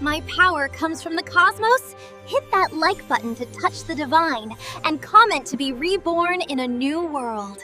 My power comes from the cosmos. Hit that like button to touch the divine, and comment to be reborn in a new world.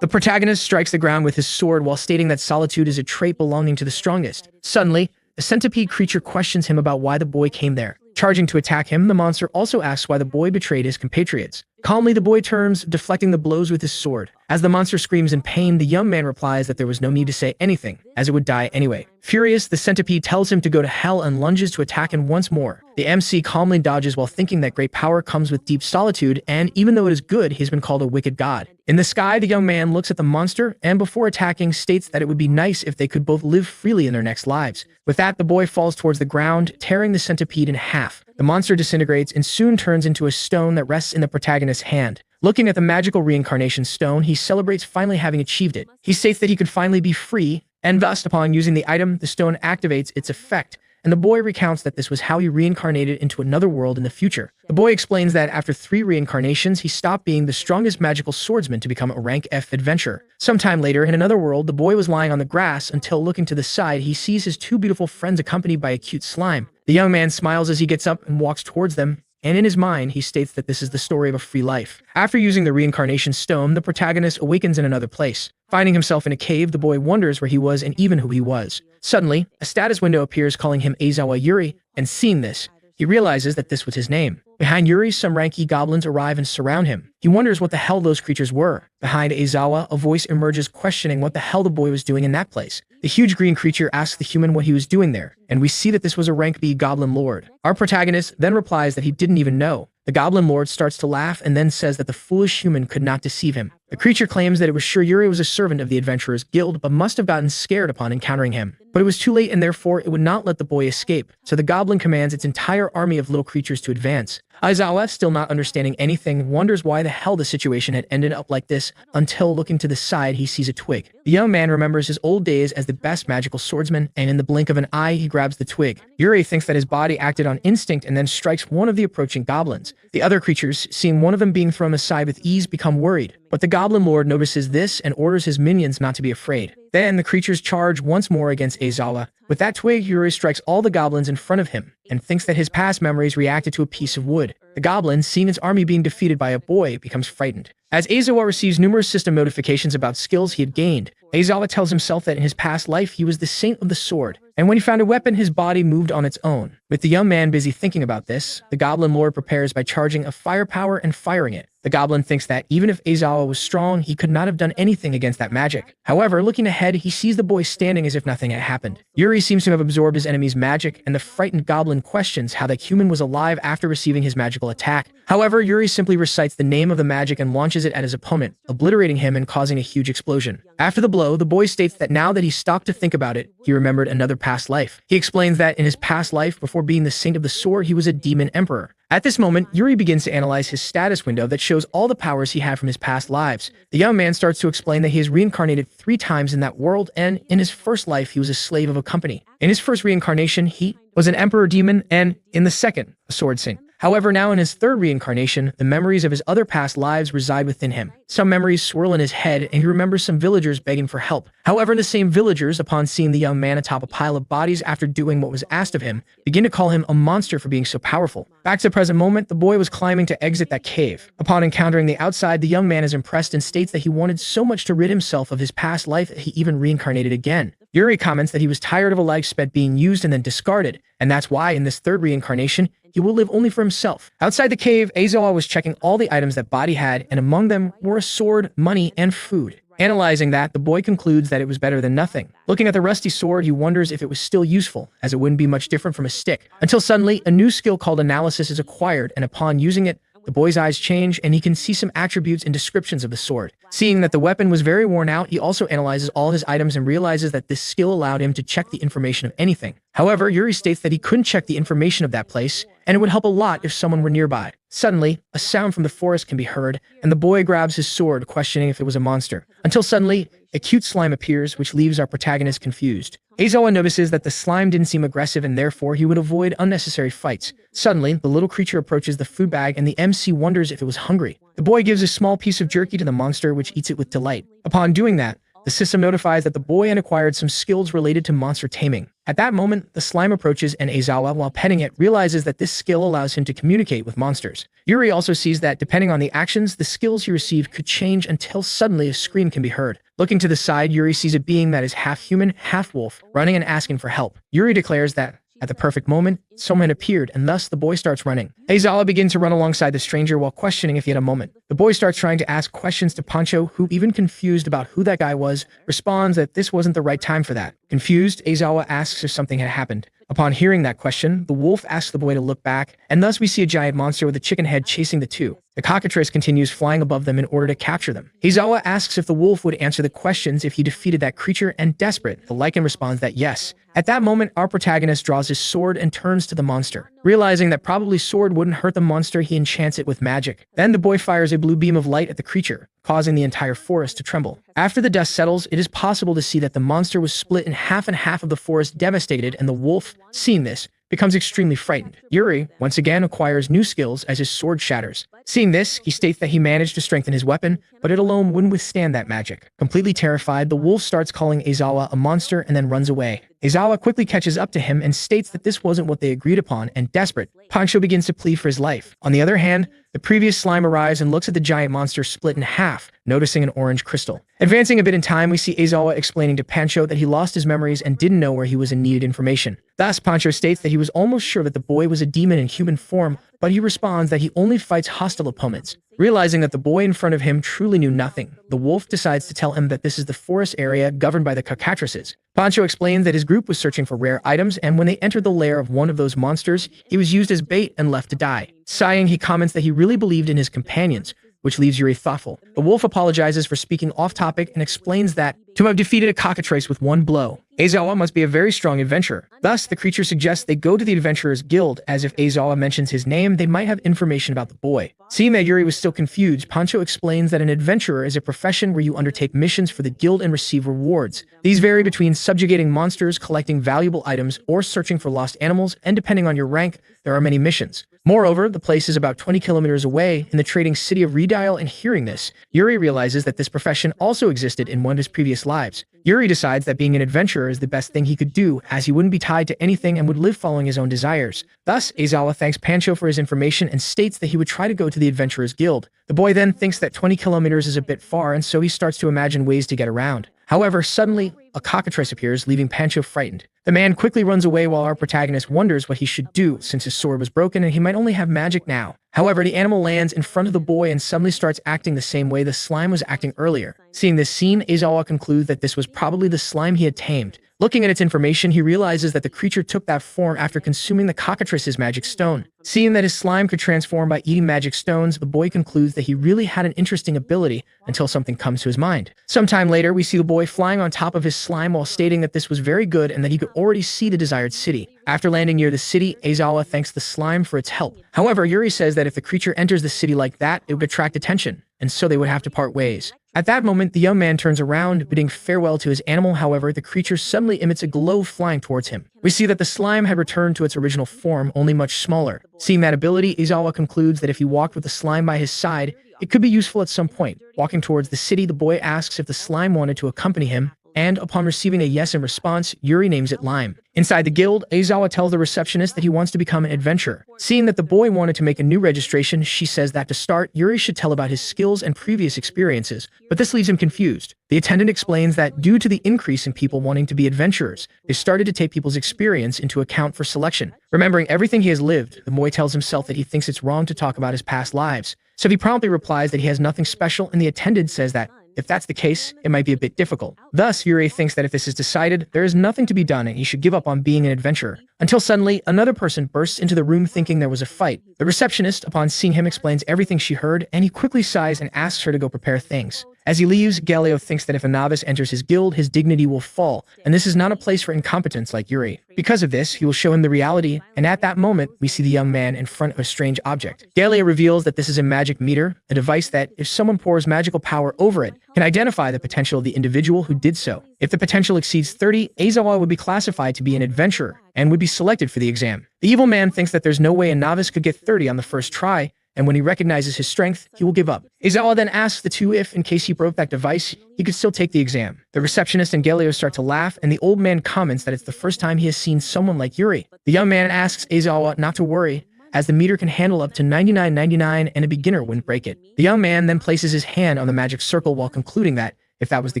The protagonist strikes the ground with his sword while stating that solitude is a trait belonging to the strongest. Suddenly, a centipede creature questions him about why the boy came there. Charging to attack him, the monster also asks why the boy betrayed his compatriots. Calmly, the boy turns, deflecting the blows with his sword. As the monster screams in pain, the young man replies that there was no need to say anything, as it would die anyway. Furious, the centipede tells him to go to hell and lunges to attack him once more. The MC calmly dodges while thinking that great power comes with deep solitude, and even though it is good, he's been called a wicked god. In the sky, the young man looks at the monster, and before attacking, states that it would be nice if they could both live freely in their next lives. With that, the boy falls towards the ground, tearing the centipede in half. The monster disintegrates and soon turns into a stone that rests in the protagonist's hand. Looking at the magical reincarnation stone, he celebrates finally having achieved it. He states that he could finally be free, and thus, upon using the item, the stone activates its effect, and the boy recounts that this was how he reincarnated into another world in the future. The boy explains that after 3 reincarnations, he stopped being the strongest magical swordsman to become a rank F adventurer. Sometime later, in another world, the boy was lying on the grass until, looking to the side, he sees his 2 beautiful friends accompanied by a cute slime. The young man smiles as he gets up and walks towards them, and in his mind, he states that this is the story of a free life. After using the reincarnation stone, the protagonist awakens in another place. Finding himself in a cave, the boy wonders where he was and even who he was. Suddenly, a status window appears calling him Aizawa Yuri, and seeing this, he realizes that this was his name. Behind Yuri, some ranky goblins arrive and surround him. He wonders what the hell those creatures were. Behind Aizawa, a voice emerges questioning what the hell the boy was doing in that place. The huge green creature asks the human what he was doing there, and we see that this was a rank B goblin lord. Our protagonist then replies that he didn't even know. The goblin lord starts to laugh and then says that the foolish human could not deceive him. The creature claims that it was sure Yuri was a servant of the Adventurers Guild, but must have gotten scared upon encountering him. But it was too late, and therefore it would not let the boy escape, so the goblin commands its entire army of little creatures to advance. Aizawa, still not understanding anything, wonders why the hell the situation had ended up like this, until looking to the side he sees a twig. The young man remembers his old days as the best magical swordsman, and in the blink of an eye he grabs the twig. Yuri thinks that his body acted on instinct and then strikes one of the approaching goblins. The other creatures, seeing one of them being thrown aside with ease, become worried, but the goblin lord notices this and orders his minions not to be afraid. Then the creatures charge once more against Aizawa. With that twig, Yuri strikes all the goblins in front of him, and thinks that his past memories reacted to a piece of wood. The goblin, seeing its army being defeated by a boy, becomes frightened. As Aizawa receives numerous system notifications about skills he had gained, Aizawa tells himself that in his past life he was the saint of the sword, and when he found a weapon, his body moved on its own. With the young man busy thinking about this, the goblin lord prepares by charging a firepower and firing it. The goblin thinks that even if Aizawa was strong, he could not have done anything against that magic. However, looking ahead, he sees the boy standing as if nothing had happened. Yuri seems to have absorbed his enemy's magic, and the frightened goblin questions how that human was alive after receiving his magical attack. However, Yuri simply recites the name of the magic and launches it at his opponent, obliterating him and causing a huge explosion. After the blow, the boy states that now that he stopped to think about it, he remembered another past life. He explains that in his past life, before being the saint of the sword, he was a demon emperor. At this moment, Yuri begins to analyze his status window that shows all the powers he had from his past lives. The young man starts to explain that he has reincarnated 3 times in that world, and in his first life, he was a slave of a company. In his first reincarnation, he was an emperor demon, and in the second, a sword saint. However, now in his 3rd reincarnation, the memories of his other past lives reside within him. Some memories swirl in his head, and he remembers some villagers begging for help. However, the same villagers, upon seeing the young man atop a pile of bodies after doing what was asked of him, begin to call him a monster for being so powerful. Back to the present moment, the boy was climbing to exit that cave. Upon encountering the outside, the young man is impressed and states that he wanted so much to rid himself of his past life that he even reincarnated again. Yuri comments that he was tired of a life spent being used and then discarded, and that's why in this 3rd reincarnation, he will live only for himself. Outside the cave, Aizawa was checking all the items that Body had, and among them were a sword, money, and food. Analyzing that, the boy concludes that it was better than nothing. Looking at the rusty sword, he wonders if it was still useful, as it wouldn't be much different from a stick. Until suddenly, a new skill called analysis is acquired, and upon using it, the boy's eyes change, and he can see some attributes and descriptions of the sword. Seeing that the weapon was very worn out, he also analyzes all his items and realizes that this skill allowed him to check the information of anything. However, Yuri states that he couldn't check the information of that place, and it would help a lot if someone were nearby. Suddenly, a sound from the forest can be heard, and the boy grabs his sword, questioning if it was a monster. Until suddenly, a cute slime appears, which leaves our protagonist confused. Aizawa notices that the slime didn't seem aggressive, and therefore he would avoid unnecessary fights. Suddenly, the little creature approaches the food bag, and the MC wonders if it was hungry. The boy gives a small piece of jerky to the monster, which eats it with delight. Upon doing that, The system notifies that the boy had acquired some skills related to monster taming. At that moment, the slime approaches and Aizawa, while petting it, realizes that this skill allows him to communicate with monsters. Yuri also sees that, depending on the actions, the skills he received could change until suddenly a scream can be heard. Looking to the side, Yuri sees a being that is half human, half wolf, running and asking for help. Yuri declares that, at the perfect moment, someone appeared, and thus the boy starts running. Aizawa begins to run alongside the stranger while questioning if he had a moment. The boy starts trying to ask questions to Pancho, who, even confused about who that guy was, responds that this wasn't the right time for that. Confused, Aizawa asks if something had happened. Upon hearing that question, the wolf asks the boy to look back, and thus we see a giant monster with a chicken head chasing the two. The cockatrice continues flying above them in order to capture them. Aizawa asks if the wolf would answer the questions if he defeated that creature, and desperate, the lichen responds that yes. At that moment, our protagonist draws his sword and turns to the monster. Realizing that probably sword wouldn't hurt the monster, he enchants it with magic. Then the boy fires a blue beam of light at the creature, causing the entire forest to tremble. After the dust settles, it is possible to see that the monster was split in half, and half of the forest devastated, and the wolf, seeing this, becomes extremely frightened. Yuri, once again, acquires new skills as his sword shatters. Seeing this, he states that he managed to strengthen his weapon, but it alone wouldn't withstand that magic. Completely terrified, the wolf starts calling Aizawa a monster and then runs away. Aizawa quickly catches up to him and states that this wasn't what they agreed upon, and desperate, Pancho begins to plead for his life. On the other hand, the previous slime arrives and looks at the giant monster split in half, noticing an orange crystal. Advancing a bit in time, we see Aizawa explaining to Pancho that he lost his memories and didn't know where he was and needed information. Thus, Pancho states that he was almost sure that the boy was a demon in human form, but he responds that he only fights hostile opponents. Realizing that the boy in front of him truly knew nothing, the wolf decides to tell him that this is the forest area governed by the cockatrices. Pancho explains that his group was searching for rare items, and when they entered the lair of one of those monsters, he was used as bait and left to die. Sighing, he comments that he really believed in his companions, which leaves Yuri thoughtful. The wolf apologizes for speaking off topic and explains that to have defeated a cockatrice with one blow, Aizawa must be a very strong adventurer. Thus, the creature suggests they go to the Adventurer's Guild, as if Aizawa mentions his name, they might have information about the boy. Seeing that Yuri was still confused, Pancho explains that an adventurer is a profession where you undertake missions for the guild and receive rewards. These vary between subjugating monsters, collecting valuable items, or searching for lost animals, and depending on your rank, there are many missions. Moreover, the place is about 20 kilometers away in the trading city of Redial, and hearing this, Yuri realizes that this profession also existed in one of his previous lives. Yuri decides that being an adventurer is the best thing he could do, as he wouldn't be tied to anything and would live following his own desires. Thus, Aizawa thanks Pancho for his information and states that he would try to go to the Adventurer's Guild. The boy then thinks that 20 kilometers is a bit far, and so he starts to imagine ways to get around. However, suddenly, a cockatrice appears, leaving Pancho frightened. The man quickly runs away while our protagonist wonders what he should do, since his sword was broken and he might only have magic now. However, the animal lands in front of the boy and suddenly starts acting the same way the slime was acting earlier. Seeing this scene, Aizawa concludes that this was probably the slime he had tamed. Looking at its information, he realizes that the creature took that form after consuming the cockatrice's magic stone. Seeing that his slime could transform by eating magic stones, the boy concludes that he really had an interesting ability until something comes to his mind. Sometime later, we see the boy flying on top of his slime while stating that this was very good and that he could already see the desired city. After landing near the city, Aizawa thanks the slime for its help. However, Yuri says that if the creature enters the city like that, it would attract attention, and so they would have to part ways. At that moment, the young man turns around, bidding farewell to his animal. However, the creature suddenly emits a glow flying towards him. We see that the slime had returned to its original form, only much smaller. Seeing that ability, Aizawa concludes that if he walked with the slime by his side, it could be useful at some point. Walking towards the city, the boy asks if the slime wanted to accompany him, and upon receiving a yes in response, Yuri names it Lime. Inside the guild, Aizawa tells the receptionist that he wants to become an adventurer. Seeing that the boy wanted to make a new registration, she says that to start, Yuri should tell about his skills and previous experiences, but this leaves him confused. The attendant explains that due to the increase in people wanting to be adventurers, they started to take people's experience into account for selection. Remembering everything he has lived, the boy tells himself that he thinks it's wrong to talk about his past lives. So he promptly replies that he has nothing special, and the attendant says that if that's the case, it might be a bit difficult. Thus, Yuri thinks that if this is decided, there is nothing to be done and he should give up on being an adventurer. Until suddenly, another person bursts into the room thinking there was a fight. The receptionist, upon seeing him, explains everything she heard, and he quickly sighs and asks her to go prepare things. As he leaves, Yahello thinks that if a novice enters his guild, his dignity will fall, and this is not a place for incompetence like Yuri. Because of this, he will show him the reality, and at that moment, we see the young man in front of a strange object. Yahello reveals that this is a magic meter, a device that, if someone pours magical power over it, can identify the potential of the individual who did so. If the potential exceeds 30, Aizawa would be classified to be an adventurer, and would be selected for the exam. The evil man thinks that there's no way a novice could get 30 on the first try, and when he recognizes his strength, he will give up. Aizawa then asks the two if, in case he broke that device, he could still take the exam. The receptionist and Yahello start to laugh, and the old man comments that it's the first time he has seen someone like Yuri. The young man asks Aizawa not to worry, as the meter can handle up to 99.99 and a beginner wouldn't break it. The young man then places his hand on the magic circle while concluding that, if that was the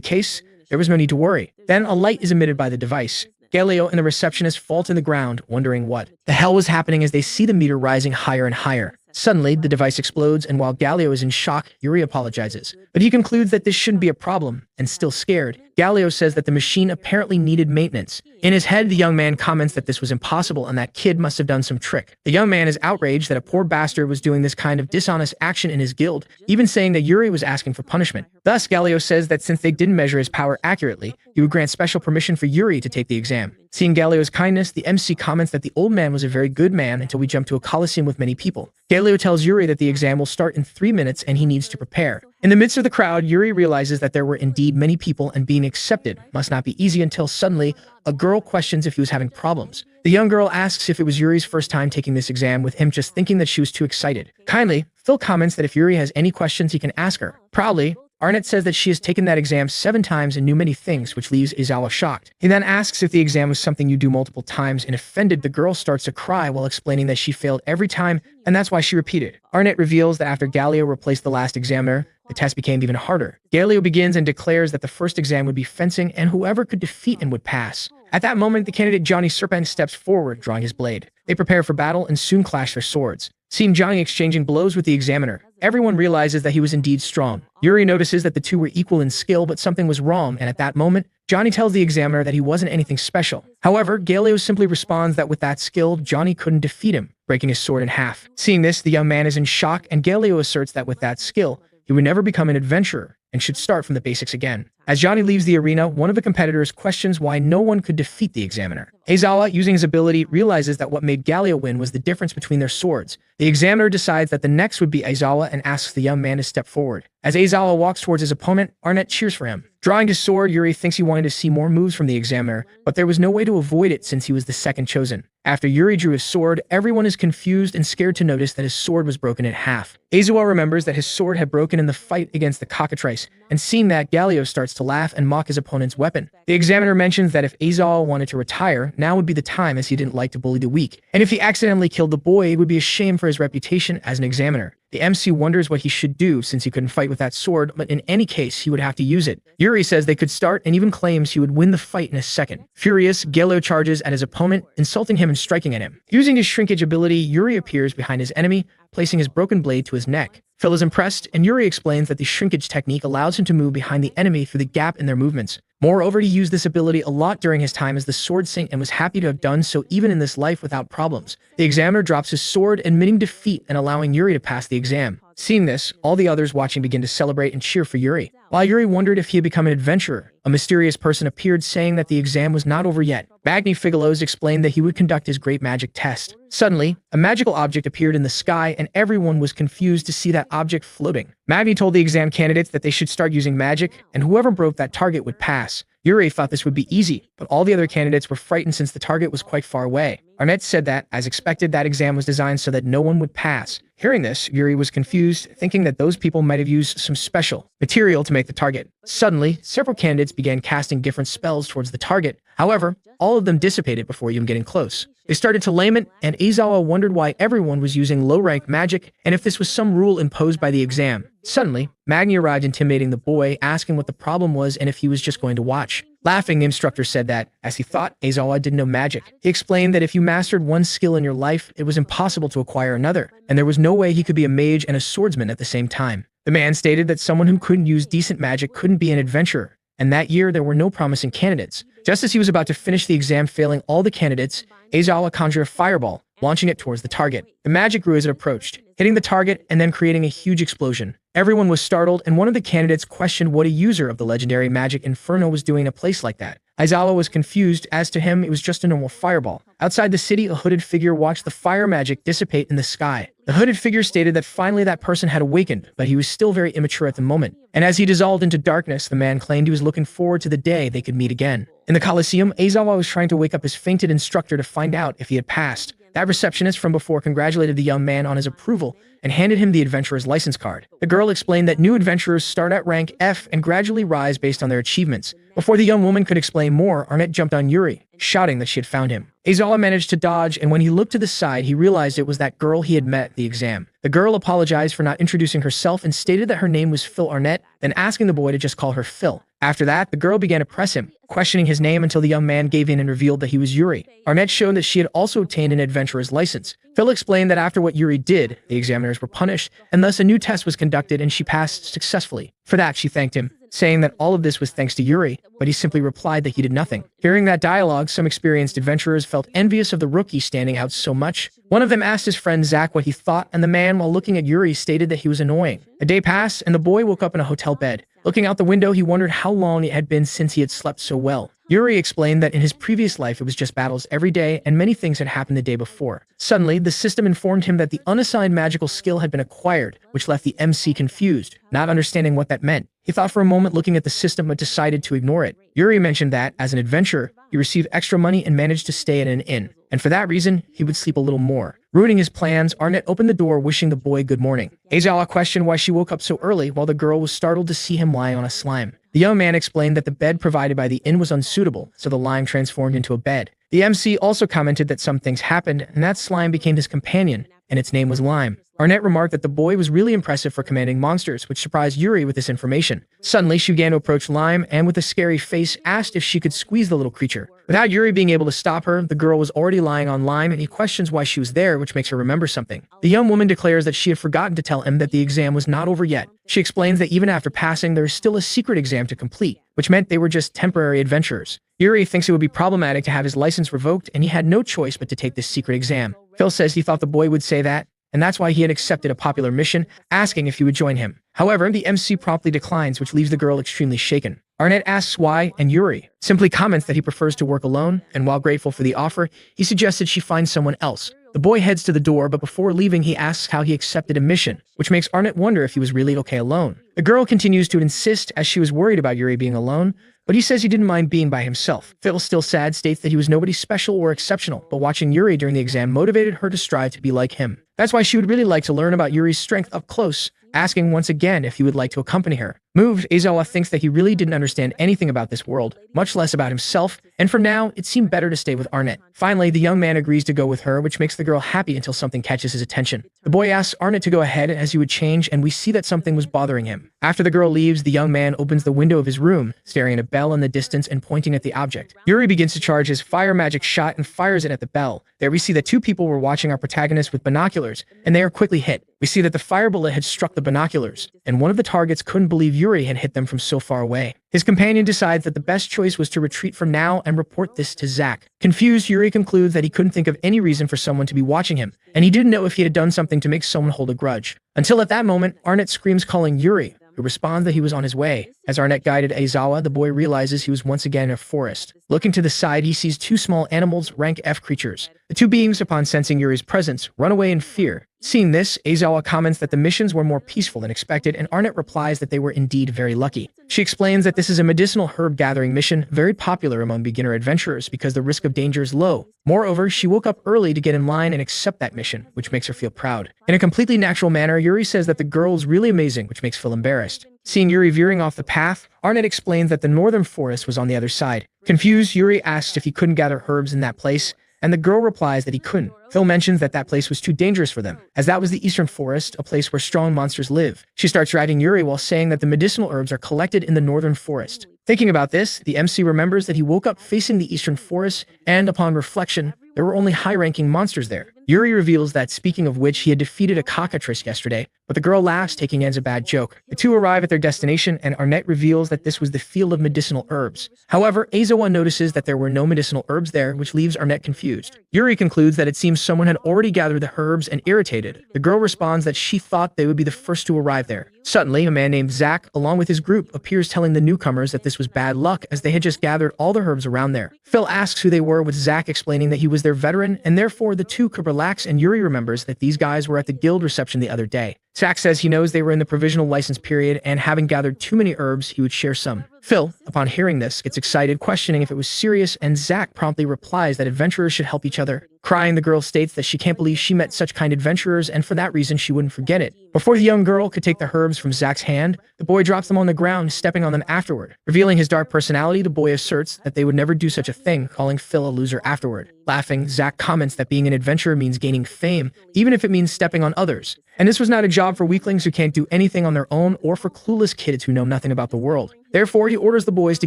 case, there was no need to worry. Then a light is emitted by the device. Yahello and the receptionist fall to the ground, wondering what the hell was happening as they see the meter rising higher and higher. Suddenly, the device explodes, and while Yahello is in shock, Yuri apologizes. But he concludes that this shouldn't be a problem, and still scared, Yahello says that the machine apparently needed maintenance. In his head, the young man comments that this was impossible and that kid must have done some trick. The young man is outraged that a poor bastard was doing this kind of dishonest action in his guild, even saying that Yuri was asking for punishment. Thus, Yahello says that since they didn't measure his power accurately, he would grant special permission for Yuri to take the exam. Seeing Yahello's kindness, the MC comments that the old man was a very good man until we jump to a coliseum with many people. Yahello tells Yuri that the exam will start in 3 minutes and he needs to prepare. In the midst of the crowd, Yuri realizes that there were indeed many people and being accepted must not be easy until suddenly, a girl questions if he was having problems. The young girl asks if it was Yuri's first time taking this exam, with him just thinking that she was too excited. Kindly, Phil comments that if Yuri has any questions he can ask her. Proudly, Arnett says that she has taken that exam 7 times and knew many things, which leaves Aizawa shocked. He then asks if the exam was something you do multiple times, and offended, the girl starts to cry while explaining that she failed every time, and that's why she repeated. Arnett reveals that after Yahello replaced the last examiner, the test became even harder. Yahello begins and declares that the first exam would be fencing, and whoever could defeat him would pass. At that moment, the candidate Johnny Serpent steps forward, drawing his blade. They prepare for battle and soon clash their swords. Seeing Johnny exchanging blows with the examiner, everyone realizes that he was indeed strong. Yuri notices that the two were equal in skill, but something was wrong, and at that moment, Johnny tells the examiner that he wasn't anything special. However, Yahello simply responds that with that skill, Johnny couldn't defeat him, breaking his sword in half. Seeing this, the young man is in shock, and Yahello asserts that with that skill, he would never become an adventurer and should start from the basics again. As Johnny leaves the arena, one of the competitors questions why no one could defeat the examiner. Aizawa, using his ability, realizes that what made Yahello win was the difference between their swords. The examiner decides that the next would be Aizawa and asks the young man to step forward. As Aizawa walks towards his opponent, Arnett cheers for him. Drawing his sword, Yuri thinks he wanted to see more moves from the examiner, but there was no way to avoid it since he was the second chosen. After Yuri drew his sword, everyone is confused and scared to notice that his sword was broken in half. Aizawa remembers that his sword had broken in the fight against the cockatrice, and seeing that, Yahello starts to laugh and mock his opponent's weapon. The examiner mentions that if Aizawa wanted to retire, now would be the time, as he didn't like to bully the weak. And if he accidentally killed the boy, it would be a shame for his reputation as an examiner. The MC wonders what he should do since he couldn't fight with that sword, but in any case, he would have to use it. Yuri says they could start and even claims he would win the fight in a second. Furious, Yahello charges at his opponent, insulting him and striking at him. Using his shrinkage ability, Yuri appears behind his enemy, placing his broken blade to his neck. Phil is impressed, and Yuri explains that the shrinkage technique allows him to move behind the enemy through the gap in their movements. Moreover, he used this ability a lot during his time as the sword saint and was happy to have done so even in this life without problems. The examiner drops his sword, admitting defeat and allowing Yuri to pass the exam. Seeing this, all the others watching begin to celebrate and cheer for Yuri. While Yuri wondered if he had become an adventurer, a mysterious person appeared saying that the exam was not over yet. Magni Figelos explained that he would conduct his great magic test. Suddenly, a magical object appeared in the sky and everyone was confused to see that object floating. Magni told the exam candidates that they should start using magic, and whoever broke that target would pass. Yuri thought this would be easy, but all the other candidates were frightened since the target was quite far away. Arnett said that, as expected, that exam was designed so that no one would pass. Hearing this, Yuri was confused, thinking that those people might have used some special material to make the target. Suddenly, several candidates began casting different spells towards the target. However, all of them dissipated before even getting close. They started to lament, and Aizawa wondered why everyone was using low-rank magic and if this was some rule imposed by the exam. Suddenly, Magni arrived, intimidating the boy, asking what the problem was and if he was just going to watch. Laughing, the instructor said that, as he thought Aizawa didn't know magic. He explained that if you mastered one skill in your life, it was impossible to acquire another, and there was no way he could be a mage and a swordsman at the same time. The man stated that someone who couldn't use decent magic couldn't be an adventurer, and that year there were no promising candidates. Just as he was about to finish the exam, failing all the candidates, Aizawa conjured a fireball, launching it towards the target. The magic grew as it approached, hitting the target and then creating a huge explosion. Everyone was startled, and one of the candidates questioned what a user of the legendary magic Inferno was doing in a place like that. Aizawa was confused, as to him it was just a normal fireball. Outside the city, a hooded figure watched the fire magic dissipate in the sky. The hooded figure stated that finally that person had awakened, but he was still very immature at the moment. And as he dissolved into darkness, the man claimed he was looking forward to the day they could meet again. In the Coliseum, Aizawa was trying to wake up his fainted instructor to find out if he had passed. That receptionist from before congratulated the young man on his approval and handed him the adventurer's license card. The girl explained that new adventurers start at rank F and gradually rise based on their achievements. Before the young woman could explain more, Arnett jumped on Yuri, shouting that she had found him. Aizawa managed to dodge, and when he looked to the side, he realized it was that girl he had met at the exam. The girl apologized for not introducing herself and stated that her name was Phil Arnett, then asking the boy to just call her Phil. After that, the girl began to press him, questioning his name until the young man gave in and revealed that he was Yuri. Arnett showed that she had also obtained an adventurer's license. Phil explained that after what Yuri did, the examiners were punished, and thus a new test was conducted and she passed successfully. For that, she thanked him, saying that all of this was thanks to Yuri, but he simply replied that he did nothing. Hearing that dialogue, some experienced adventurers felt envious of the rookie standing out so much. One of them asked his friend Zach what he thought, and the man, while looking at Yuri, stated that he was annoying. A day passed, and the boy woke up in a hotel bed. Looking out the window, he wondered how long it had been since he had slept so well. Yuri explained that in his previous life it was just battles every day and many things had happened the day before. Suddenly, the system informed him that the unassigned magical skill had been acquired, which left the MC confused, not understanding what that meant. He thought for a moment looking at the system but decided to ignore it. Yuri mentioned that, as an adventurer, he received extra money and managed to stay at an inn, and for that reason, he would sleep a little more. Ruining his plans, Arnett opened the door wishing the boy good morning. Aizawa questioned why she woke up so early while the girl was startled to see him lying on a slime. The young man explained that the bed provided by the inn was unsuitable, so the lime transformed into a bed. The MC also commented that some things happened, and that slime became his companion, and its name was Lime. Arnett remarked that the boy was really impressive for commanding monsters, which surprised Yuri with this information. Suddenly, she began to approach Lime, and with a scary face, asked if she could squeeze the little creature. Without Yuri being able to stop her, the girl was already lying on Lime, and he questions why she was there, which makes her remember something. The young woman declares that she had forgotten to tell him that the exam was not over yet. She explains that even after passing, there is still a secret exam to complete, which meant they were just temporary adventurers. Yuri thinks it would be problematic to have his license revoked, and he had no choice but to take this secret exam. Phil says he thought the boy would say that, and that's why he had accepted a popular mission, asking if he would join him. However, the MC promptly declines, which leaves the girl extremely shaken. Arnett asks why, and Yuri simply comments that he prefers to work alone, and while grateful for the offer, he suggested she find someone else. The boy heads to the door, but before leaving, he asks how he accepted a mission, which makes Arnett wonder if he was really okay alone. The girl continues to insist as she was worried about Yuri being alone, but he says he didn't mind being by himself. Phil, still sad, states that he was nobody special or exceptional, but watching Yuri during the exam motivated her to strive to be like him. That's why she would really like to learn about Yuri's strength up close, asking once again if he would like to accompany her. Moved, Aizawa thinks that he really didn't understand anything about this world, much less about himself, and for now, it seemed better to stay with Arnett. Finally, the young man agrees to go with her, which makes the girl happy until something catches his attention. The boy asks Arnett to go ahead as he would change, and we see that something was bothering him. After the girl leaves, the young man opens the window of his room, staring at a bell in the distance and pointing at the object. Yuri begins to charge his fire magic shot and fires it at the bell. There we see that two people were watching our protagonist with binoculars, and they are quickly hit. We see that the fire bullet had struck the binoculars, and one of the targets couldn't believe Yuri had hit them from so far away. His companion decides that the best choice was to retreat for now and report this to Zach. Confused, Yuri concludes that he couldn't think of any reason for someone to be watching him, and he didn't know if he had done something to make someone hold a grudge. Until at that moment, Arnett screams calling Yuri, who responds that he was on his way. As Arnett guided Aizawa, the boy realizes he was once again in a forest. Looking to the side, he sees two small animals, rank F creatures. The two beings, upon sensing Yuri's presence, run away in fear. Seeing this, Aizawa comments that the missions were more peaceful than expected, and Arnett replies that they were indeed very lucky. She explains that this is a medicinal herb gathering mission, very popular among beginner adventurers because the risk of danger is low. Moreover, she woke up early to get in line and accept that mission, which makes her feel proud. In a completely natural manner, Yuri says that the girl is really amazing, which makes Phil embarrassed. Seeing Yuri veering off the path, Arnett explains that the northern forest was on the other side. Confused, Yuri asks if he couldn't gather herbs in that place, and the girl replies that he couldn't. Phil mentions that that place was too dangerous for them, as that was the eastern forest, a place where strong monsters live. She starts driving Yuri while saying that the medicinal herbs are collected in the northern forest. Thinking about this, the MC remembers that he woke up facing the eastern forest, and upon reflection, there were only high-ranking monsters there. Yuri reveals that, speaking of which, he had defeated a cockatrice yesterday, but the girl laughs, taking it as a bad joke. The two arrive at their destination, and Arnett reveals that this was the field of medicinal herbs. However, Aizawa notices that there were no medicinal herbs there, which leaves Arnett confused. Yuri concludes that it seems someone had already gathered the herbs, and irritated, the girl responds that she thought they would be the first to arrive there. Suddenly, a man named Zach, along with his group, appears telling the newcomers that this was bad luck as they had just gathered all the herbs around there. Phil asks who they were, with Zach explaining that he was their veteran, and therefore the two could relax, and Yuri remembers that these guys were at the guild reception the other day. Zach says he knows they were in the provisional license period, and having gathered too many herbs, he would share some. Phil, upon hearing this, gets excited, questioning if it was serious, and Zack promptly replies that adventurers should help each other. Crying, the girl states that she can't believe she met such kind adventurers, and for that reason she wouldn't forget it. Before the young girl could take the herbs from Zack's hand, the boy drops them on the ground, stepping on them afterward. Revealing his dark personality, the boy asserts that they would never do such a thing, calling Phil a loser afterward. Laughing, Zack comments that being an adventurer means gaining fame, even if it means stepping on others. And this was not a job for weaklings who can't do anything on their own or for clueless kids who know nothing about the world. Therefore, he orders the boys to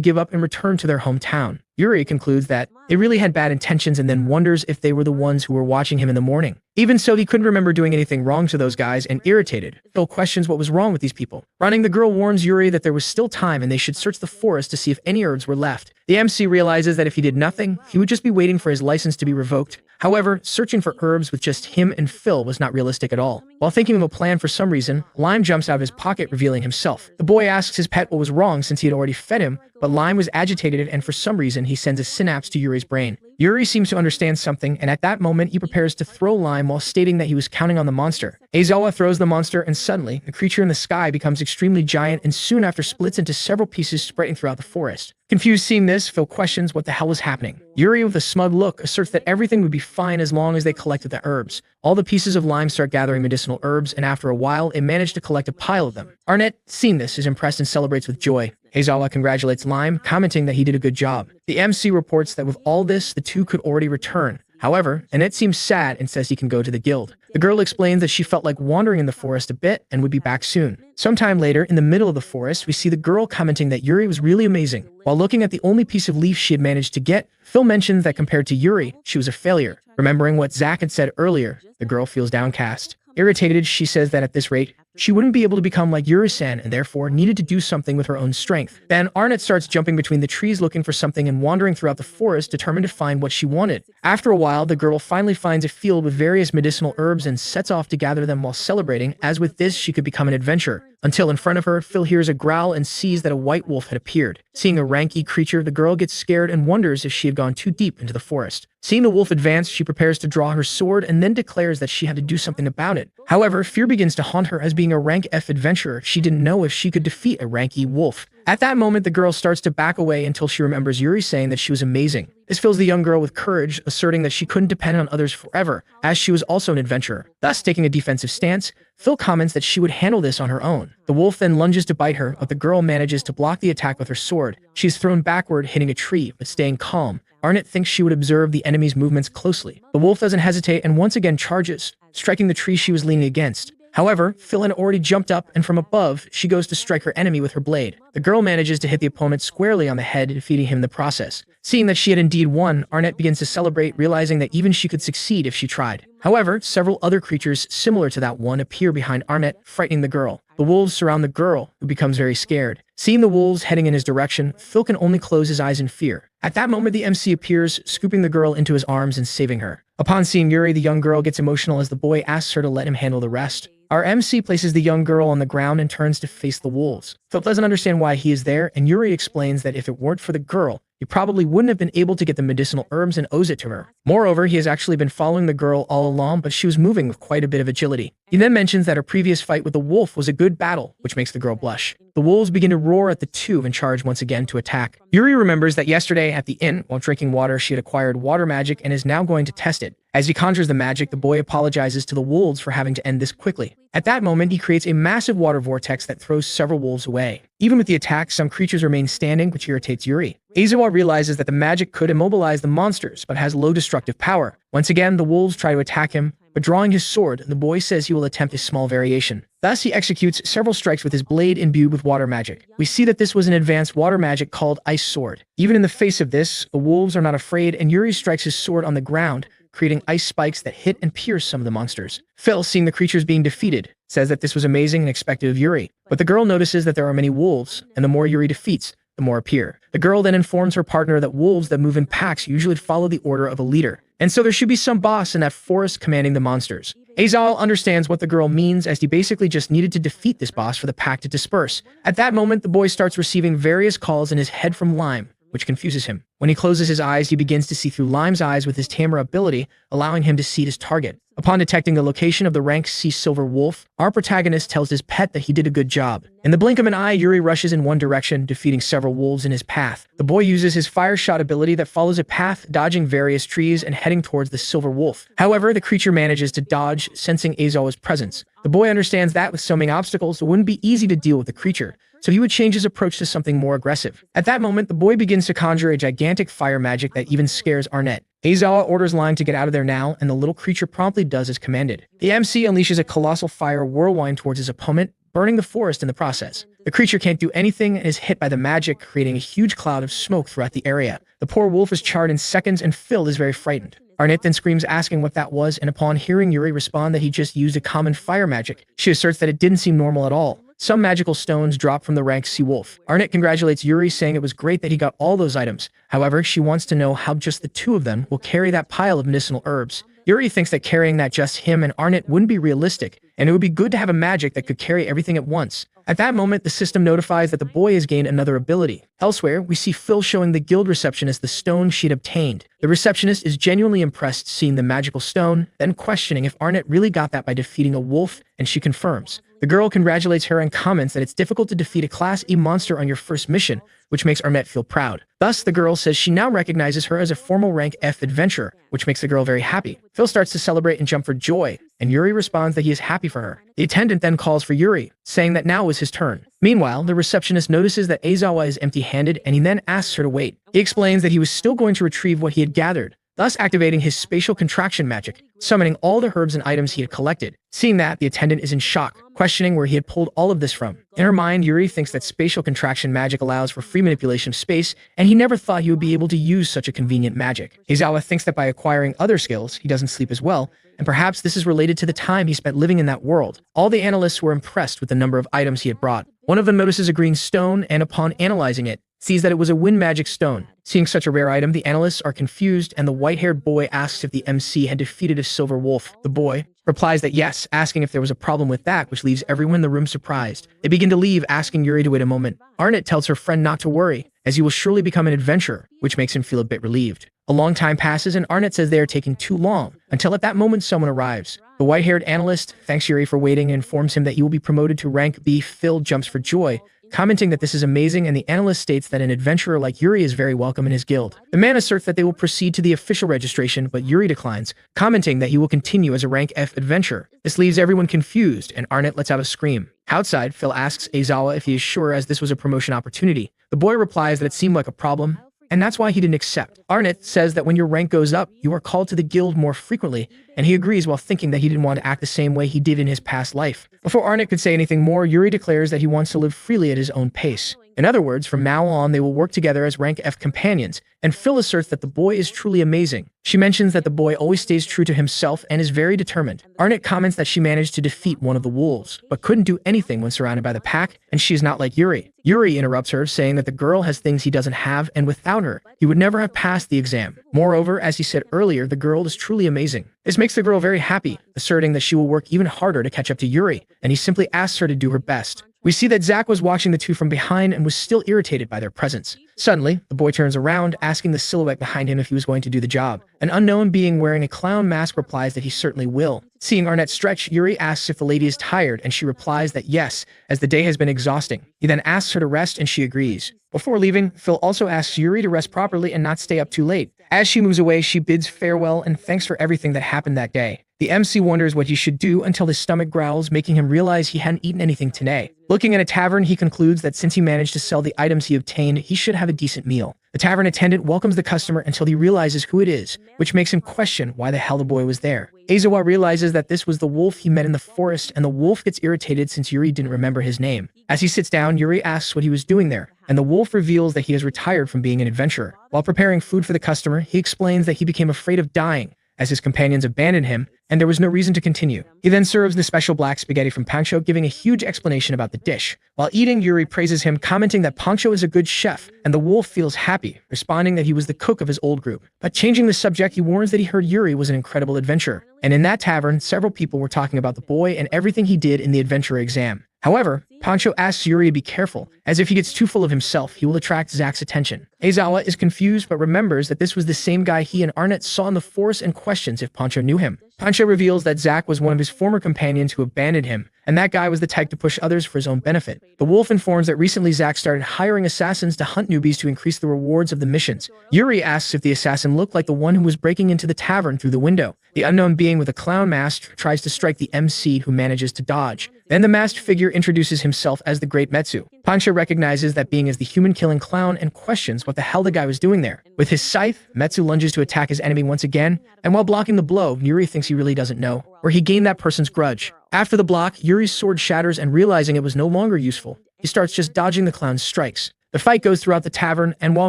give up and return to their hometown. Yuri concludes that they really had bad intentions and then wonders if they were the ones who were watching him in the morning. Even so, he couldn't remember doing anything wrong to those guys, and irritated, Phil questions what was wrong with these people. Running, the girl warns Yuri that there was still time and they should search the forest to see if any herbs were left. The MC realizes that if he did nothing, he would just be waiting for his license to be revoked. However, searching for herbs with just him and Phil was not realistic at all. While thinking of a plan for some reason, Lime jumps out of his pocket, revealing himself. The boy asks his pet what was wrong since he had already fed him, but Lime was agitated and for some reason he sends a synapse to Yuri's brain. Yuri seems to understand something, and at that moment he prepares to throw Lime while stating that he was counting on the monster. Aizawa throws the monster, and suddenly, the creature in the sky becomes extremely giant and soon after splits into several pieces, spreading throughout the forest. Confused seeing this, Phil questions what the hell was happening. Yuri, with a smug look, asserts that everything would be fine as long as they collected the herbs. All the pieces of Lime start gathering medicinal herbs, and after a while, it managed to collect a pile of them. Arnett, seeing this, is impressed and celebrates with joy. Aizawa congratulates Lime, commenting that he did a good job. The MC reports that with all this, the two could already return. However, Annette seems sad and says he can go to the guild. The girl explains that she felt like wandering in the forest a bit and would be back soon. Sometime later, in the middle of the forest, we see the girl commenting that Yuri was really amazing. While looking at the only piece of leaf she had managed to get, Phil mentions that compared to Yuri, she was a failure. Remembering what Zack had said earlier, the girl feels downcast. Irritated, she says that at this rate, she wouldn't be able to become like Yuri-san and therefore needed to do something with her own strength. Then Arnett starts jumping between the trees looking for something and wandering throughout the forest determined to find what she wanted. After a while, the girl finally finds a field with various medicinal herbs and sets off to gather them while celebrating, as with this she could become an adventurer. Until in front of her, Phil hears a growl and sees that a white wolf had appeared. Seeing a ranky creature, the girl gets scared and wonders if she had gone too deep into the forest. Seeing the wolf advance, she prepares to draw her sword and then declares that she had to do something about it. However, fear begins to haunt her as being a rank F adventurer, she didn't know if she could defeat a ranky wolf. At that moment, the girl starts to back away until she remembers Yuri saying that she was amazing. This fills the young girl with courage, asserting that she couldn't depend on others forever, as she was also an adventurer. Thus, taking a defensive stance, Phil comments that she would handle this on her own. The wolf then lunges to bite her, but the girl manages to block the attack with her sword. She is thrown backward, hitting a tree, but staying calm. Arnett thinks she would observe the enemy's movements closely. The wolf doesn't hesitate and once again charges, striking the tree she was leaning against. However, Phil had already jumped up, and from above, she goes to strike her enemy with her blade. The girl manages to hit the opponent squarely on the head, defeating him in the process. Seeing that she had indeed won, Arnett begins to celebrate, realizing that even she could succeed if she tried. However, several other creatures similar to that one appear behind Arnett, frightening the girl. The wolves surround the girl, who becomes very scared. Seeing the wolves heading in his direction, Phil can only close his eyes in fear. At that moment, the MC appears, scooping the girl into his arms and saving her. Upon seeing Yuri, the young girl gets emotional as the boy asks her to let him handle the rest. Our MC places the young girl on the ground and turns to face the wolves. Phil doesn't understand why he is there, and Yuri explains that if it weren't for the girl, he probably wouldn't have been able to get the medicinal herbs and owes it to her. Moreover, he has actually been following the girl all along, but she was moving with quite a bit of agility. He then mentions that her previous fight with the wolf was a good battle, which makes the girl blush. The wolves begin to roar at the two and charge once again to attack. Yuri remembers that yesterday at the inn, while drinking water, she had acquired water magic and is now going to test it. As he conjures the magic, the boy apologizes to the wolves for having to end this quickly. At that moment, he creates a massive water vortex that throws several wolves away. Even with the attack, some creatures remain standing, which irritates Yuri. Aizawa realizes that the magic could immobilize the monsters, but has low destructive power. Once again, the wolves try to attack him, but drawing his sword, the boy says he will attempt a small variation. Thus, he executes several strikes with his blade imbued with water magic. We see that this was an advanced water magic called Ice Sword. Even in the face of this, the wolves are not afraid, and Yuri strikes his sword on the ground, creating ice spikes that hit and pierce some of the monsters. Phil, seeing the creatures being defeated, says that this was amazing and expected of Yuri. But the girl notices that there are many wolves, and the more Yuri defeats, the more appear. The girl then informs her partner that wolves that move in packs usually follow the order of a leader, and so there should be some boss in that forest commanding the monsters. Azal understands what the girl means, as he basically just needed to defeat this boss for the pack to disperse. At that moment, the boy starts receiving various calls in his head from Lime, which confuses him. When he closes his eyes, he begins to see through Lime's eyes with his Tamer ability, allowing him to see his target. Upon detecting the location of the rank C silver wolf, our protagonist tells his pet that he did a good job. In the blink of an eye, Yuri rushes in one direction, defeating several wolves in his path. The boy uses his fire shot ability that follows a path, dodging various trees and heading towards the silver wolf. However, the creature manages to dodge, sensing Aizawa's presence. The boy understands that with so many obstacles, it wouldn't be easy to deal with the creature, so he would change his approach to something more aggressive. At that moment, the boy begins to conjure a gigantic fire magic that even scares Arnett. Aizawa orders Line to get out of there now, and the little creature promptly does as commanded. The MC unleashes a colossal fire whirlwind towards his opponent, burning the forest in the process. The creature can't do anything and is hit by the magic, creating a huge cloud of smoke throughout the area. The poor wolf is charred in seconds, and Phil is very frightened. Arnett then screams, asking what that was, and upon hearing Yuri respond that he just used a common fire magic, she asserts that it didn't seem normal at all. Some magical stones drop from the rank C wolf. Arnett congratulates Yuri, saying it was great that he got all those items. However, she wants to know how just the two of them will carry that pile of medicinal herbs. Yuri thinks that carrying that just him and Arnett wouldn't be realistic, and it would be good to have a magic that could carry everything at once. At that moment, the system notifies that the boy has gained another ability. Elsewhere, we see Phil showing the guild receptionist the stone she'd obtained. The receptionist is genuinely impressed seeing the magical stone, then questioning if Arnett really got that by defeating a wolf, and she confirms. The girl congratulates her and comments that it's difficult to defeat a Class E monster on your first mission, which makes Arnett feel proud. Thus, the girl says she now recognizes her as a formal rank F adventurer, which makes the girl very happy. Phil starts to celebrate and jump for joy, and Yuri responds that he is happy for her. The attendant then calls for Yuri, saying that now is his turn. Meanwhile, the receptionist notices that Aizawa is empty-handed, and he then asks her to wait. He explains that he was still going to retrieve what he had gathered, thus activating his spatial contraction magic, summoning all the herbs and items he had collected. Seeing that, the attendant is in shock, questioning where he had pulled all of this from. In her mind, Yuri thinks that spatial contraction magic allows for free manipulation of space, and he never thought he would be able to use such a convenient magic. Aizawa thinks that by acquiring other skills, he doesn't sleep as well, and perhaps this is related to the time he spent living in that world. All the analysts were impressed with the number of items he had brought. One of them notices a green stone, and upon analyzing it, sees that it was a wind magic stone. Seeing such a rare item, the analysts are confused, and the white-haired boy asks if the MC had defeated a silver wolf. The boy replies that yes, asking if there was a problem with that, which leaves everyone in the room surprised. They begin to leave, asking Yuri to wait a moment. Arnett tells her friend not to worry, as he will surely become an adventurer, which makes him feel a bit relieved. A long time passes, and Arnett says they are taking too long, until at that moment someone arrives. The white-haired analyst thanks Yuri for waiting and informs him that he will be promoted to rank B. Phil jumps for joy, commenting that this is amazing, and the analyst states that an adventurer like Yuri is very welcome in his guild. The man asserts that they will proceed to the official registration, but Yuri declines, commenting that he will continue as a rank F adventurer. This leaves everyone confused, and Arnett lets out a scream. Outside, Phil asks Aizawa if he is sure, as this was a promotion opportunity. The boy replies that it seemed like a problem, and that's why he didn't accept. Arnett says that when your rank goes up, you are called to the guild more frequently, and he agrees while thinking that he didn't want to act the same way he did in his past life. Before Arnett could say anything more, Yuri declares that he wants to live freely at his own pace. In other words, from now on, they will work together as rank F companions, and Phil asserts that the boy is truly amazing. She mentions that the boy always stays true to himself and is very determined. Arnett comments that she managed to defeat one of the wolves, but couldn't do anything when surrounded by the pack, and she is not like Yuri. Yuri interrupts her, saying that the girl has things he doesn't have, and without her, he would never have passed the exam. Moreover, as he said earlier, the girl is truly amazing. This makes the girl very happy, asserting that she will work even harder to catch up to Yuri, and he simply asks her to do her best. We see that Zack was watching the two from behind and was still irritated by their presence. Suddenly, the boy turns around, asking the silhouette behind him if he was going to do the job. An unknown being wearing a clown mask replies that he certainly will. Seeing Arnett stretch, Yuri asks if the lady is tired, and she replies that yes, as the day has been exhausting. He then asks her to rest, and she agrees. Before leaving, Phil also asks Yuri to rest properly and not stay up too late. As she moves away, she bids farewell and thanks for everything that happened that day. The MC wonders what he should do until his stomach growls, making him realize he hadn't eaten anything today. Looking at a tavern, he concludes that since he managed to sell the items he obtained, he should have a decent meal. The tavern attendant welcomes the customer until he realizes who it is, which makes him question why the hell the boy was there. Aizawa realizes that this was the wolf he met in the forest, and the wolf gets irritated since Yuri didn't remember his name. As he sits down, Yuri asks what he was doing there, and the wolf reveals that he has retired from being an adventurer. While preparing food for the customer, he explains that he became afraid of dying, as his companions abandoned him, and there was no reason to continue. He then serves the special black spaghetti from Pancho, giving a huge explanation about the dish. While eating, Yuri praises him, commenting that Pancho is a good chef, and the wolf feels happy, responding that he was the cook of his old group. But changing the subject, he warns that he heard Yuri was an incredible adventurer. And in that tavern, several people were talking about the boy and everything he did in the adventurer exam. However, Pancho asks Yuri to be careful, as if he gets too full of himself, he will attract Zack's attention. Aizawa is confused but remembers that this was the same guy he and Arnett saw in the forest and questions if Pancho knew him. Pancho reveals that Zack was one of his former companions who abandoned him, and that guy was the type to push others for his own benefit. The wolf informs that recently Zack started hiring assassins to hunt newbies to increase the rewards of the missions. Yuri asks if the assassin looked like the one who was breaking into the tavern through the window. The unknown being with a clown mask tries to strike the MC, who manages to dodge. Then the masked figure introduces himself as the Great Metsu. Pancho recognizes that being as the human-killing clown and questions what the hell the guy was doing there. With his scythe, Metsu lunges to attack his enemy once again, and while blocking the blow, Yuri thinks he really doesn't know where he gained that person's grudge. After the block, Yuri's sword shatters, and realizing it was no longer useful, he starts just dodging the clown's strikes. The fight goes throughout the tavern, and while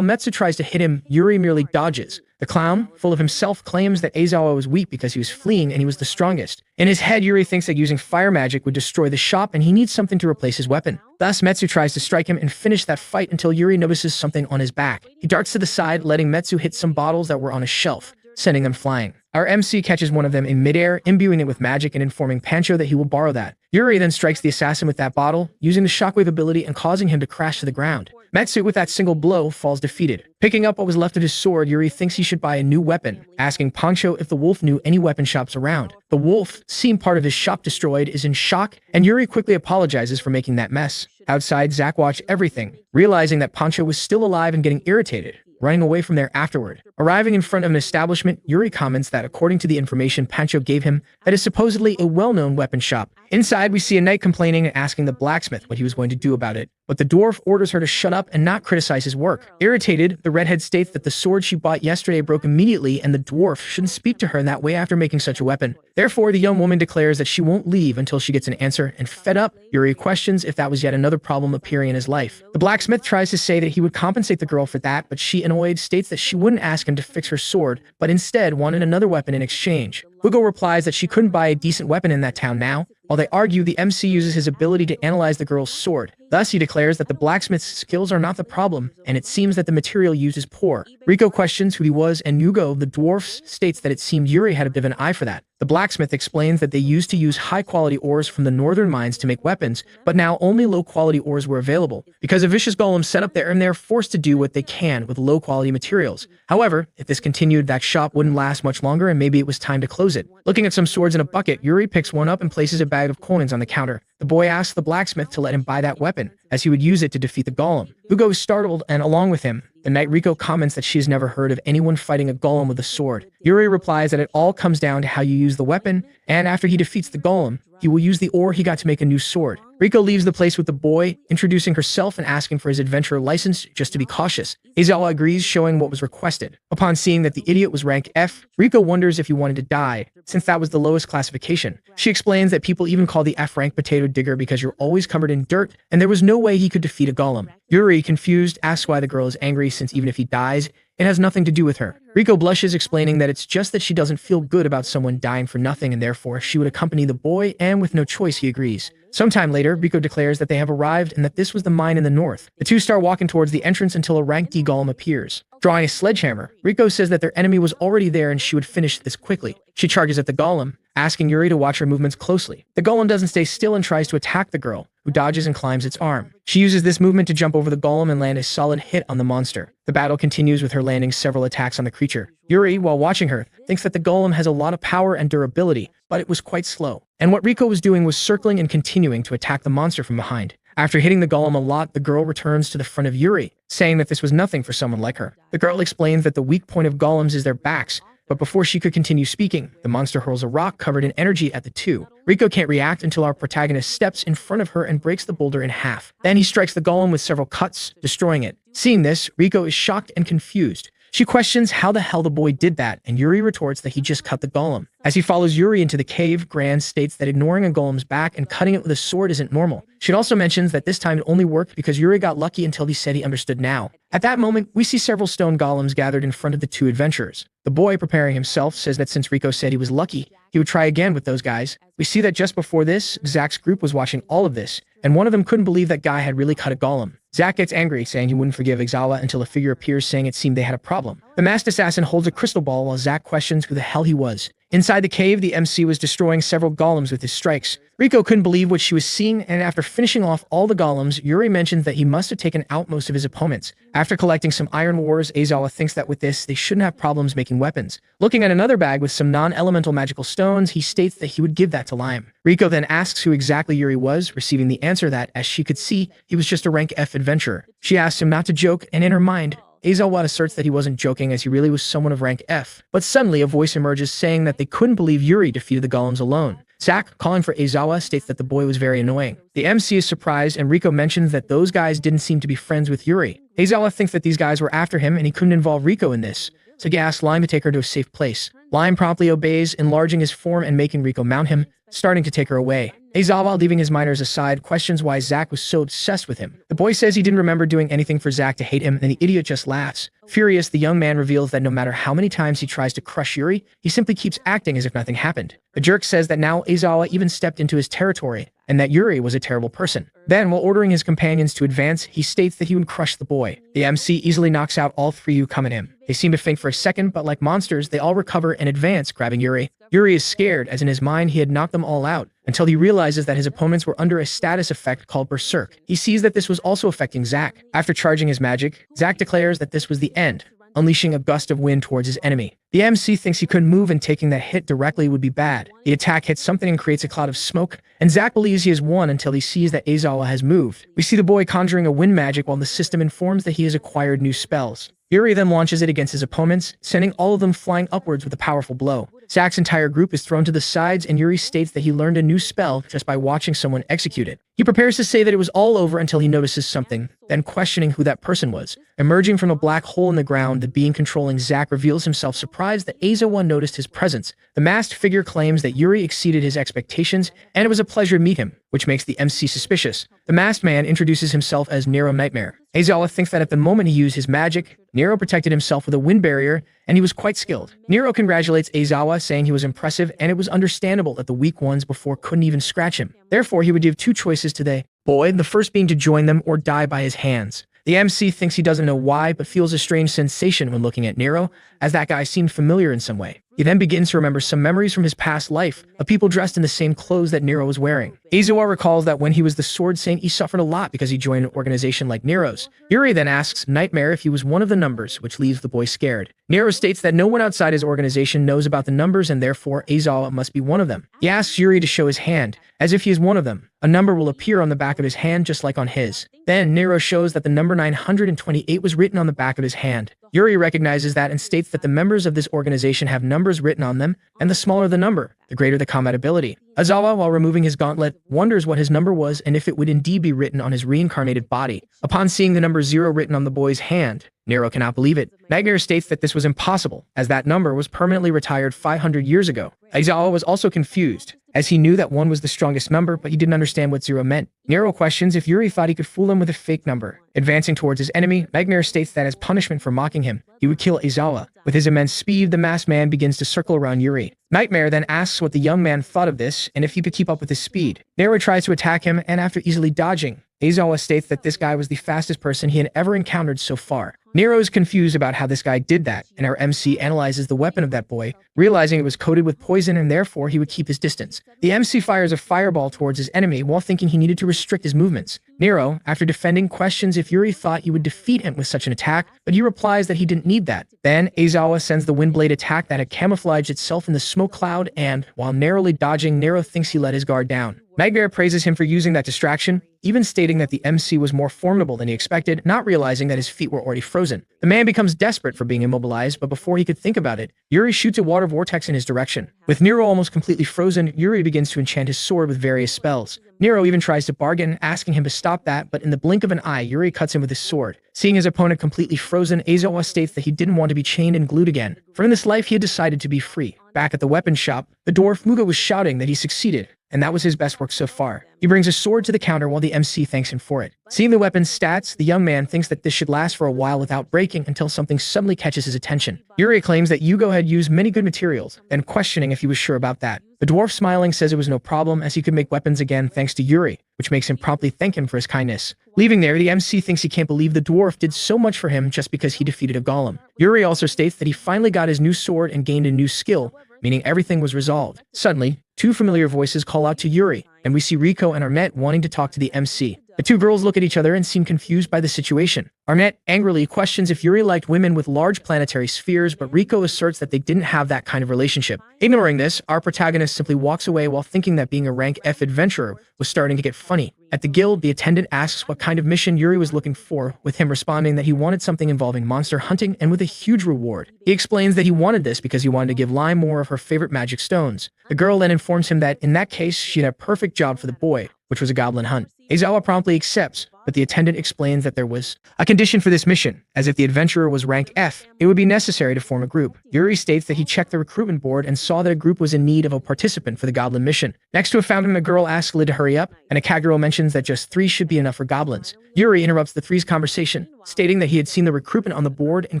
Metsu tries to hit him, Yuri merely dodges. The clown, full of himself, claims that Aizawa was weak because he was fleeing and he was the strongest. In his head, Yuri thinks that using fire magic would destroy the shop and he needs something to replace his weapon. Thus, Metsu tries to strike him and finish that fight until Yuri notices something on his back. He darts to the side, letting Metsu hit some bottles that were on a shelf, sending them flying. Our MC catches one of them in midair, imbuing it with magic and informing Pancho that he will borrow that. Yuri then strikes the assassin with that bottle, using the shockwave ability and causing him to crash to the ground. Metsu, with that single blow, falls defeated. Picking up what was left of his sword, Yuri thinks he should buy a new weapon, asking Pancho if the wolf knew any weapon shops around. The wolf, seeing part of his shop destroyed, is in shock, and Yuri quickly apologizes for making that mess. Outside, Zack watched everything, realizing that Pancho was still alive and getting irritated, running away from there afterward. Arriving in front of an establishment, Yuri comments that according to the information Pancho gave him, that is supposedly a well-known weapon shop. Inside, we see a knight complaining and asking the blacksmith what he was going to do about it, but the dwarf orders her to shut up and not criticize his work. Irritated, the redhead states that the sword she bought yesterday broke immediately and the dwarf shouldn't speak to her in that way after making such a weapon. Therefore, the young woman declares that she won't leave until she gets an answer, and fed up, Yuri questions if that was yet another problem appearing in his life. The blacksmith tries to say that he would compensate the girl for that, but she, annoyed, states that she wouldn't ask him to fix her sword, but instead wanted another weapon in exchange. Hugo replies that she couldn't buy a decent weapon in that town now. While they argue, the MC uses his ability to analyze the girl's sword. Thus, he declares that the blacksmith's skills are not the problem, and it seems that the material used is poor. Rico questions who he was, and Hugo, the dwarf, states that it seemed Yuri had a bit of an eye for that. The blacksmith explains that they used to use high-quality ores from the northern mines to make weapons, but now only low-quality ores were available. Because of vicious golems set up there, and they're forced to do what they can with low-quality materials. However, if this continued, that shop wouldn't last much longer, and maybe it was time to close it. Looking at some swords in a bucket, Yuri picks one up and places a bag of coins on the counter. The boy asks the blacksmith to let him buy that weapon, as he would use it to defeat the golem. Hugo is startled, and along with him, the knight Rico comments that she has never heard of anyone fighting a golem with a sword. Yuri replies that it all comes down to how you use the weapon, and after he defeats the golem, he will use the ore he got to make a new sword. Rico leaves the place with the boy, introducing herself and asking for his adventurer license just to be cautious. Aizawa agrees, showing what was requested. Upon seeing that the idiot was rank F, Rico wonders if he wanted to die, since that was the lowest classification. She explains that people even call the F rank potato digger because you're always covered in dirt, and there was no way he could defeat a golem. Yuri, confused, asks why the girl is angry since even if he dies, it has nothing to do with her. Rico blushes, explaining that it's just that she doesn't feel good about someone dying for nothing and therefore she would accompany the boy, and with no choice he agrees. Sometime later, Rico declares that they have arrived and that this was the mine in the north. The two start walking towards the entrance until a rank D golem appears. Drawing a sledgehammer, Rico says that their enemy was already there and she would finish this quickly. She charges at the golem, asking Yuri to watch her movements closely. The golem doesn't stay still and tries to attack the girl, who dodges and climbs its arm. She uses this movement to jump over the golem and land a solid hit on the monster. The battle continues with her landing several attacks on the creature. Yuri, while watching her, thinks that the golem has a lot of power and durability, but it was quite slow. And what Rico was doing was circling and continuing to attack the monster from behind. After hitting the golem a lot, the girl returns to the front of Yuri, saying that this was nothing for someone like her. The girl explains that the weak point of golems is their backs, but before she could continue speaking, the monster hurls a rock covered in energy at the two. Rico can't react until our protagonist steps in front of her and breaks the boulder in half. Then he strikes the golem with several cuts, destroying it. Seeing this, Rico is shocked and confused. She questions how the hell the boy did that, and Yuri retorts that he just cut the golem. As he follows Yuri into the cave, Gran states that ignoring a golem's back and cutting it with a sword isn't normal. She also mentions that this time it only worked because Yuri got lucky until he said he understood now. At that moment, we see several stone golems gathered in front of the two adventurers. The boy, preparing himself, says that since Rico said he was lucky, he would try again with those guys. We see that just before this, Zack's group was watching all of this, and one of them couldn't believe that guy had really cut a golem. Zack gets angry, saying he wouldn't forgive Aizawa until a figure appears saying it seemed they had a problem. The masked assassin holds a crystal ball while Zack questions who the hell he was. Inside the cave, the MC was destroying several golems with his strikes. Riko couldn't believe what she was seeing, and after finishing off all the golems, Yuri mentioned that he must have taken out most of his opponents. After collecting some iron ores, Aizawa thinks that with this, they shouldn't have problems making weapons. Looking at another bag with some non-elemental magical stones, he states that he would give that to Lime. Riko then asks who exactly Yuri was, receiving the answer that, as she could see, he was just a rank F adventurer. She asks him not to joke, and in her mind, Aizawa asserts that he wasn't joking as he really was someone of rank F. But suddenly, a voice emerges saying that they couldn't believe Yuri defeated the golems alone. Zack, calling for Aizawa, states that the boy was very annoying. The MC is surprised, and Riko mentions that those guys didn't seem to be friends with Yuri. Aizawa thinks that these guys were after him and he couldn't involve Riko in this, so he asks Lime to take her to a safe place. Lime promptly obeys, enlarging his form and making Riko mount him, starting to take her away. Aizawa, leaving his minors aside, questions why Zack was so obsessed with him. The boy says he didn't remember doing anything for Zack to hate him, and the idiot just laughs. Furious, the young man reveals that no matter how many times he tries to crush Yuri, he simply keeps acting as if nothing happened. The jerk says that now Aizawa even stepped into his territory, and that Yuri was a terrible person. Then, while ordering his companions to advance, he states that he would crush the boy. The MC easily knocks out all three who come at him. They seem to faint for a second, but like monsters, they all recover and advance, grabbing Yuri. Yuri is scared, as in his mind he had knocked them all out, until he realizes that his opponents were under a status effect called Berserk. He sees that this was also affecting Zack. After charging his magic, Zack declares that this was the end, unleashing a gust of wind towards his enemy. The MC thinks he couldn't move and taking that hit directly would be bad. The attack hits something and creates a cloud of smoke, and Zack believes he has won until he sees that Aizawa has moved. We see the boy conjuring a wind magic while the system informs that he has acquired new spells. Yuri then launches it against his opponents, sending all of them flying upwards with a powerful blow. Zack's entire group is thrown to the sides, and Yuri states that he learned a new spell just by watching someone execute it. He prepares to say that it was all over until he notices something, then questioning who that person was. Emerging from a black hole in the ground, the being controlling Zack reveals himself surprised that Aizawa noticed his presence. The masked figure claims that Yuri exceeded his expectations, and it was a pleasure to meet him, which makes the MC suspicious. The masked man introduces himself as Nero Nightmare. Aizawa thinks that at the moment he used his magic, Nero protected himself with a wind barrier, and he was quite skilled. Nero congratulates Aizawa, saying he was impressive, and it was understandable that the weak ones before couldn't even scratch him. Therefore, he would give two choices to the boy, the first being to join them or die by his hands. The MC thinks he doesn't know why, but feels a strange sensation when looking at Nero, as that guy seemed familiar in some way. He then begins to remember some memories from his past life of people dressed in the same clothes that Nero was wearing. Aizawa recalls that when he was the Sword Saint, he suffered a lot because he joined an organization like Nero's. Yuri then asks Nightmare if he was one of the numbers, which leaves the boy scared. Nero states that no one outside his organization knows about the numbers and therefore Aizawa must be one of them. He asks Yuri to show his hand, as if he is one of them. A number will appear on the back of his hand just like on his. Then Nero shows that the number 928 was written on the back of his hand. Yuri recognizes that and states that the members of this organization have numbers written on them, and the smaller the number, the greater the combat ability. Aizawa, while removing his gauntlet, wonders what his number was and if it would indeed be written on his reincarnated body. Upon seeing the number 0 written on the boy's hand, Nero cannot believe it. Nightmare states that this was impossible, as that number was permanently retired 500 years ago. Aizawa was also confused, as he knew that 1 was the strongest number, but he didn't understand what 0 meant. Nero questions if Yuri thought he could fool him with a fake number. Advancing towards his enemy, Nightmare states that as punishment for mocking him, he would kill Aizawa. With his immense speed, the masked man begins to circle around Yuri. Nightmare then asks what the young man thought of this, and if he could keep up with his speed. Nero tries to attack him, and after easily dodging, Aizawa states that this guy was the fastest person he had ever encountered so far. Nero is confused about how this guy did that, and our MC analyzes the weapon of that boy, realizing it was coated with poison and therefore he would keep his distance. The MC fires a fireball towards his enemy while thinking he needed to restrict his movements. Nero, after defending, questions if Yuri thought he would defeat him with such an attack, but he replies that he didn't need that. Then, Aizawa sends the Windblade attack that had camouflaged itself in the smoke cloud, and, while narrowly dodging, Nero thinks he let his guard down. Nightmare praises him for using that distraction, even stating that the MC was more formidable than he expected, not realizing that his feet were already frozen. The man becomes desperate for being immobilized, but before he could think about it, Yuri shoots a water vortex in his direction. With Nero almost completely frozen, Yuri begins to enchant his sword with various spells. Nero even tries to bargain, asking him to stop that, but in the blink of an eye, Yuri cuts him with his sword. Seeing his opponent completely frozen, Aizawa states that he didn't want to be chained and glued again. For in this life, he had decided to be free. Back at the weapon shop, the dwarf Muga was shouting that he succeeded, and that was his best work so far. He brings a sword to the counter while the MC thanks him for it. Seeing the weapon's stats, the young man thinks that this should last for a while without breaking until something suddenly catches his attention. Yuri claims that Yugo had used many good materials, then questioning if he was sure about that. The dwarf smiling says it was no problem as he could make weapons again thanks to Yuri, which makes him promptly thank him for his kindness. Leaving there, the MC thinks he can't believe the dwarf did so much for him just because he defeated a golem. Yuri also states that he finally got his new sword and gained a new skill, meaning everything was resolved. Suddenly, two familiar voices call out to Yuri, and we see Riko and Arnett wanting to talk to the MC. The two girls look at each other and seem confused by the situation. Arnett angrily questions if Yuri liked women with large planetary spheres, but Riko asserts that they didn't have that kind of relationship. Ignoring this, our protagonist simply walks away while thinking that being a rank F adventurer was starting to get funny. At the guild, the attendant asks what kind of mission Yuri was looking for, with him responding that he wanted something involving monster hunting and with a huge reward. He explains that he wanted this because he wanted to give Lime more of her favorite magic stones. The girl then informs him that in that case, she'd have a perfect job for the boy, which was a goblin hunt. Aizawa promptly accepts, but the attendant explains that there was a condition for this mission, as if the adventurer was rank F, it would be necessary to form a group. Yuri states that he checked the recruitment board and saw that a group was in need of a participant for the goblin mission. Next to a fountain, the girl asks Lid to hurry up, and a cat girl mentions that just 3 should be enough for goblins. Yuri interrupts the 3's conversation, stating that he had seen the recruitment on the board and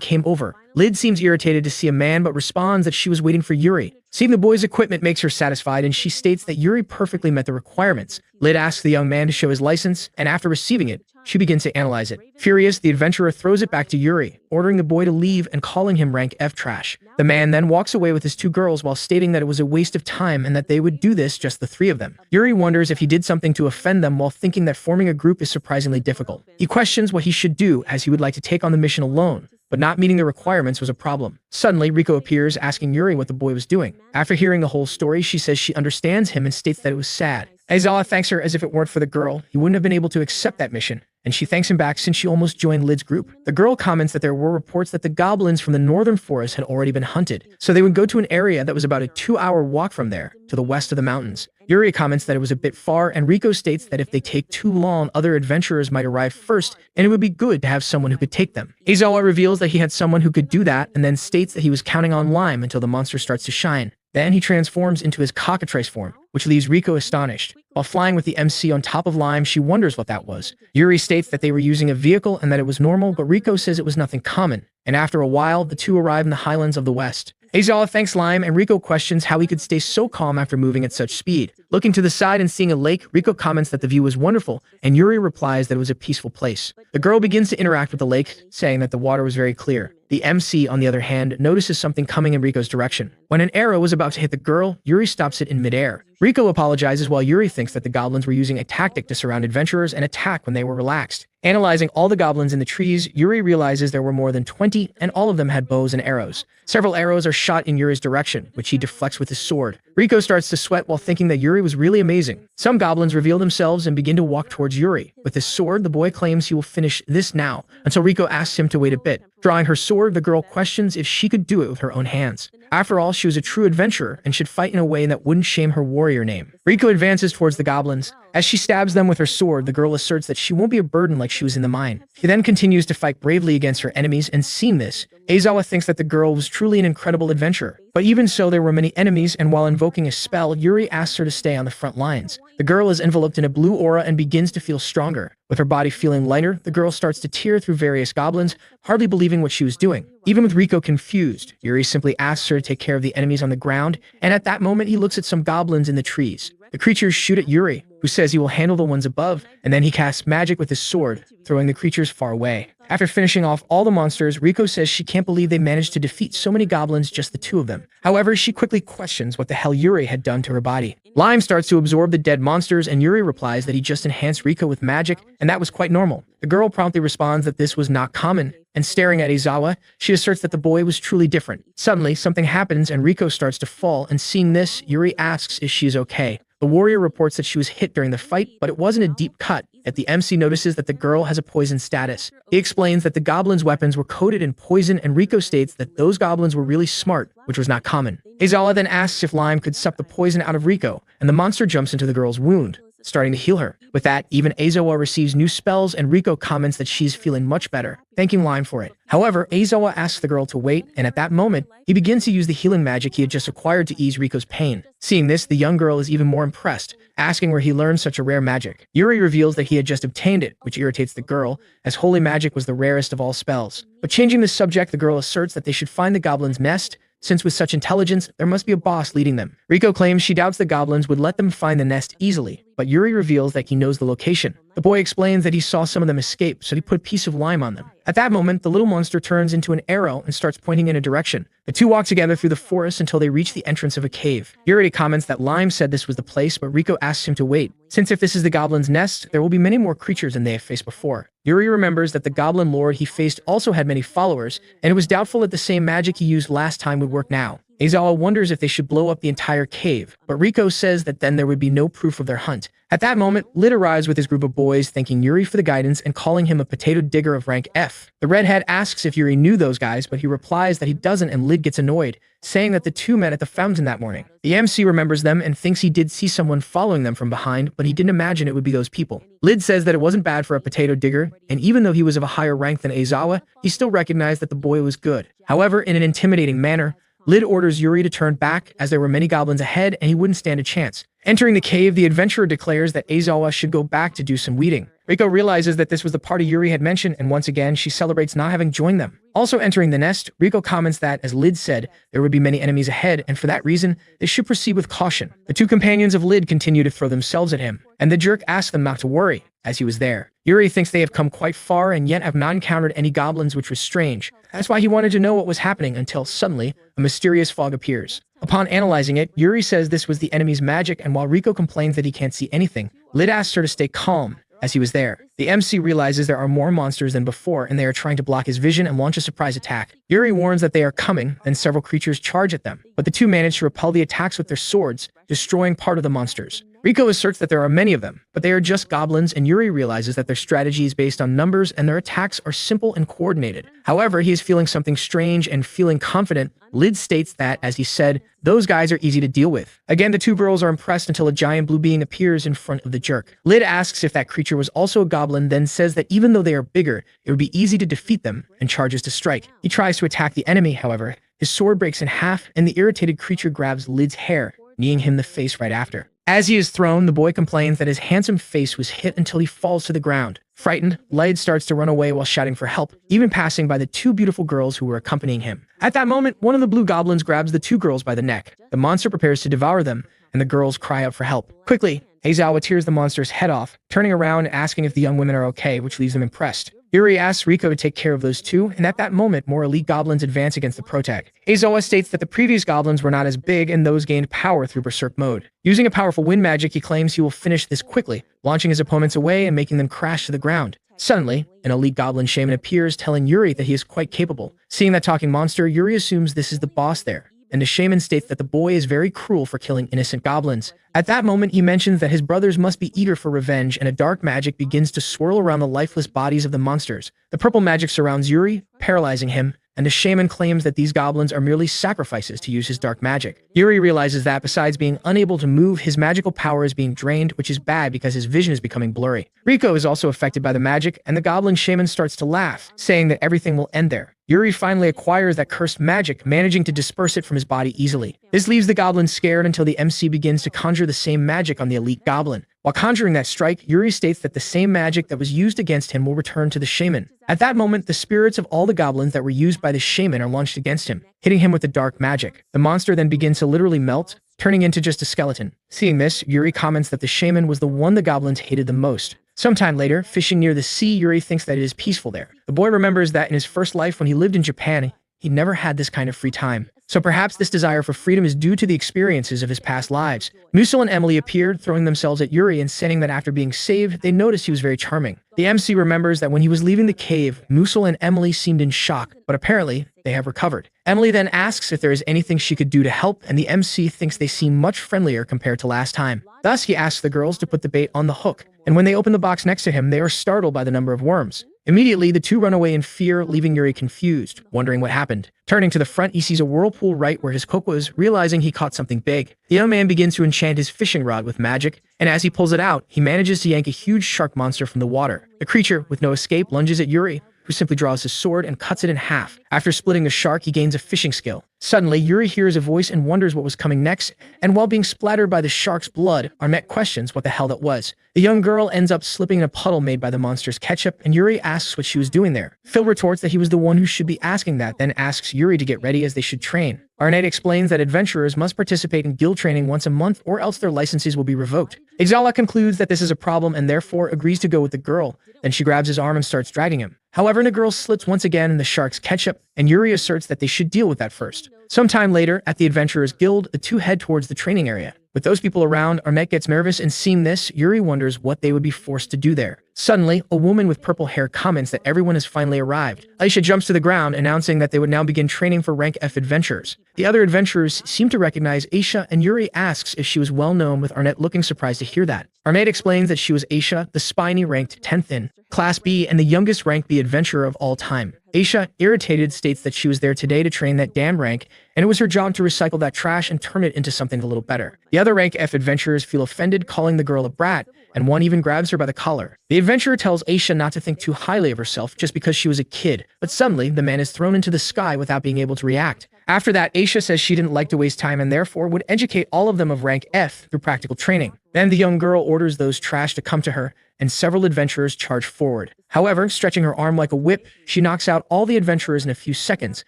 came over. Lid seems irritated to see a man, but responds that she was waiting for Yuri. Seeing the boy's equipment makes her satisfied, and she states that Yuri perfectly met the requirements. Lid asks the young man to show his license, and after receiving it, she begins to analyze it. Furious, the adventurer throws it back to Yuri, ordering the boy to leave and calling him rank F trash. The man then walks away with his 2 girls while stating that it was a waste of time and that they would do this, just the 3 of them. Yuri wonders if he did something to offend them while thinking that forming a group is surprisingly difficult. He questions what he should do, as he would like to take on the mission alone, but not meeting the requirements was a problem. Suddenly, Riko appears, asking Yuri what the boy was doing. After hearing the whole story, she says she understands him and states that it was sad. Aizawa thanks her as if it weren't for the girl, he wouldn't have been able to accept that mission, and she thanks him back since she almost joined Lid's group. The girl comments that there were reports that the goblins from the northern forest had already been hunted, so they would go to an area that was about a 2-hour walk from there, to the west of the mountains. Yuri comments that it was a bit far, and Riko states that if they take too long, other adventurers might arrive first, and it would be good to have someone who could take them. Aizawa reveals that he had someone who could do that, and then states that he was counting on Lime until the monster starts to shine. Then he transforms into his cockatrice form, which leaves Riko astonished. While flying with the MC on top of Lime, she wonders what that was. Yuri states that they were using a vehicle and that it was normal, but Riko says it was nothing common. And after a while, the two arrive in the highlands of the west. Aizawa thanks Lime, and Riko questions how he could stay so calm after moving at such speed. Looking to the side and seeing a lake, Riko comments that the view was wonderful, and Yuri replies that it was a peaceful place. The girl begins to interact with the lake, saying that the water was very clear. The MC, on the other hand, notices something coming in Riko's direction. When an arrow was about to hit the girl, Yuri stops it in midair. Riko apologizes while Yuri thinks that the goblins were using a tactic to surround adventurers and attack when they were relaxed. Analyzing all the goblins in the trees, Yuri realizes there were more than 20, and all of them had bows and arrows. Several arrows are shot in Yuri's direction, which he deflects with his sword. Riko starts to sweat while thinking that Yuri was really amazing. Some goblins reveal themselves and begin to walk towards Yuri. With his sword, the boy claims he will finish this now, until Riko asks him to wait a bit. Drawing her sword, the girl questions if she could do it with her own hands. After all, she was a true adventurer and should fight in a way that wouldn't shame her warrior name. Riko advances towards the goblins. As she stabs them with her sword, the girl asserts that she won't be a burden like she was in the mine. She then continues to fight bravely against her enemies, and seeing this, Aizawa thinks that the girl was truly an incredible adventurer. But even so, there were many enemies, and while invoking a spell, Yuri asks her to stay on the front lines. The girl is enveloped in a blue aura and begins to feel stronger. With her body feeling lighter, the girl starts to tear through various goblins, hardly believing what she was doing. Even with Riko confused, Yuri simply asks her to take care of the enemies on the ground, and at that moment he looks at some goblins in the trees. The creatures shoot at Yuri, who says he will handle the ones above, and then he casts magic with his sword, throwing the creatures far away. After finishing off all the monsters, Riko says she can't believe they managed to defeat so many goblins, just the 2 of them. However, she quickly questions what the hell Yuri had done to her body. Lime starts to absorb the dead monsters, and Yuri replies that he just enhanced Riko with magic, and that was quite normal. The girl promptly responds that this was not common, and staring at Aizawa, she asserts that the boy was truly different. Suddenly, something happens and Riko starts to fall, and seeing this, Yuri asks if she is okay. The warrior reports that she was hit during the fight, but it wasn't a deep cut. Yet the MC notices that the girl has a poison status. He explains that the goblins' weapons were coated in poison, and Riko states that those goblins were really smart, which was not common. Aizawa then asks if Lime could suck the poison out of Riko, and the monster jumps into the girl's wound, starting to heal her. With that, even Aizawa receives new spells, and Riko comments that she's feeling much better, thanking Lime for it. However, Aizawa asks the girl to wait, and at that moment, he begins to use the healing magic he had just acquired to ease Riko's pain. Seeing this, the young girl is even more impressed, asking where he learned such a rare magic. Yuri reveals that he had just obtained it, which irritates the girl, as holy magic was the rarest of all spells. But changing the subject, the girl asserts that they should find the goblin's nest, since with such intelligence, there must be a boss leading them. Riko claims she doubts the goblins would let them find the nest easily, but Yuri reveals that he knows the location. The boy explains that he saw some of them escape, so he put a piece of lime on them. At that moment, the little monster turns into an arrow and starts pointing in a direction. The two walk together through the forest until they reach the entrance of a cave. Yuri comments that Lime said this was the place, but Rico asks him to wait, since if this is the goblin's nest, there will be many more creatures than they have faced before. Yuri remembers that the goblin lord he faced also had many followers, and it was doubtful that the same magic he used last time would work now. Aizawa wonders if they should blow up the entire cave, but Rico says that then there would be no proof of their hunt. At that moment, Lid arrives with his group of boys, thanking Yuri for the guidance and calling him a potato digger of rank F. The redhead asks if Yuri knew those guys, but he replies that he doesn't, and Lid gets annoyed, saying that the two met at the fountain that morning. The MC remembers them and thinks he did see someone following them from behind, but he didn't imagine it would be those people. Lid says that it wasn't bad for a potato digger, and even though he was of a higher rank than Aizawa, he still recognized that the boy was good. However, in an intimidating manner, Lid orders Yuri to turn back as there were many goblins ahead and he wouldn't stand a chance. Entering the cave, the adventurer declares that Aizawa should go back to do some weeding. Rico realizes that this was the party Yuri had mentioned, and once again, she celebrates not having joined them. Also entering the nest, Rico comments that, as Lid said, there would be many enemies ahead, and for that reason, they should proceed with caution. The two companions of Lid continue to throw themselves at him, and the jerk asks them not to worry, as he was there. Yuri thinks they have come quite far and yet have not encountered any goblins, which was strange. That's why he wanted to know what was happening until suddenly, a mysterious fog appears. Upon analyzing it, Yuri says this was the enemy's magic, and while Rico complains that he can't see anything, Lid asks her to stay calm, as he was there. The MC realizes there are more monsters than before, and they are trying to block his vision and launch a surprise attack. Yuri warns that they are coming, and several creatures charge at them, but the two manage to repel the attacks with their swords, destroying part of the monsters. Rico asserts that there are many of them, but they are just goblins, and Yuri realizes that their strategy is based on numbers and their attacks are simple and coordinated. However, he is feeling something strange and feeling confident. Lid states that, as he said, those guys are easy to deal with. Again, the two girls are impressed until a giant blue being appears in front of the jerk. Lid asks if that creature was also a goblin, then says that even though they are bigger, it would be easy to defeat them, and charges to strike. He tries to attack the enemy, however. His sword breaks in half, and the irritated creature grabs Lid's hair, kneeing him the face right after. As he is thrown, the boy complains that his handsome face was hit until he falls to the ground. Frightened, Lid starts to run away while shouting for help, even passing by the two beautiful girls who were accompanying him. At that moment, one of the blue goblins grabs the two girls by the neck. The monster prepares to devour them, and the girls cry out for help. Quickly, Aizawa tears the monster's head off, turning around and asking if the young women are okay, which leaves them impressed. Yuri asks Rico to take care of those two, and at that moment, more elite goblins advance against the protag. Aizawa states that the previous goblins were not as big, and those gained power through berserk mode. Using a powerful wind magic, he claims he will finish this quickly, launching his opponents away and making them crash to the ground. Suddenly, an elite goblin shaman appears, telling Yuri that he is quite capable. Seeing that talking monster, Yuri assumes this is the boss there, and the shaman states that the boy is very cruel for killing innocent goblins. At that moment, he mentions that his brothers must be eager for revenge, and a dark magic begins to swirl around the lifeless bodies of the monsters. The purple magic surrounds Yuri, paralyzing him, and the shaman claims that these goblins are merely sacrifices to use his dark magic. Yuri realizes that besides being unable to move, his magical power is being drained, which is bad because his vision is becoming blurry. Rico is also affected by the magic, and the goblin shaman starts to laugh, saying that everything will end there. Yuri finally acquires that cursed magic, managing to disperse it from his body easily. This leaves the goblin scared until the MC begins to conjure the same magic on the elite goblin. While conjuring that strike, Yuri states that the same magic that was used against him will return to the shaman. At that moment, the spirits of all the goblins that were used by the shaman are launched against him, hitting him with the dark magic. The monster then begins to literally melt, turning into just a skeleton. Seeing this, Yuri comments that the shaman was the one the goblins hated the most. Sometime later, fishing near the sea, Yuri thinks that it is peaceful there. The boy remembers that in his first life when he lived in Japan, he never had this kind of free time. So perhaps this desire for freedom is due to the experiences of his past lives. Musil and Emily appeared, throwing themselves at Yuri and saying that after being saved, they noticed he was very charming. The MC remembers that when he was leaving the cave, Musil and Emily seemed in shock, but apparently, they have recovered. Emily then asks if there is anything she could do to help, and the MC thinks they seem much friendlier compared to last time. Thus, he asks the girls to put the bait on the hook, and when they open the box next to him, they are startled by the number of worms. Immediately, the two run away in fear, leaving Yuri confused, wondering what happened. Turning to the front, he sees a whirlpool right where his hook was, realizing he caught something big. The young man begins to enchant his fishing rod with magic, and as he pulls it out, he manages to yank a huge shark monster from the water. The creature, with no escape, lunges at Yuri, who simply draws his sword and cuts it in half. After splitting the shark, he gains a fishing skill. Suddenly, Yuri hears a voice and wonders what was coming next, and while being splattered by the shark's blood, Armet questions what the hell that was. The young girl ends up slipping in a puddle made by the monster's ketchup, and Yuri asks what she was doing there. Phil retorts that he was the one who should be asking that, then asks Yuri to get ready as they should train. Arnett explains that adventurers must participate in guild training once a month or else their licenses will be revoked. Ixala concludes that this is a problem and therefore agrees to go with the girl. Then she grabs his arm and starts dragging him. However, the girl slips once again and the sharks catch up, and Yuri asserts that they should deal with that first. Sometime later, at the Adventurers Guild, the two head towards the training area. With those people around, Arnett gets nervous, and seeing this, Yuri wonders what they would be forced to do there. Suddenly, a woman with purple hair comments that everyone has finally arrived. Aisha jumps to the ground, announcing that they would now begin training for rank F adventurers. The other adventurers seem to recognize Aisha, and Yuri asks if she was well known, with Arnett looking surprised to hear that. Arnett explains that she was Aisha, the spiny ranked 10th in Class B and the youngest rank B adventurer of all time. Aisha, irritated, states that she was there today to train that damn rank, and it was her job to recycle that trash and turn it into something a little better. The other rank F adventurers feel offended, calling the girl a brat, and one even grabs her by the collar. The adventurer tells Aisha not to think too highly of herself just because she was a kid, but suddenly the man is thrown into the sky without being able to react. After that, Aisha says she didn't like to waste time and therefore would educate all of them of rank F through practical training. Then the young girl orders those trash to come to her, and several adventurers charge forward. However, stretching her arm like a whip, she knocks out all the adventurers in a few seconds,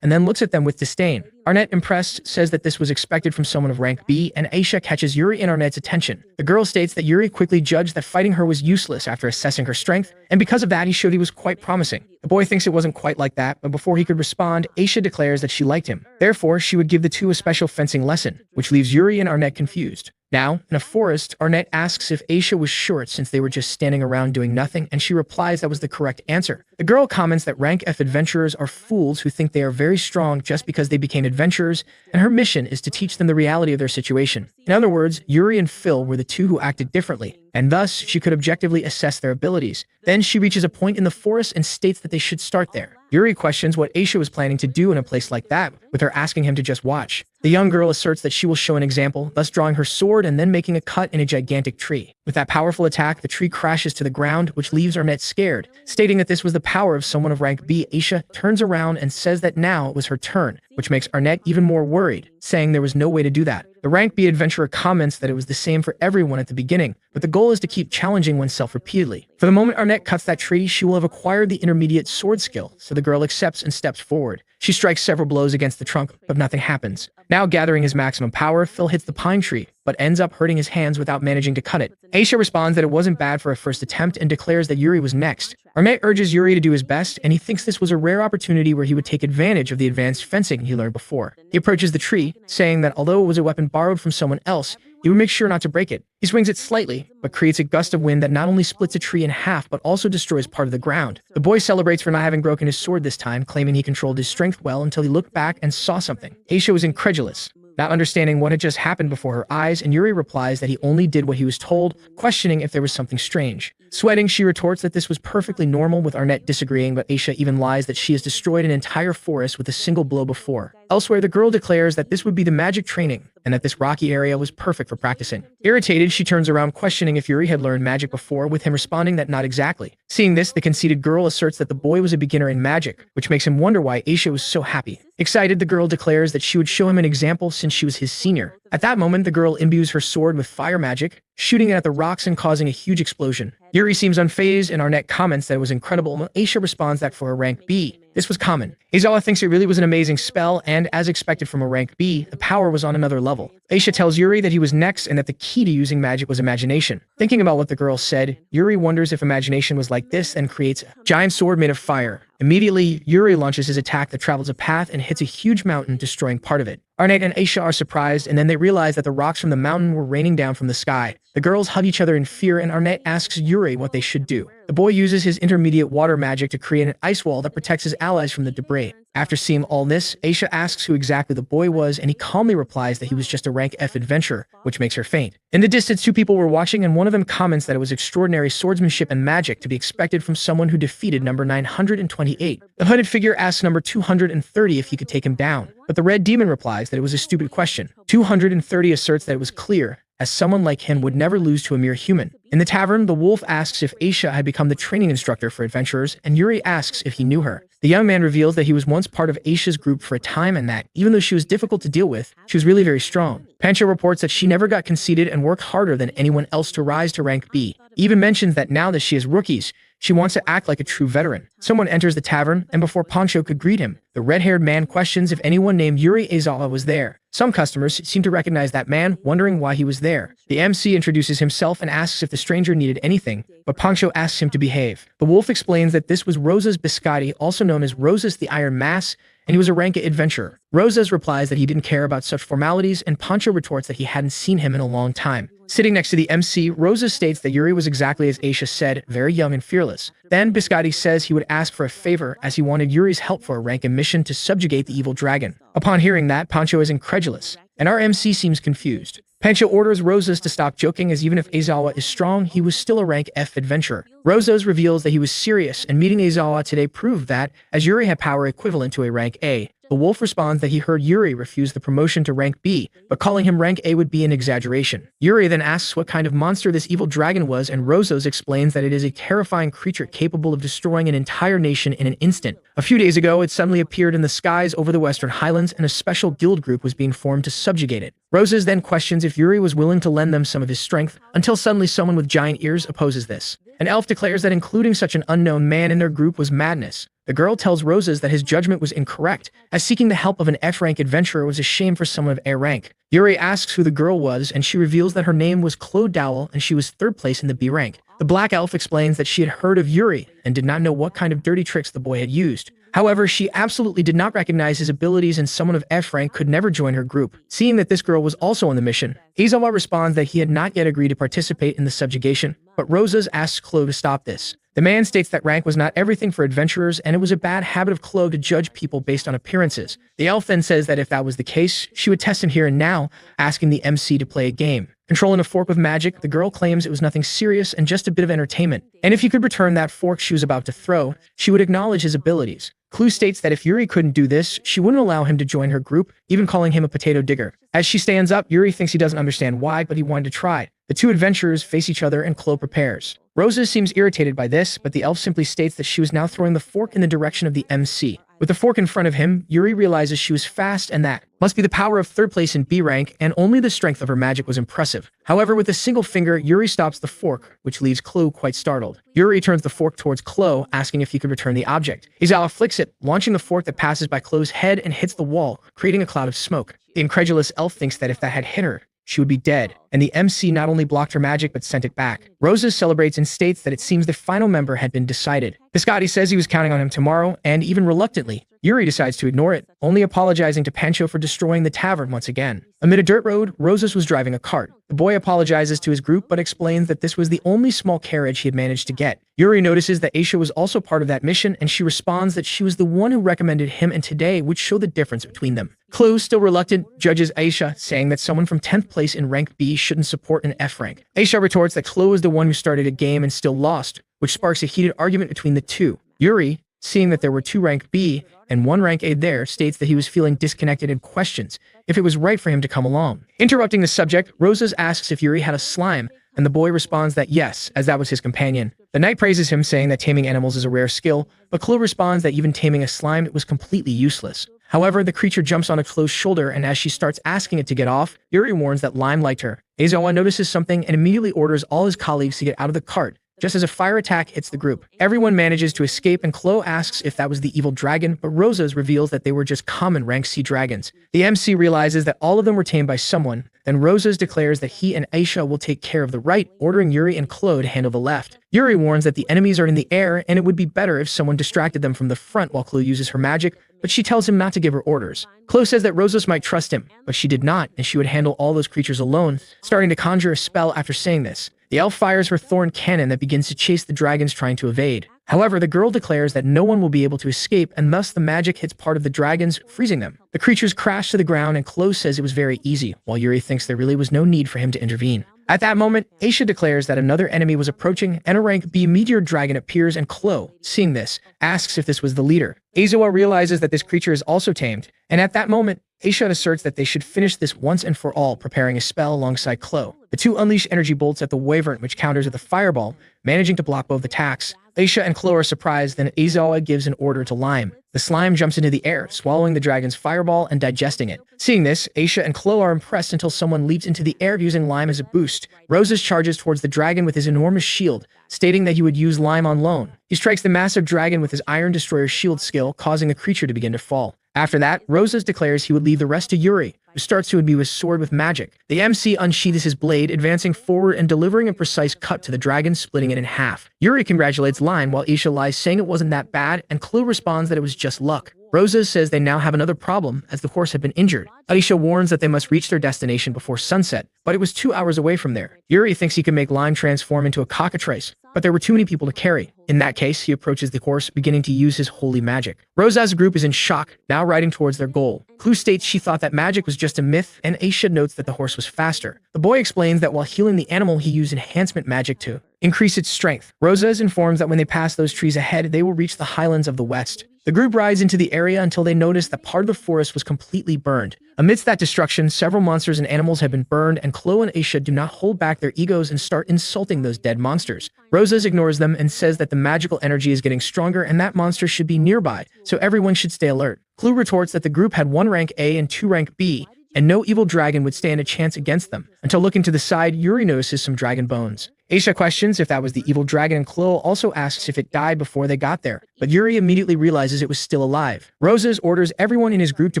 and then looks at them with disdain. Arnett, impressed, says that this was expected from someone of rank B, and Aisha catches Yuri and Arnett's attention. The girl states that Yuri quickly judged that fighting her was useless after assessing her strength, and because of that he showed he was quite promising. The boy thinks it wasn't quite like that, but before he could respond, Aisha declares that she liked him. Therefore, she would give the two a special fencing lesson, which leaves Yuri and Arnett confused. Now, in a forest, Arnett asks if Aisha was short since they were just standing around doing nothing, and she replies that was the correct answer. The girl comments that rank F adventurers are fools who think they are very strong just because they became adventurers, and her mission is to teach them the reality of their situation. In other words, Yuri and Phil were the two who acted differently, and thus she could objectively assess their abilities. Then she reaches a point in the forest and states that they should start there. Yuri questions what Aisha was planning to do in a place like that, with her asking him to just watch. The young girl asserts that she will show an example, thus drawing her sword and then making a cut in a gigantic tree. With that powerful attack, the tree crashes to the ground, which leaves Arnett scared. Stating that this was the power of someone of rank B, Aisha turns around and says that now it was her turn, which makes Arnett even more worried, saying there was no way to do that. The rank B adventurer comments that it was the same for everyone at the beginning, but the goal is to keep challenging oneself repeatedly. For the moment Arnett cuts that tree, she will have acquired the intermediate sword skill, so the girl accepts and steps forward. She strikes several blows against the trunk, but nothing happens. Now gathering his maximum power, Phil hits the pine tree, but ends up hurting his hands without managing to cut it. Aisha responds that it wasn't bad for a first attempt and declares that Yuri was next. Arnett urges Yuri to do his best, and he thinks this was a rare opportunity where he would take advantage of the advanced fencing he learned before. He approaches the tree, saying that although it was a weapon borrowed from someone else, he would make sure not to break it. He swings it slightly, but creates a gust of wind that not only splits a tree in half, but also destroys part of the ground. The boy celebrates for not having broken his sword this time, claiming he controlled his strength well until he looked back and saw something. Aisha was incredulous, not understanding what had just happened before her eyes, and Yuri replies that he only did what he was told, questioning if there was something strange. Sweating, she retorts that this was perfectly normal, with Arnett disagreeing, but Aisha even lies that she has destroyed an entire forest with a single blow before. Elsewhere, the girl declares that this would be the magic training, and that this rocky area was perfect for practicing. Irritated, she turns around questioning if Yuri had learned magic before, with him responding that not exactly. Seeing this, the conceited girl asserts that the boy was a beginner in magic, which makes him wonder why Aisha was so happy. Excited, the girl declares that she would show him an example since she was his senior. At that moment, the girl imbues her sword with fire magic, shooting it at the rocks and causing a huge explosion. Yuri seems unfazed, and Arnett comments that it was incredible, while Aisha responds that for a rank B, this was common. Aizawa thinks it really was an amazing spell, and as expected from a rank B, the power was on another level. Aisha tells Yuri that he was next and that the key to using magic was imagination. Thinking about what the girl said, Yuri wonders if imagination was like this and creates a giant sword made of fire. Immediately, Yuri launches his attack that travels a path and hits a huge mountain, destroying part of it. Arnett and Aisha are surprised, and then they realize that the rocks from the mountain were raining down from the sky. The girls hug each other in fear, and Arnett asks Yuri what they should do. The boy uses his intermediate water magic to create an ice wall that protects his allies from the debris. After seeing all this, Aisha asks who exactly the boy was, and he calmly replies that he was just a rank F adventurer, which makes her faint. In the distance, two people were watching, and one of them comments that it was extraordinary swordsmanship and magic to be expected from someone who defeated number 928. The hooded figure asks number 230 if he could take him down, but the red demon replies that it was a stupid question. 230 asserts that it was clear, as someone like him would never lose to a mere human. In the tavern, the wolf asks if Aisha had become the training instructor for adventurers, and Yuri asks if he knew her. The young man reveals that he was once part of Aisha's group for a time, and that, even though she was difficult to deal with, she was really very strong. Pancho reports that she never got conceited and worked harder than anyone else to rise to rank B. He even mentions that now that she has rookies, She wants to act like a true veteran. Someone enters the tavern, and before Pancho could greet him, the red-haired man questions if anyone named Yuri Aizawa was there. Some customers seem to recognize that man, wondering why he was there. The MC introduces himself and asks if the stranger needed anything, but Pancho asks him to behave. The wolf explains that this was Rosas Biscotti, also known as Rosas the Iron Mass, and he was a rank adventurer. Rosas replies that he didn't care about such formalities, and Pancho retorts that he hadn't seen him in a long time. Sitting next to the MC, Rosas states that Yuri was exactly as Aisha said, very young and fearless. Then Biscotti says he would ask for a favor as he wanted Yuri's help for a rank and mission to subjugate the evil dragon. Upon hearing that, Pancho is incredulous, and our MC seems confused. Pancho orders Rosas to stop joking, as even if Aizawa is strong, he was still a rank F adventurer. Rosas reveals that he was serious, and meeting Aizawa today proved that, as Yuri had power equivalent to a rank A. The wolf responds that he heard Yuri refuse the promotion to rank B, but calling him rank A would be an exaggeration. Yuri then asks what kind of monster this evil dragon was, and Rosas explains that it is a terrifying creature capable of destroying an entire nation in an instant. A few days ago, it suddenly appeared in the skies over the Western Highlands, and a special guild group was being formed to subjugate it. Rosas then questions if Yuri was willing to lend them some of his strength, until suddenly someone with giant ears opposes this. An elf declares that including such an unknown man in their group was madness. The girl tells Rosas that his judgment was incorrect, as seeking the help of an F-rank adventurer was a shame for someone of A rank. Yuri asks who the girl was, and she reveals that her name was Claude Dowell, and she was third place in the B rank. The black elf explains that she had heard of Yuri, and did not know what kind of dirty tricks the boy had used. However, she absolutely did not recognize his abilities, and someone of F rank could never join her group. Seeing that this girl was also on the mission, Aizawa responds that he had not yet agreed to participate in the subjugation, but Rosas asks Chloe to stop this. The man states that rank was not everything for adventurers, and it was a bad habit of Chloe to judge people based on appearances. The elf then says that if that was the case, she would test him here and now, asking the MC to play a game. Controlling a fork with magic, the girl claims it was nothing serious and just a bit of entertainment, and if he could return that fork she was about to throw, she would acknowledge his abilities. Clue states that if Yuri couldn't do this, she wouldn't allow him to join her group, even calling him a potato digger. As she stands up, Yuri thinks he doesn't understand why, but he wanted to try. The two adventurers face each other and Chloe prepares. Rosa seems irritated by this, but the elf simply states that she was now throwing the fork in the direction of the MC. With the fork in front of him, Yuri realizes she was fast, and that must be the power of third place in B rank, and only the strength of her magic was impressive. However, with a single finger, Yuri stops the fork, which leaves Chloe quite startled. Yuri turns the fork towards Chloe, asking if he could return the object. Aizawa flicks it, launching the fork that passes by Chloe's head and hits the wall, creating a cloud of smoke. The incredulous elf thinks that if that had hit her, she would be dead, and the MC not only blocked her magic but sent it back. Rosa celebrates and states that it seems the final member had been decided. Biscotti says he was counting on him tomorrow, and even reluctantly, Yuri decides to ignore it, only apologizing to Pancho for destroying the tavern once again. Amid a dirt road, Rosas was driving a cart. The boy apologizes to his group but explains that this was the only small carriage he had managed to get. Yuri notices that Aisha was also part of that mission, and she responds that she was the one who recommended him, and today would show the difference between them. Chloe, still reluctant, judges Aisha, saying that someone from 10th place in rank B shouldn't support an F rank. Aisha retorts that Chloe was the one who started a game and still lost, which sparks a heated argument between the two. Yuri, seeing that there were two rank B and one rank A there, states that he was feeling disconnected and questions if it was right for him to come along. Interrupting the subject, Rosas asks if Yuri had a slime, and the boy responds that yes, as that was his companion. The knight praises him, saying that taming animals is a rare skill, but Chloe responds that even taming a slime was completely useless. However, the creature jumps on Chloe's shoulder, and as she starts asking it to get off, Yuri warns that Lime liked her. Aizawa notices something and immediately orders all his colleagues to get out of the cart, just as a fire attack hits the group. Everyone manages to escape, and Chloe asks if that was the evil dragon, but Rosas reveals that they were just common rank C dragons. The MC realizes that all of them were tamed by someone. Then Rosas declares that he and Aisha will take care of the right, ordering Yuri and Chloe to handle the left. Yuri warns that the enemies are in the air, and it would be better if someone distracted them from the front while Chloe uses her magic, but she tells him not to give her orders. Chloe says that Rosas might trust him, but she did not, and she would handle all those creatures alone, starting to conjure a spell after saying this. The elf fires her thorn cannon that begins to chase the dragons trying to evade. However, the girl declares that no one will be able to escape, and thus the magic hits part of the dragons, freezing them. The creatures crash to the ground, and Chloe says it was very easy, while Yuri thinks there really was no need for him to intervene. At that moment, Aisha declares that another enemy was approaching, and a rank B meteor dragon appears, and Chloe, seeing this, asks if this was the leader. Aizawa realizes that this creature is also tamed, and at that moment, Aisha asserts that they should finish this once and for all, preparing a spell alongside Chloe. The two unleash energy bolts at the wyvern, which counters with a fireball, managing to block both attacks. Aisha and Chloe are surprised, then Aizawa gives an order to Lime. The slime jumps into the air, swallowing the dragon's fireball and digesting it. Seeing this, Aisha and Chloe are impressed until someone leaps into the air using Lime as a boost. Roses charges towards the dragon with his enormous shield, stating that he would use Lime on loan. He strikes the massive dragon with his Iron Destroyer shield skill, causing the creature to begin to fall. After that, Roses declares he would leave the rest to Yuri, who starts to imbue his sword with magic. The MC unsheathes his blade, advancing forward and delivering a precise cut to the dragon, splitting it in half. Yuri congratulates Line while Aisha lies, saying it wasn't that bad, and Clue responds that it was just luck. Roses says they now have another problem, as the horse had been injured. Aisha warns that they must reach their destination before sunset, but it was 2 hours away from there. Yuri thinks he can make Lime transform into a cockatrice, but there were too many people to carry. In that case, he approaches the horse, beginning to use his holy magic. Rosa's group is in shock, now riding towards their goal. Clue states she thought that magic was just a myth, and Aisha notes that the horse was faster. The boy explains that while healing the animal, he used enhancement magic to increase its strength. Roses informs that when they pass those trees ahead, they will reach the highlands of the west. The group rides into the area until they notice that part of the forest was completely burned. Amidst that destruction, several monsters and animals have been burned, and Chloe and Aisha do not hold back their egos and start insulting those dead monsters. Roses ignores them and says that the magical energy is getting stronger and that monsters should be nearby, so everyone should stay alert. Clue retorts that the group had 1 rank A and 2 rank B, and no evil dragon would stand a chance against them. Until looking to the side, Yuri notices some dragon bones. Aisha questions if that was the evil dragon, and Chloe also asks if it died before they got there, but Yuri immediately realizes it was still alive. Roses orders everyone in his group to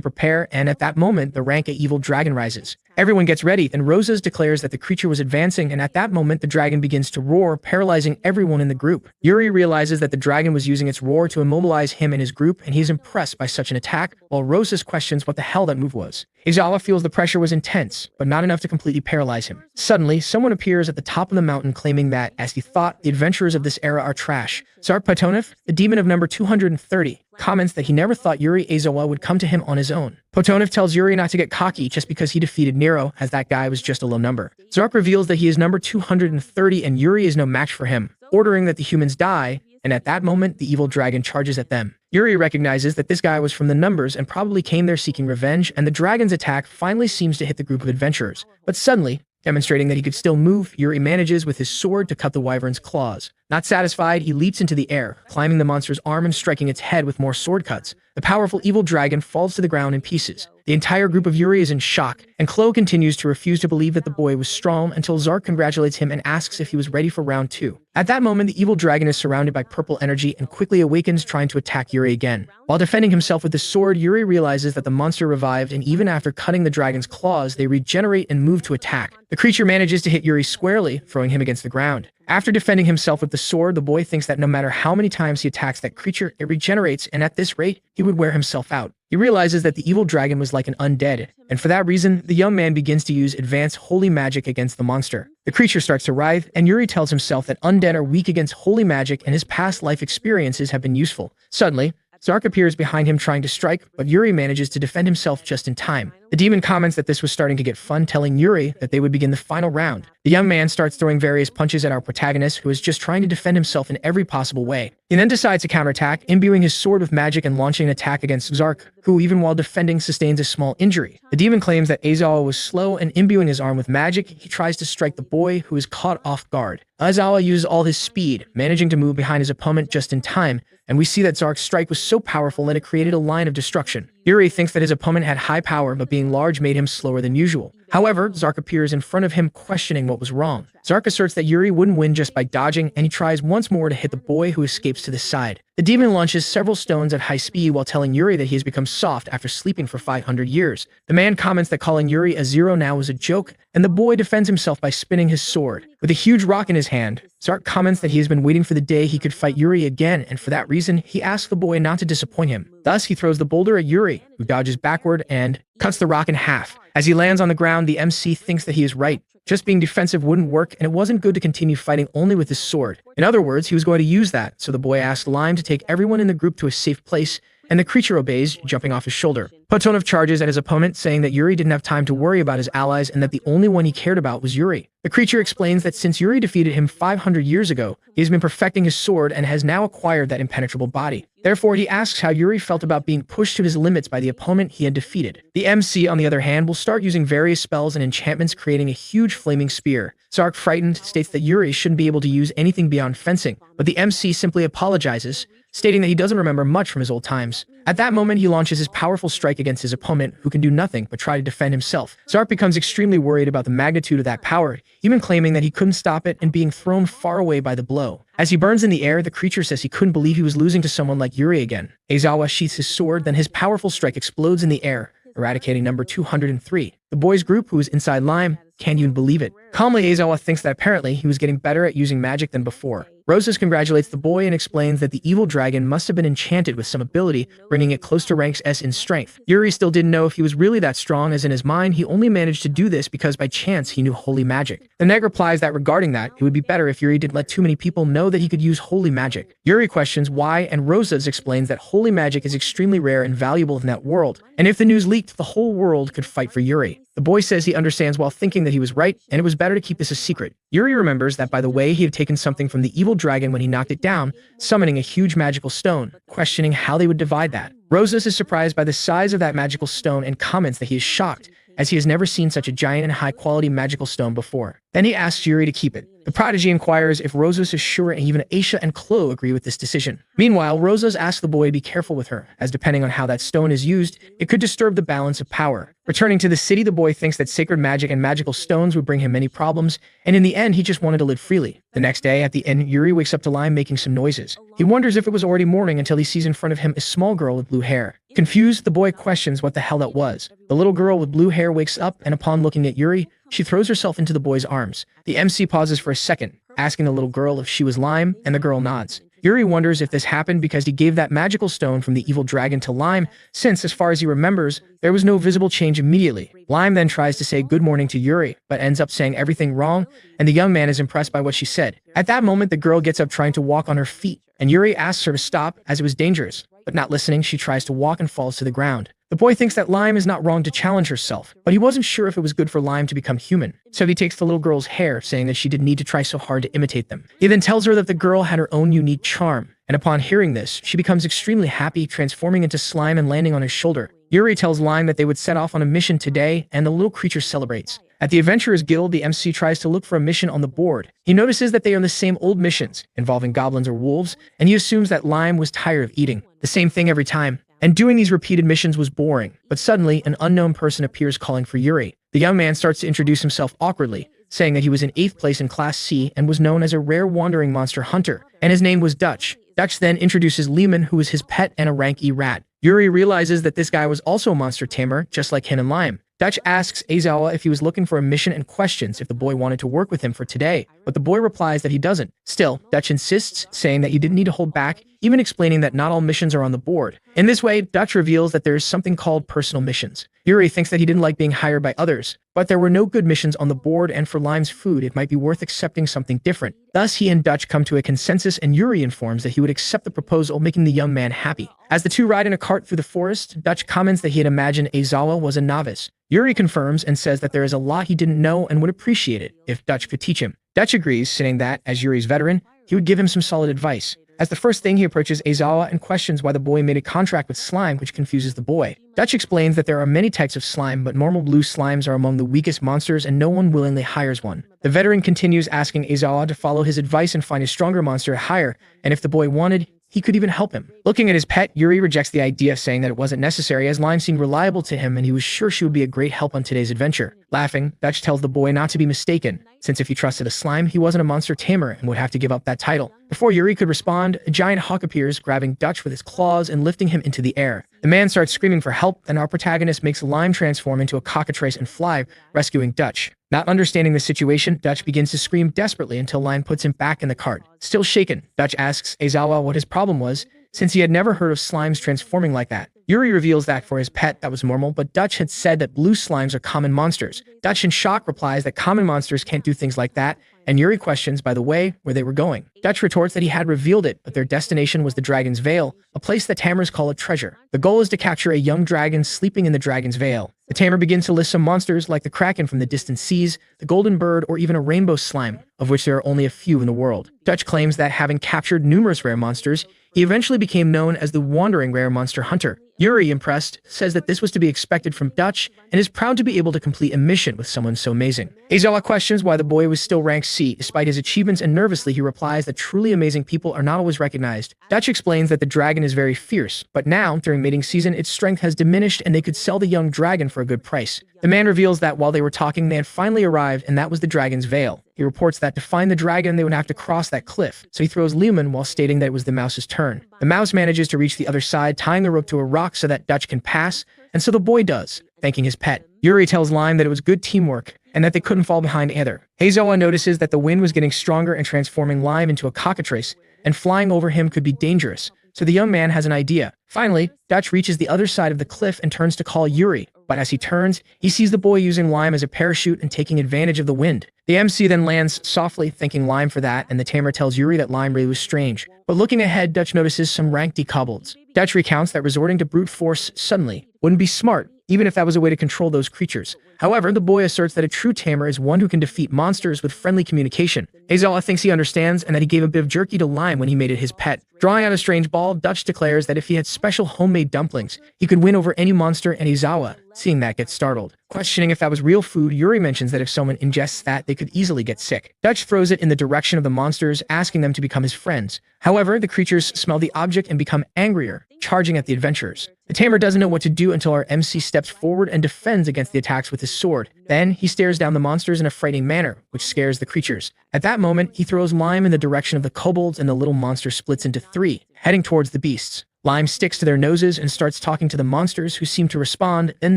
prepare, and at that moment, the rank A evil dragon rises. Everyone gets ready, and Roses declares that the creature was advancing, and at that moment, the dragon begins to roar, paralyzing everyone in the group. Yuri realizes that the dragon was using its roar to immobilize him and his group, and he's impressed by such an attack, while Roses questions what the hell that move was. Aizawa feels the pressure was intense, but not enough to completely paralyze him. Suddenly, someone appears at the top of the mountain claiming that, as he thought, the adventurers of this era are trash. Zark Potonov, the demon of number 230, comments that he never thought Yuri Aizawa would come to him on his own. Potonov tells Yuri not to get cocky just because he defeated Nero, as that guy was just a low number. Zark reveals that he is number 230 and Yuri is no match for him, ordering that the humans die, and at that moment, the evil dragon charges at them. Yuri recognizes that this guy was from the numbers and probably came there seeking revenge, and the dragon's attack finally seems to hit the group of adventurers. But suddenly, demonstrating that he could still move, Yuri manages with his sword to cut the wyvern's claws. Not satisfied, he leaps into the air, climbing the monster's arm and striking its head with more sword cuts. The powerful evil dragon falls to the ground in pieces. The entire group of Yuri is in shock, and Chloe continues to refuse to believe that the boy was strong until Zark congratulates him and asks if he was ready for round 2. At that moment, the evil dragon is surrounded by purple energy and quickly awakens, trying to attack Yuri again. While defending himself with the sword, Yuri realizes that the monster revived, and even after cutting the dragon's claws, they regenerate and move to attack. The creature manages to hit Yuri squarely, throwing him against the ground. After defending himself with the sword, the boy thinks that no matter how many times he attacks that creature, it regenerates, and at this rate, he would wear himself out. He realizes that the evil dragon was like an undead, and for that reason, the young man begins to use advanced holy magic against the monster. The creature starts to writhe, and Yuri tells himself that undead are weak against holy magic and his past life experiences have been useful. Suddenly, Zark appears behind him trying to strike, but Yuri manages to defend himself just in time. The demon comments that this was starting to get fun, telling Yuri that they would begin the final round. The young man starts throwing various punches at our protagonist, who is just trying to defend himself in every possible way. He then decides to counterattack, imbuing his sword with magic and launching an attack against Zark, who, even while defending, sustains a small injury. The demon claims that Aizawa was slow, and imbuing his arm with magic, he tries to strike the boy, who is caught off guard. Aizawa uses all his speed, managing to move behind his opponent just in time, and we see that Zark's strike was so powerful that it created a line of destruction. Yuri thinks that his opponent had high power, but being large made him slower than usual. However, Zark appears in front of him, questioning what was wrong. Zark asserts that Yuri wouldn't win just by dodging, and he tries once more to hit the boy, who escapes to the side. The demon launches several stones at high speed while telling Yuri that he has become soft after sleeping for 500 years. The man comments that calling Yuri a zero now was a joke, and the boy defends himself by spinning his sword. With a huge rock in his hand, Zark comments that he has been waiting for the day he could fight Yuri again, and for that reason, he asks the boy not to disappoint him. Thus, he throws the boulder at Yuri, who dodges backward and cuts the rock in half. As he lands on the ground, the MC thinks that he is right. Just being defensive wouldn't work, and it wasn't good to continue fighting only with his sword. In other words, he was going to use that, so the boy asked Lime to take everyone in the group to a safe place, and the creature obeys, jumping off his shoulder. Potonov charges at his opponent, saying that Yuri didn't have time to worry about his allies and that the only one he cared about was Yuri. The creature explains that since Yuri defeated him 500 years ago, he has been perfecting his sword and has now acquired that impenetrable body. Therefore, he asks how Yuri felt about being pushed to his limits by the opponent he had defeated. The MC, on the other hand, will start using various spells and enchantments, creating a huge flaming spear. Zark, frightened, states that Yuri shouldn't be able to use anything beyond fencing, but the MC simply apologizes, stating that he doesn't remember much from his old times. At that moment, he launches his powerful strike against his opponent, who can do nothing but try to defend himself. Zark becomes extremely worried about the magnitude of that power, even claiming that he couldn't stop it and being thrown far away by the blow. As he burns in the air, the creature says he couldn't believe he was losing to someone like Yuri again. Aizawa sheaths his sword, then his powerful strike explodes in the air, eradicating number 203. The boys group, who is inside Lime, can't even believe it. Calmly, Aizawa thinks that apparently he was getting better at using magic than before. Roses congratulates the boy and explains that the evil dragon must have been enchanted with some ability, bringing it close to ranks S in strength. Yuri still didn't know if he was really that strong, as in his mind he only managed to do this because by chance he knew holy magic. The neg replies that regarding that, it would be better if Yuri didn't let too many people know that he could use holy magic. Yuri questions why, and Roses explains that holy magic is extremely rare and valuable in that world, and if the news leaked, the whole world could fight for Yuri. The boy says he understands while thinking that he was right, and it was better to keep this a secret. Yuri remembers that, by the way, he had taken something from the evil dragon when he knocked it down, summoning a huge magical stone, questioning how they would divide that. Roses is surprised by the size of that magical stone and comments that he is shocked, as he has never seen such a giant and high-quality magical stone before. Then he asks Yuri to keep it. The prodigy inquires if Roses is sure, and even Aisha and Chloe agree with this decision. Meanwhile, Roses asks the boy to be careful with her, as depending on how that stone is used, it could disturb the balance of power. Returning to the city, the boy thinks that sacred magic and magical stones would bring him many problems, and in the end, he just wanted to live freely. The next day, at the inn, Yuri wakes up to Lime making some noises. He wonders if it was already morning until he sees in front of him a small girl with blue hair. Confused, the boy questions what the hell that was. The little girl with blue hair wakes up, and upon looking at Yuri, she throws herself into the boy's arms. The MC pauses for a second, asking the little girl if she was Lime, and the girl nods. Yuri wonders if this happened because he gave that magical stone from the evil dragon to Lime, since, as far as he remembers, there was no visible change immediately. Lime then tries to say good morning to Yuri, but ends up saying everything wrong, and the young man is impressed by what she said. At that moment, the girl gets up trying to walk on her feet, and Yuri asks her to stop as it was dangerous. But not listening, she tries to walk and falls to the ground. The boy thinks that Lime is not wrong to challenge herself, but he wasn't sure if it was good for Lime to become human. So he takes the little girl's hair, saying that she didn't need to try so hard to imitate them. He then tells her that the girl had her own unique charm, and upon hearing this, she becomes extremely happy, transforming into slime and landing on his shoulder. Yuri tells Lime that they would set off on a mission today, and the little creature celebrates. At the Adventurers Guild, the MC tries to look for a mission on the board. He notices that they are the same old missions, involving goblins or wolves, and he assumes that Lime was tired of eating the same thing every time, and doing these repeated missions was boring. But suddenly, an unknown person appears calling for Yuri. The young man starts to introduce himself awkwardly, saying that he was in 8th place in Class C and was known as a rare wandering monster hunter, and his name was Dutch. Dutch then introduces Lehman, who is his pet and a rank E rat. Yuri realizes that this guy was also a monster tamer, just like him and Lime. Dutch asks Aizawa if he was looking for a mission and questions if the boy wanted to work with him for today, but the boy replies that he doesn't. Still, Dutch insists, saying that you didn't need to hold back, even explaining that not all missions are on the board. In this way, Dutch reveals that there is something called personal missions. Yuri thinks that he didn't like being hired by others, but there were no good missions on the board, and for Lime's food, it might be worth accepting something different. Thus, he and Dutch come to a consensus, and Yuri informs that he would accept the proposal, making the young man happy. As the two ride in a cart through the forest, Dutch comments that he had imagined Aizawa was a novice. Yuri confirms and says that there is a lot he didn't know and would appreciate it if Dutch could teach him. Dutch agrees, saying that, as Yuri's veteran, he would give him some solid advice. As the first thing, he approaches Aizawa and questions why the boy made a contract with slime, which confuses the boy. Dutch explains that there are many types of slime, but normal blue slimes are among the weakest monsters and no one willingly hires one. The veteran continues asking Aizawa to follow his advice and find a stronger monster to hire, and if the boy wanted, he could even help him. Looking at his pet, Yuri rejects the idea, saying that it wasn't necessary, as Lime seemed reliable to him and he was sure she would be a great help on today's adventure. Laughing, Dutch tells the boy not to be mistaken, since if he trusted a slime, he wasn't a monster tamer and would have to give up that title. Before Yuri could respond, a giant hawk appears, grabbing Dutch with his claws and lifting him into the air. The man starts screaming for help, and our protagonist makes Lime transform into a cockatrice and fly, rescuing Dutch. Not understanding the situation, Dutch begins to scream desperately until Lime puts him back in the cart. Still shaken, Dutch asks Aizawa what his problem was, since he had never heard of slimes transforming like that. Yuri reveals that for his pet that was normal, but Dutch had said that blue slimes are common monsters. Dutch in shock replies that common monsters can't do things like that, and Yuri questions, by the way, where they were going. Dutch retorts that he had revealed it, but their destination was the Dragon's Veil, a place that tamers call a treasure. The goal is to capture a young dragon sleeping in the Dragon's Veil. The tamer begins to list some monsters like the kraken from the distant seas, the golden bird, or even a rainbow slime, of which there are only a few in the world. Dutch claims that having captured numerous rare monsters, he eventually became known as the Wandering Rare Monster Hunter. Yuri, impressed, says that this was to be expected from Dutch and is proud to be able to complete a mission with someone so amazing. Aizawa questions why the boy was still ranked C despite his achievements, and nervously he replies that truly amazing people are not always recognized. Dutch explains that the dragon is very fierce, but now, during mating season, its strength has diminished and they could sell the young dragon for a good price. The man reveals that while they were talking, they had finally arrived, and that was the dragon's veil. He reports that to find the dragon, they would have to cross that cliff, so he throws Lehman while stating that it was the mouse's turn. The mouse manages to reach the other side, tying the rope to a rock so that Dutch can pass, and so the boy does, thanking his pet. Yuri tells Lime that it was good teamwork, and that they couldn't fall behind either. Aizawa notices that the wind was getting stronger and transforming Lime into a cockatrice, and flying over him could be dangerous, so the young man has an idea. Finally, Dutch reaches the other side of the cliff and turns to call Yuri, but as he turns, he sees the boy using Lime as a parachute and taking advantage of the wind. The MC then lands softly, thanking Lime for that, and the tamer tells Yuri that Lime really was strange. But looking ahead, Dutch notices some rank D kobolds. Dutch recounts that resorting to brute force suddenly wouldn't be smart, even if that was a way to control those creatures. However, the boy asserts that a true tamer is one who can defeat monsters with friendly communication. Aizawa thinks he understands, and that he gave a bit of jerky to Lime when he made it his pet. Drawing out a strange ball, Dutch declares that if he had special homemade dumplings, he could win over any monster, and Aizawa, seeing that, gets startled. Questioning if that was real food, Yuri mentions that if someone ingests that, they could easily get sick. Dutch throws it in the direction of the monsters, asking them to become his friends. However, the creatures smell the object and become angrier, charging at the adventurers. The tamer doesn't know what to do until our MC steps forward and defends against the attacks with his sword. Then, he stares down the monsters in a frightening manner, which scares the creatures. At that moment, he throws Lime in the direction of the kobolds, and the little monster splits into three, heading towards the beasts. Lime sticks to their noses and starts talking to the monsters, who seem to respond. Then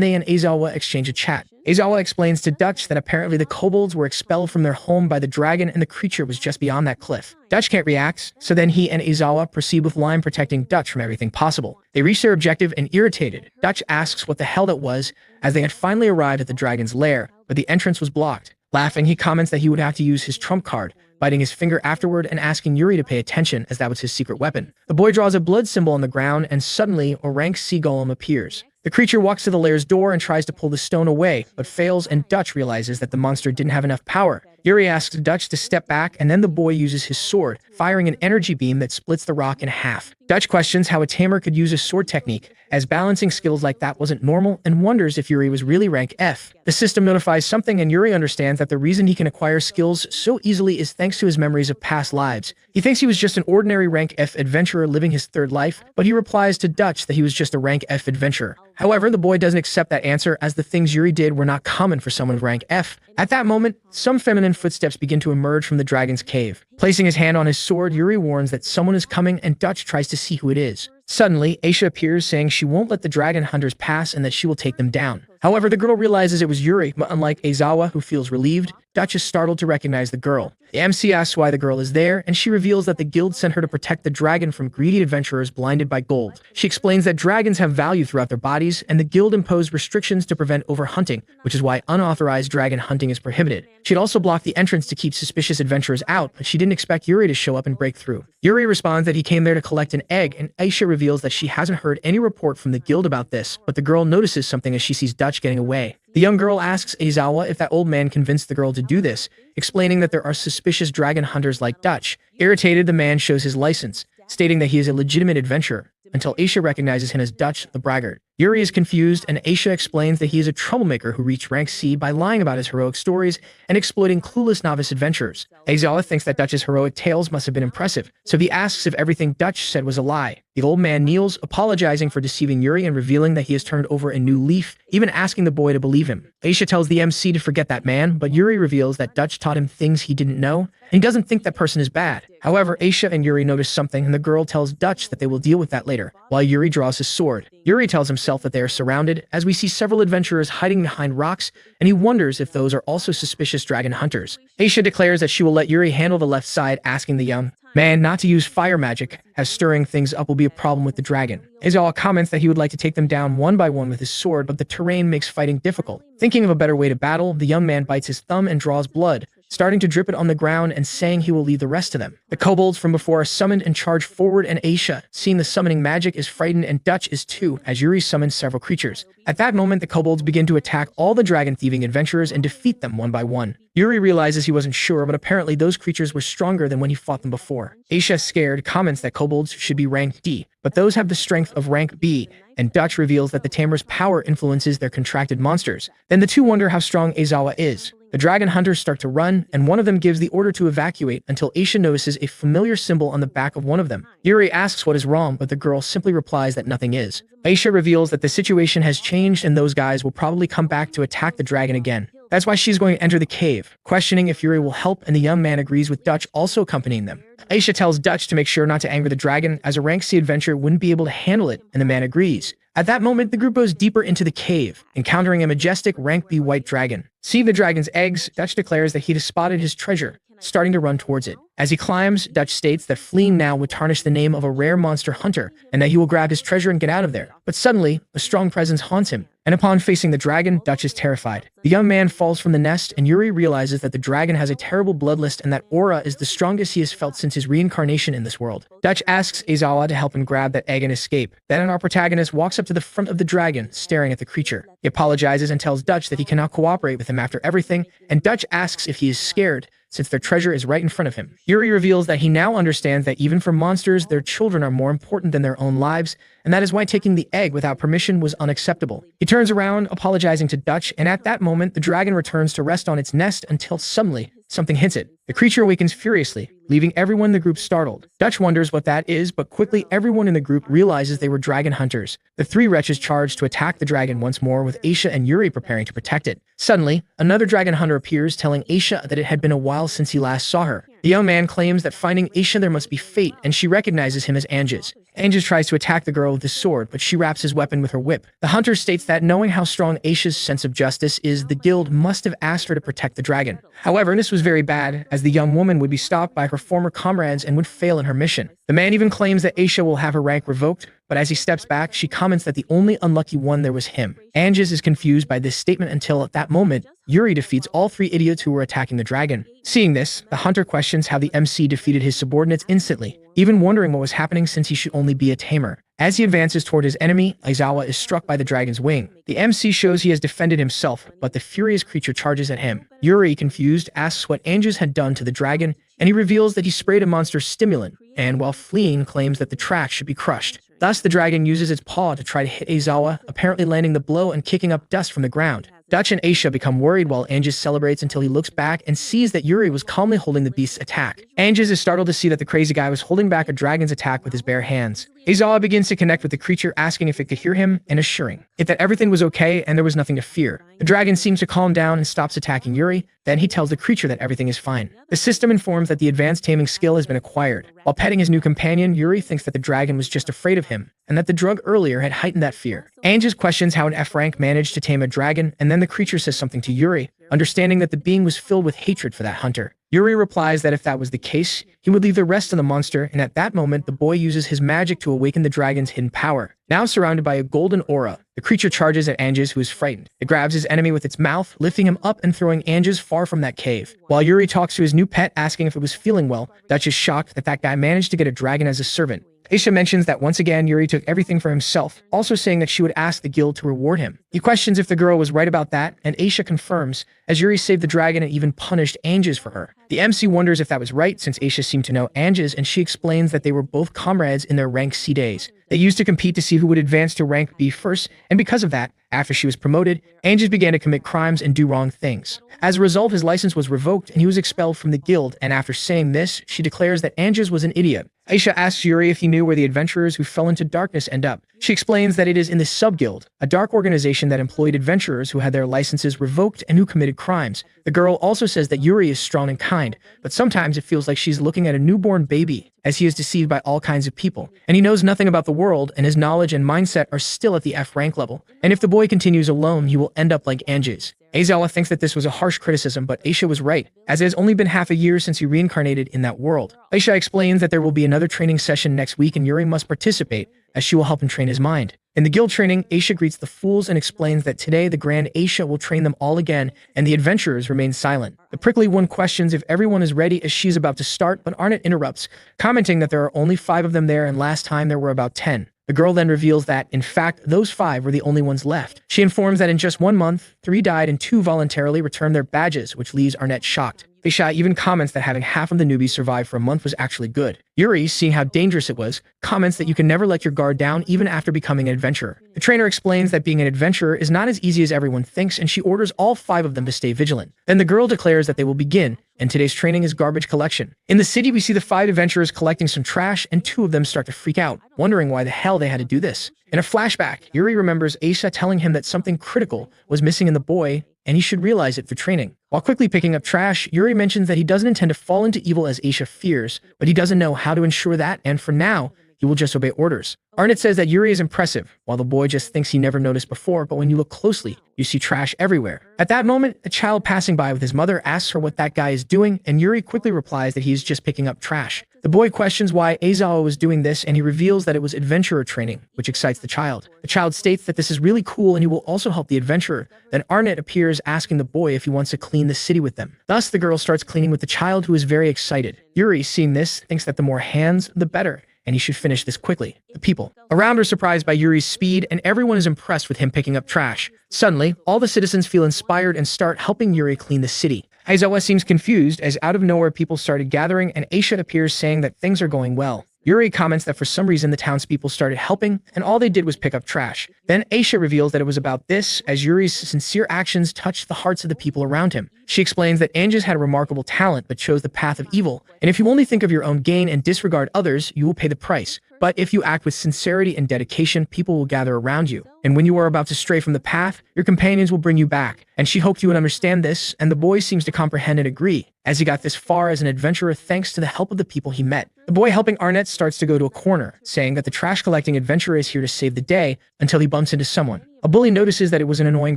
they and Aizawa exchange a chat. Aizawa explains to Dutch that apparently the kobolds were expelled from their home by the dragon and the creature was just beyond that cliff. Dutch can't react, so then he and Aizawa proceed with Lime protecting Dutch from everything possible. They reach their objective, and irritated, Dutch asks what the hell that was, as they had finally arrived at the dragon's lair, but the entrance was blocked. Laughing, he comments that he would have to use his trump card, biting his finger afterward and asking Yuri to pay attention, as that was his secret weapon. The boy draws a blood symbol on the ground, and suddenly a rank sea golem appears. The creature walks to the lair's door and tries to pull the stone away, but fails, and Dutch realizes that the monster didn't have enough power. Yuri asks Dutch to step back, and then the boy uses his sword, firing an energy beam that splits the rock in half. Dutch questions how a tamer could use a sword technique, as balancing skills like that wasn't normal, and wonders if Yuri was really rank F. The system notifies something, and Yuri understands that the reason he can acquire skills so easily is thanks to his memories of past lives. He thinks he was just an ordinary rank F adventurer living his third life, but he replies to Dutch that he was just a rank F adventurer. However, the boy doesn't accept that answer, as the things Yuri did were not common for someone of rank F. At that moment, some feminine footsteps begin to emerge from the dragon's cave. Placing his hand on his sword, Yuri warns that someone is coming, and Dutch tries to see who it is. Suddenly, Aisha appears, saying she won't let the dragon hunters pass and that she will take them down. However, the girl realizes it was Yuri, but unlike Aizawa, who feels relieved, Dutch is startled to recognize the girl. The MC asks why the girl is there, and she reveals that the guild sent her to protect the dragon from greedy adventurers blinded by gold. She explains that dragons have value throughout their bodies, and the guild imposed restrictions to prevent overhunting, which is why unauthorized dragon hunting is prohibited. She'd also blocked the entrance to keep suspicious adventurers out, but she didn't expect Yuri to show up and break through. Yuri responds that he came there to collect an egg, and Aisha reveals that she hasn't heard any report from the guild about this, but the girl notices something as she sees Dutch getting away. The young girl asks Aizawa if that old man convinced the girl to do this, explaining that there are suspicious dragon hunters like Dutch. Irritated, the man shows his license, stating that he is a legitimate adventurer, until Aisha recognizes him as Dutch, the braggart. Yuri is confused, and Aisha explains that he is a troublemaker who reached rank C by lying about his heroic stories and exploiting clueless novice adventurers. Aizawa thinks that Dutch's heroic tales must have been impressive, so he asks if everything Dutch said was a lie. The old man kneels, apologizing for deceiving Yuri and revealing that he has turned over a new leaf, even asking the boy to believe him. Aisha tells the MC to forget that man, but Yuri reveals that Dutch taught him things he didn't know, and he doesn't think that person is bad. However, Aisha and Yuri notice something, and the girl tells Dutch that they will deal with that later, while Yuri draws his sword. Yuri tells himself that they are surrounded, as we see several adventurers hiding behind rocks, and he wonders if those are also suspicious dragon hunters. Aisha declares that she will let Yuri handle the left side, asking the young man not to use fire magic, as stirring things up will be a problem with the dragon. Aizawa comments that he would like to take them down one by one with his sword, but the terrain makes fighting difficult. Thinking of a better way to battle, the young man bites his thumb and draws blood, starting to drip it on the ground and saying he will leave the rest to them. The kobolds from before are summoned and charge forward, and Aisha, seeing the summoning magic, is frightened, and Dutch is too, as Yuri summons several creatures. At that moment, the kobolds begin to attack all the dragon-thieving adventurers and defeat them one by one. Yuri realizes he wasn't sure, but apparently those creatures were stronger than when he fought them before. Aisha, scared, comments that kobolds should be rank D, but those have the strength of rank B, and Dutch reveals that the tamer's power influences their contracted monsters. Then the two wonder how strong Aizawa is. The dragon hunters start to run, and one of them gives the order to evacuate until Aisha notices a familiar symbol on the back of one of them. Yuri asks what is wrong, but the girl simply replies that nothing is. Aisha reveals that the situation has changed and those guys will probably come back to attack the dragon again. That's why she's going to enter the cave, questioning if Yuri will help, and the young man agrees with Dutch also accompanying them. Aisha tells Dutch to make sure not to anger the dragon, as a rank C adventurer wouldn't be able to handle it, and the man agrees. At that moment, the group goes deeper into the cave, encountering a majestic rank B white dragon. Seeing the dragon's eggs, Dutch declares that he has spotted his treasure, starting to run towards it. As he climbs, Dutch states that fleeing now would tarnish the name of a rare monster hunter, and that he will grab his treasure and get out of there. But suddenly, a strong presence haunts him, and upon facing the dragon, Dutch is terrified. The young man falls from the nest, and Yuri realizes that the dragon has a terrible bloodlust and that aura is the strongest he has felt since his reincarnation in this world. Dutch asks Aizawa to help him grab that egg and escape. Then our protagonist walks up to the front of the dragon, staring at the creature. He apologizes and tells Dutch that he cannot cooperate with him after everything, and Dutch asks if he is scared, since their treasure is right in front of him. Yuri reveals that he now understands that even for monsters, their children are more important than their own lives, and that is why taking the egg without permission was unacceptable. He turns around, apologizing to Dutch, and at that moment, the dragon returns to rest on its nest until suddenly, something hits it. The creature awakens furiously, leaving everyone in the group startled. Dutch wonders what that is, but quickly everyone in the group realizes they were dragon hunters. The three wretches charge to attack the dragon once more, with Aisha and Yuri preparing to protect it. Suddenly, another dragon hunter appears, telling Aisha that it had been a while since he last saw her. The young man claims that finding Aisha there must be fate, and she recognizes him as Anges. Anges tries to attack the girl with his sword, but she wraps his weapon with her whip. The hunter states that knowing how strong Aisha's sense of justice is, the guild must have asked her to protect the dragon. However, this was very bad, as the young woman would be stopped by her former comrades and would fail in her mission. The man even claims that Aisha will have her rank revoked, but as he steps back, she comments that the only unlucky one there was him. Anges is confused by this statement until, at that moment, Yuri defeats all three idiots who were attacking the dragon. Seeing this, the hunter questions how the MC defeated his subordinates instantly, even wondering what was happening since he should only be a tamer. As he advances toward his enemy, Aizawa is struck by the dragon's wing. The MC shows he has defended himself, but the furious creature charges at him. Yuri, confused, asks what Anges had done to the dragon, and he reveals that he sprayed a monster's stimulant, and while fleeing, claims that the track should be crushed. Thus, the dragon uses its paw to try to hit Aizawa, apparently landing the blow and kicking up dust from the ground. Dutch and Aisha become worried while Anges celebrates until he looks back and sees that Yuri was calmly holding the beast's attack. Anges is startled to see that the crazy guy was holding back a dragon's attack with his bare hands. Aizawa begins to connect with the creature, asking if it could hear him and assuring it that everything was okay and there was nothing to fear. The dragon seems to calm down and stops attacking Yuri. Then he tells the creature that everything is fine. The system informs that the advanced taming skill has been acquired. While petting his new companion, Yuri thinks that the dragon was just afraid of him, and that the drug earlier had heightened that fear. Anges questions how an F rank managed to tame a dragon, and then the creature says something to Yuri, understanding that the being was filled with hatred for that hunter. Yuri replies that if that was the case, he would leave the rest of the monster, and at that moment, the boy uses his magic to awaken the dragon's hidden power. Now surrounded by a golden aura, the creature charges at Anges, who is frightened. It grabs his enemy with its mouth, lifting him up and throwing Anges far from that cave. While Yuri talks to his new pet, asking if it was feeling well, Dutch is shocked that that guy managed to get a dragon as a servant. Aisha mentions that once again Yuri took everything for himself, also saying that she would ask the guild to reward him. He questions if the girl was right about that, and Aisha confirms, as Yuri saved the dragon and even punished Anges for her. The MC wonders if that was right, since Aisha seemed to know Anges, and she explains that they were both comrades in their rank C days. They used to compete to see who would advance to rank B first, and because of that, after she was promoted, Anges began to commit crimes and do wrong things. As a result, his license was revoked and he was expelled from the guild, and after saying this, she declares that Anges was an idiot. Aisha asks Yuri if he knew where the adventurers who fell into darkness end up. She explains that it is in the Sub-Guild, a dark organization that employed adventurers who had their licenses revoked and who committed crimes. The girl also says that Yuri is strong and kind, but sometimes it feels like she's looking at a newborn baby, as he is deceived by all kinds of people, and he knows nothing about the world, and his knowledge and mindset are still at the F rank level, and if the boy continues alone, he will end up like Anges. Aizawa thinks that this was a harsh criticism, but Aisha was right, as it has only been half a year since he reincarnated in that world. Aisha explains that there will be another training session next week and Yuri must participate, as she will help him train his mind. In the guild training, Aisha greets the fools and explains that today the Grand Aisha will train them all again, and the adventurers remain silent. The prickly one questions if everyone is ready as she's about to start, but Arnett interrupts, commenting that there are only 5 of them there and last time there were about 10. The girl then reveals that, in fact, those 5 were the only ones left. She informs that in just 1 month, 3 died and 2 voluntarily returned their badges, which leaves Arnett shocked. Aisha even comments that having half of the newbies survive for a month was actually good. Yuri, seeing how dangerous it was, comments that you can never let your guard down even after becoming an adventurer. The trainer explains that being an adventurer is not as easy as everyone thinks, and she orders all 5 of them to stay vigilant. Then the girl declares that they will begin, and today's training is garbage collection. In the city, we see the 5 adventurers collecting some trash, and 2 of them start to freak out, wondering why the hell they had to do this. In a flashback, Yuri remembers Aisha telling him that something critical was missing in the boy, and he should realize it for training. While quickly picking up trash, Yuri mentions that he doesn't intend to fall into evil as Aisha fears, but he doesn't know how to ensure that, and for now, he will just obey orders. Arnett says that Yuri is impressive, while the boy just thinks he never noticed before, but when you look closely, you see trash everywhere. At that moment, a child passing by with his mother asks her what that guy is doing, and Yuri quickly replies that he is just picking up trash. The boy questions why Aizawa was doing this, and he reveals that it was adventurer training, which excites the child. The child states that this is really cool and he will also help the adventurer. Then Arnett appears asking the boy if he wants to clean the city with them. Thus, the girl starts cleaning with the child, who is very excited. Yuri, seeing this, thinks that the more hands, the better, and he should finish this quickly. The people around are surprised by Yuri's speed, and everyone is impressed with him picking up trash. Suddenly, all the citizens feel inspired and start helping Yuri clean the city. Aizawa seems confused as out of nowhere people started gathering, and Aisha appears saying that things are going well. Yuri comments that for some reason the townspeople started helping, and all they did was pick up trash. Then Aisha reveals that it was about this, as Yuri's sincere actions touched the hearts of the people around him. She explains that Anges had a remarkable talent but chose the path of evil, and if you only think of your own gain and disregard others, you will pay the price. But if you act with sincerity and dedication, people will gather around you. And when you are about to stray from the path, your companions will bring you back. And she hoped you would understand this, and the boy seems to comprehend and agree, as he got this far as an adventurer thanks to the help of the people he met. The boy helping Arnett starts to go to a corner, saying that the trash-collecting adventurer is here to save the day, until he bumps into someone. A bully notices that it was an annoying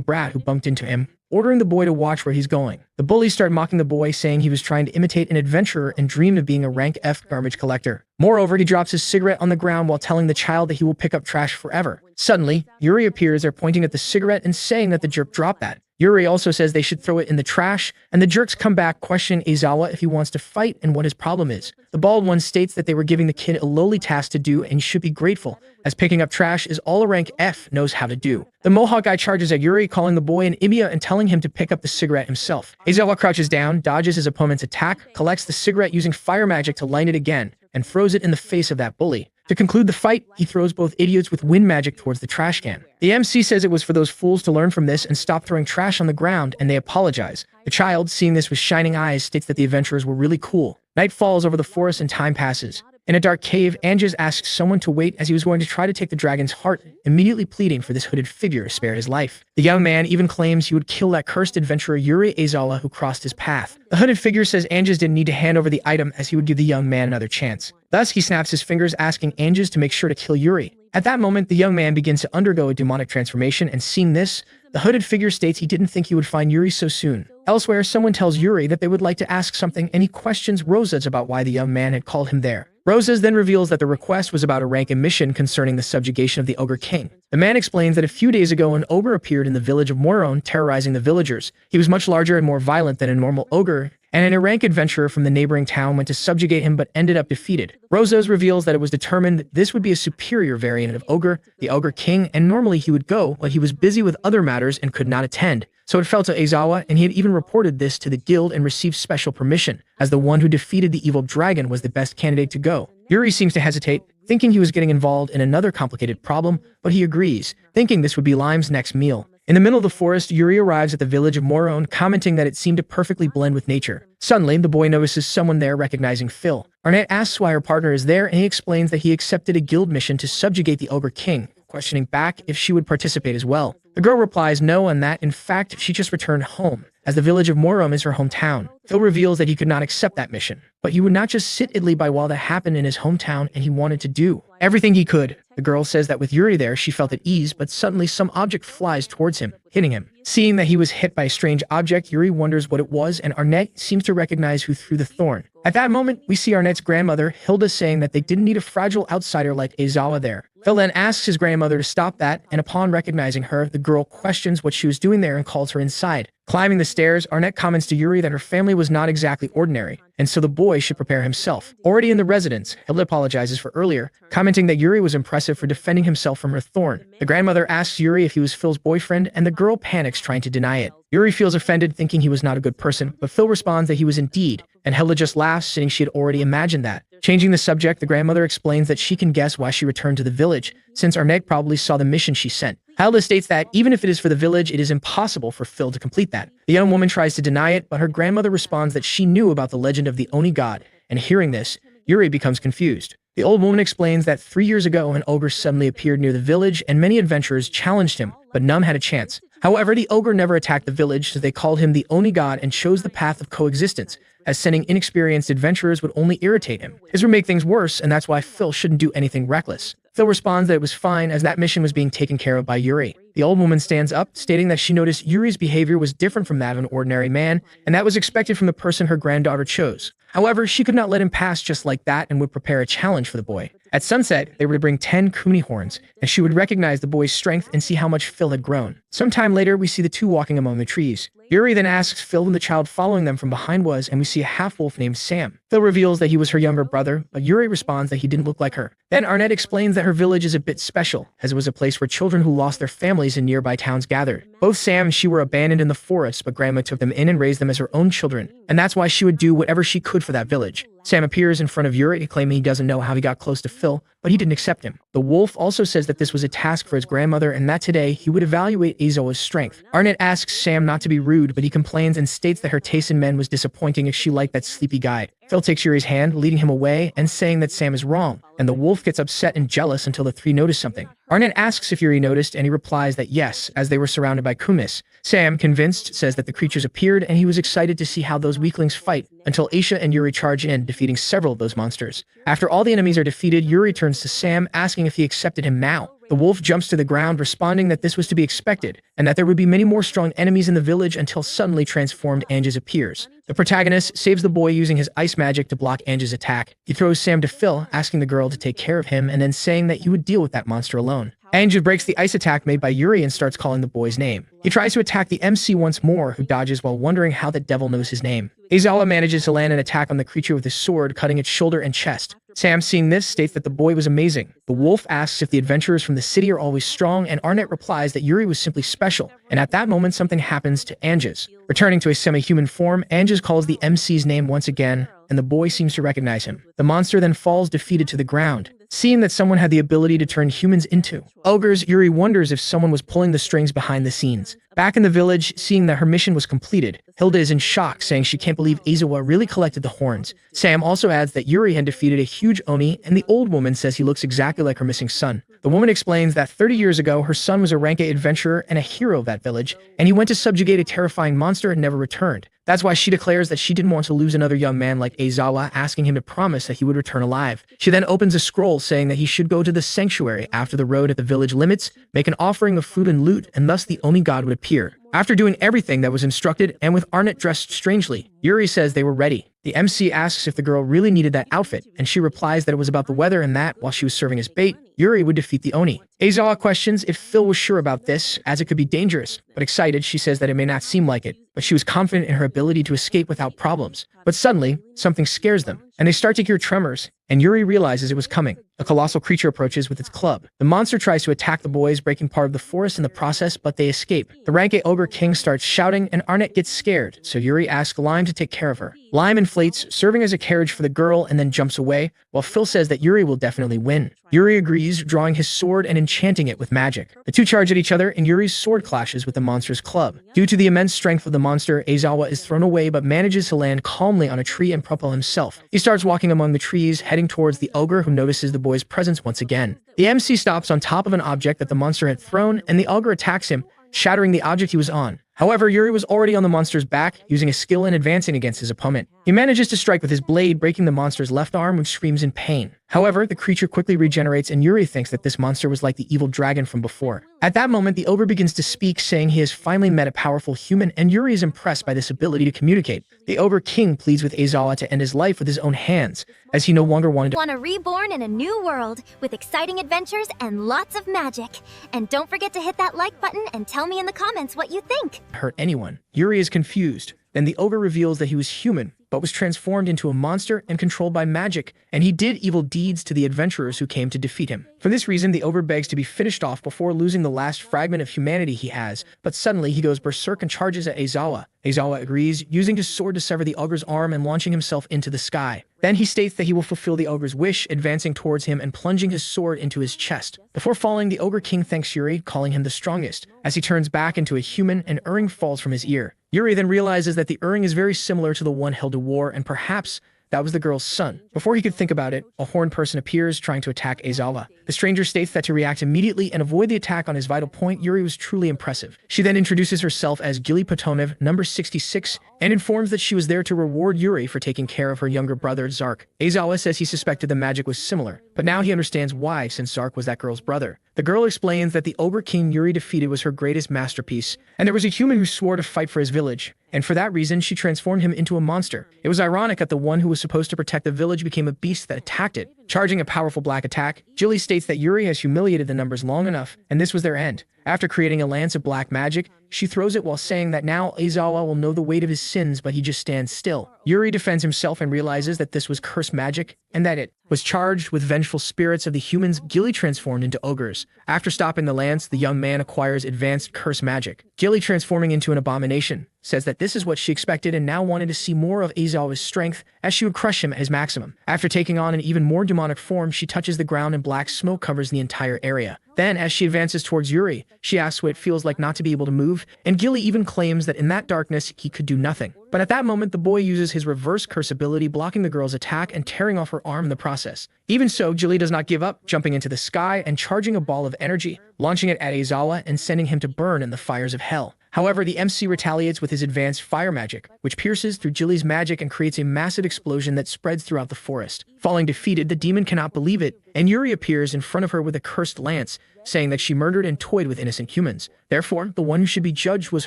brat who bumped into him, ordering the boy to watch where he's going. The bullies start mocking the boy, saying he was trying to imitate an adventurer and dreamed of being a rank F garbage collector. Moreover, he drops his cigarette on the ground while telling the child that he will pick up trash forever. Suddenly, Yuri appears there pointing at the cigarette and saying that the jerk dropped that. Yuri also says they should throw it in the trash, and the jerks come back questioning Aizawa if he wants to fight and what his problem is. The bald one states that they were giving the kid a lowly task to do and he should be grateful, as picking up trash is all a rank F knows how to do. The mohawk guy charges at Yuri, calling the boy an Ibia and telling him to pick up the cigarette himself. Aizawa crouches down, dodges his opponent's attack, collects the cigarette using fire magic to light it again, and throws it in the face of that bully. To conclude the fight, he throws both idiots with wind magic towards the trash can. The MC says it was for those fools to learn from this and stop throwing trash on the ground, and they apologize. The child, seeing this with shining eyes, states that the adventurers were really cool. Night falls over the forest and time passes. In a dark cave, Anges asks someone to wait as he was going to try to take the dragon's heart, immediately pleading for this hooded figure to spare his life. The young man even claims he would kill that cursed adventurer Yuri Aizawa who crossed his path. The hooded figure says Anges didn't need to hand over the item as he would give the young man another chance. Thus, he snaps his fingers, asking Anges to make sure to kill Yuri. At that moment, the young man begins to undergo a demonic transformation, and seeing this, the hooded figure states he didn't think he would find Yuri so soon. Elsewhere, someone tells Yuri that they would like to ask something, and he questions Rosas about why the young man had called him there. Rosas then reveals that the request was about a rank and mission concerning the subjugation of the Ogre King. The man explains that a few days ago an ogre appeared in the village of Moron, terrorizing the villagers. He was much larger and more violent than a normal ogre, and an rank adventurer from the neighboring town went to subjugate him but ended up defeated. Rosas reveals that it was determined that this would be a superior variant of ogre, the Ogre King, and normally he would go, but he was busy with other matters and could not attend. So it fell to Aizawa, and he had even reported this to the guild and received special permission, as the one who defeated the evil dragon was the best candidate to go. Yuri seems to hesitate, thinking he was getting involved in another complicated problem, but he agrees, thinking this would be Lime's next meal. In the middle of the forest, Yuri arrives at the village of Moron, commenting that it seemed to perfectly blend with nature. Suddenly, the boy notices someone there, recognizing Phil. Arnett asks why her partner is there, and he explains that he accepted a guild mission to subjugate the Ogre King, questioning back if she would participate as well. The girl replies no, and that, in fact, she just returned home, as the village of Morom is her hometown. Phil reveals that he could not accept that mission, but he would not just sit idly by while that happened in his hometown, and he wanted to do everything he could. The girl says that with Yuri there, she felt at ease, but suddenly some object flies towards him, hitting him. Seeing that he was hit by a strange object, Yuri wonders what it was, and Arnett seems to recognize who threw the thorn. At that moment, we see Arnett's grandmother, Hilda, saying that they didn't need a fragile outsider like Aizawa there. Phil then asks his grandmother to stop that, and upon recognizing her, the girl questions what she was doing there and calls her inside. Climbing the stairs, Arnett comments to Yuri that her family was not exactly ordinary, and so the boy should prepare himself. Already in the residence, Hilda apologizes for earlier, commenting that Yuri was impressive for defending himself from her thorn. The grandmother asks Yuri if he was Phil's boyfriend, and the girl panics trying to deny it. Yuri feels offended, thinking he was not a good person, but Phil responds that he was indeed, and Hilda just laughs, saying she had already imagined that. Changing the subject, the grandmother explains that she can guess why she returned to the village, since Arnett probably saw the mission she sent. Hilda states that even if it is for the village, it is impossible for Phil to complete that. The young woman tries to deny it, but her grandmother responds that she knew about the legend of the Oni god, and hearing this, Yuri becomes confused. The old woman explains that 3 years ago, an ogre suddenly appeared near the village, and many adventurers challenged him, but none had a chance. However, the ogre never attacked the village, so they called him the Oni god and chose the path of coexistence, as sending inexperienced adventurers would only irritate him. This would make things worse, and that's why Phil shouldn't do anything reckless. Phil responds that it was fine, as that mission was being taken care of by Yuri. The old woman stands up, stating that she noticed Yuri's behavior was different from that of an ordinary man, and that was expected from the person her granddaughter chose. However, she could not let him pass just like that and would prepare a challenge for the boy. At sunset, they were to bring 10 kuni horns, and she would recognize the boy's strength and see how much Phil had grown. Sometime later, we see the two walking among the trees. Yuri then asks Phil who the child following them from behind was, and we see a half-wolf named Sam. Phil reveals that he was her younger brother, but Yuri responds that he didn't look like her. Then Arnett explains that her village is a bit special, as it was a place where children who lost their families in nearby towns gathered. Both Sam and she were abandoned in the forest, but Grandma took them in and raised them as her own children, and that's why she would do whatever she could for that village. Sam appears in front of Yuri, claiming he doesn't know how he got close to Phil, but he didn't accept him. The wolf also says that this was a task for his grandmother and that today he would evaluate Aizawa's strength. Arnett asks Sam not to be rude, but he complains and states that her taste in men was disappointing if she liked that sleepy guy. Phil takes Yuri's hand, leading him away and saying that Sam is wrong, and the wolf gets upset and jealous until the three notice something. Arnett asks if Yuri noticed, and he replies that yes, as they were surrounded by kumis. Sam, convinced, says that the creatures appeared and he was excited to see how those weaklings fight, until Aisha and Yuri charge in, defeating several of those monsters. After all the enemies are defeated, Yuri turns to Sam, asking if he accepted him now. The wolf jumps to the ground, responding that this was to be expected, and that there would be many more strong enemies in the village until suddenly transformed Anges appears. The protagonist saves the boy using his ice magic to block Anges' attack. He throws Sam to Phil, asking the girl to take care of him, and then saying that he would deal with that monster alone. Anges breaks the ice attack made by Yuri and starts calling the boy's name. He tries to attack the MC once more, who dodges while wondering how the devil knows his name. Aizawa manages to land an attack on the creature with his sword, cutting its shoulder and chest. Sam, seeing this, states that the boy was amazing. The wolf asks if the adventurers from the city are always strong, and Arnett replies that Yuri was simply special, and at that moment something happens to Anges. Returning to a semi-human form, Anges calls the MC's name once again, and the boy seems to recognize him. The monster then falls defeated to the ground. Seeing that someone had the ability to turn humans into ogres, Yuri wonders if someone was pulling the strings behind the scenes. Back in the village, seeing that her mission was completed, Hilda is in shock, saying she can't believe Aizawa really collected the horns. Sam also adds that Yuri had defeated a huge Oni, and the old woman says he looks exactly like her missing son. The woman explains that 30 years ago, her son was a rank A adventurer and a hero of that village, and he went to subjugate a terrifying monster and never returned. That's why she declares that she didn't want to lose another young man like Aizawa, asking him to promise that he would return alive. She then opens a scroll saying that he should go to the sanctuary after the road at the village limits, make an offering of food and loot, and thus the Oni god would appear. After doing everything that was instructed, and with Arnett dressed strangely, Yuri says they were ready. The MC asks if the girl really needed that outfit, and she replies that it was about the weather and that, while she was serving as bait, Yuri would defeat the Oni. Aizawa questions if Phil was sure about this, as it could be dangerous, but excited, she says that it may not seem like it, but she was confident in her ability to escape without problems. But suddenly, something scares them, and they start to hear tremors, and Yuri realizes it was coming. A colossal creature approaches with its club. The monster tries to attack the boys, breaking part of the forest in the process, but they escape. The rank A ogre king starts shouting, and Arnett gets scared, so Yuri asks Lime to take care of her. Lime inflates, serving as a carriage for the girl, and then jumps away, while Phil says that Yuri will definitely win. Yuri agrees, drawing his sword and enchanting it with magic. The two charge at each other, and Yuri's sword clashes with the monster's club. Due to the immense strength of the monster, Aizawa is thrown away but manages to land calmly on a tree and propel himself. He starts walking among the trees, heading towards the ogre, who notices the boy's presence once again. The MC stops on top of an object that the monster had thrown, and the ogre attacks him, shattering the object he was on. However, Yuri was already on the monster's back, using a skill and advancing against his opponent. He manages to strike with his blade, breaking the monster's left arm, which screams in pain. However, the creature quickly regenerates and Yuri thinks that this monster was like the evil dragon from before. At that moment, the ogre begins to speak, saying he has finally met a powerful human, and Yuri is impressed by this ability to communicate. The ogre king pleads with Aizawa to end his life with his own hands, as he no longer wanted to Want to reborn in a new world with exciting adventures and lots of magic. And don't forget to hit that like button and tell me in the comments what you think. hurt anyone. Yuri is confused. Then the ogre reveals that he was human, but was transformed into a monster and controlled by magic, and he did evil deeds to the adventurers who came to defeat him. For this reason, the ogre begs to be finished off before losing the last fragment of humanity he has, but suddenly he goes berserk and charges at Aizawa. Aizawa agrees, using his sword to sever the ogre's arm and launching himself into the sky. Then he states that he will fulfill the ogre's wish, advancing towards him and plunging his sword into his chest. Before falling, the ogre king thanks Yuri, calling him the strongest. As he turns back into a human, an earring falls from his ear. Yuri then realizes that the earring is very similar to the one held to war, and perhaps that was the girl's son. Before he could think about it, a horned person appears, trying to attack Aizawa. The stranger states that to react immediately and avoid the attack on his vital point, Yuri was truly impressive. She then introduces herself as Gili Potonev, number 66, and informs that she was there to reward Yuri for taking care of her younger brother, Zark. Aizawa says he suspected the magic was similar, but now he understands why, since Zark was that girl's brother. The girl explains that the ogre king Yuri defeated was her greatest masterpiece, and there was a human who swore to fight for his village, and for that reason she transformed him into a monster. It was ironic that the one who was supposed to protect the village became a beast that attacked it. Charging a powerful black attack, Gilly states that Yuri has humiliated the numbers long enough, and this was their end. After creating a lance of black magic, she throws it while saying that now Aizawa will know the weight of his sins, but he just stands still. Yuri defends himself and realizes that this was cursed magic, and that it was charged with vengeful spirits of the humans Gilly transformed into ogres. After stopping the lance, the young man acquires advanced curse magic. Gilly, transforming into an abomination, says that this is what she expected and now wanted to see more of Aizawa's strength, as she would crush him at his maximum. After taking on an even more demonic form, she touches the ground and black smoke covers the entire area. Then, as she advances towards Yuri, she asks what it feels like not to be able to move, and Gilly even claims that in that darkness, he could do nothing. But at that moment, the boy uses his reverse curse ability, blocking the girl's attack and tearing off her arm in the process. Even so, Gilly does not give up, jumping into the sky and charging a ball of energy, launching it at Aizawa and sending him to burn in the fires of hell. However, the MC retaliates with his advanced fire magic, which pierces through Gilly's magic and creates a massive explosion that spreads throughout the forest. Falling defeated, the demon cannot believe it, and Yuri appears in front of her with a cursed lance, saying that she murdered and toyed with innocent humans. Therefore, the one who should be judged was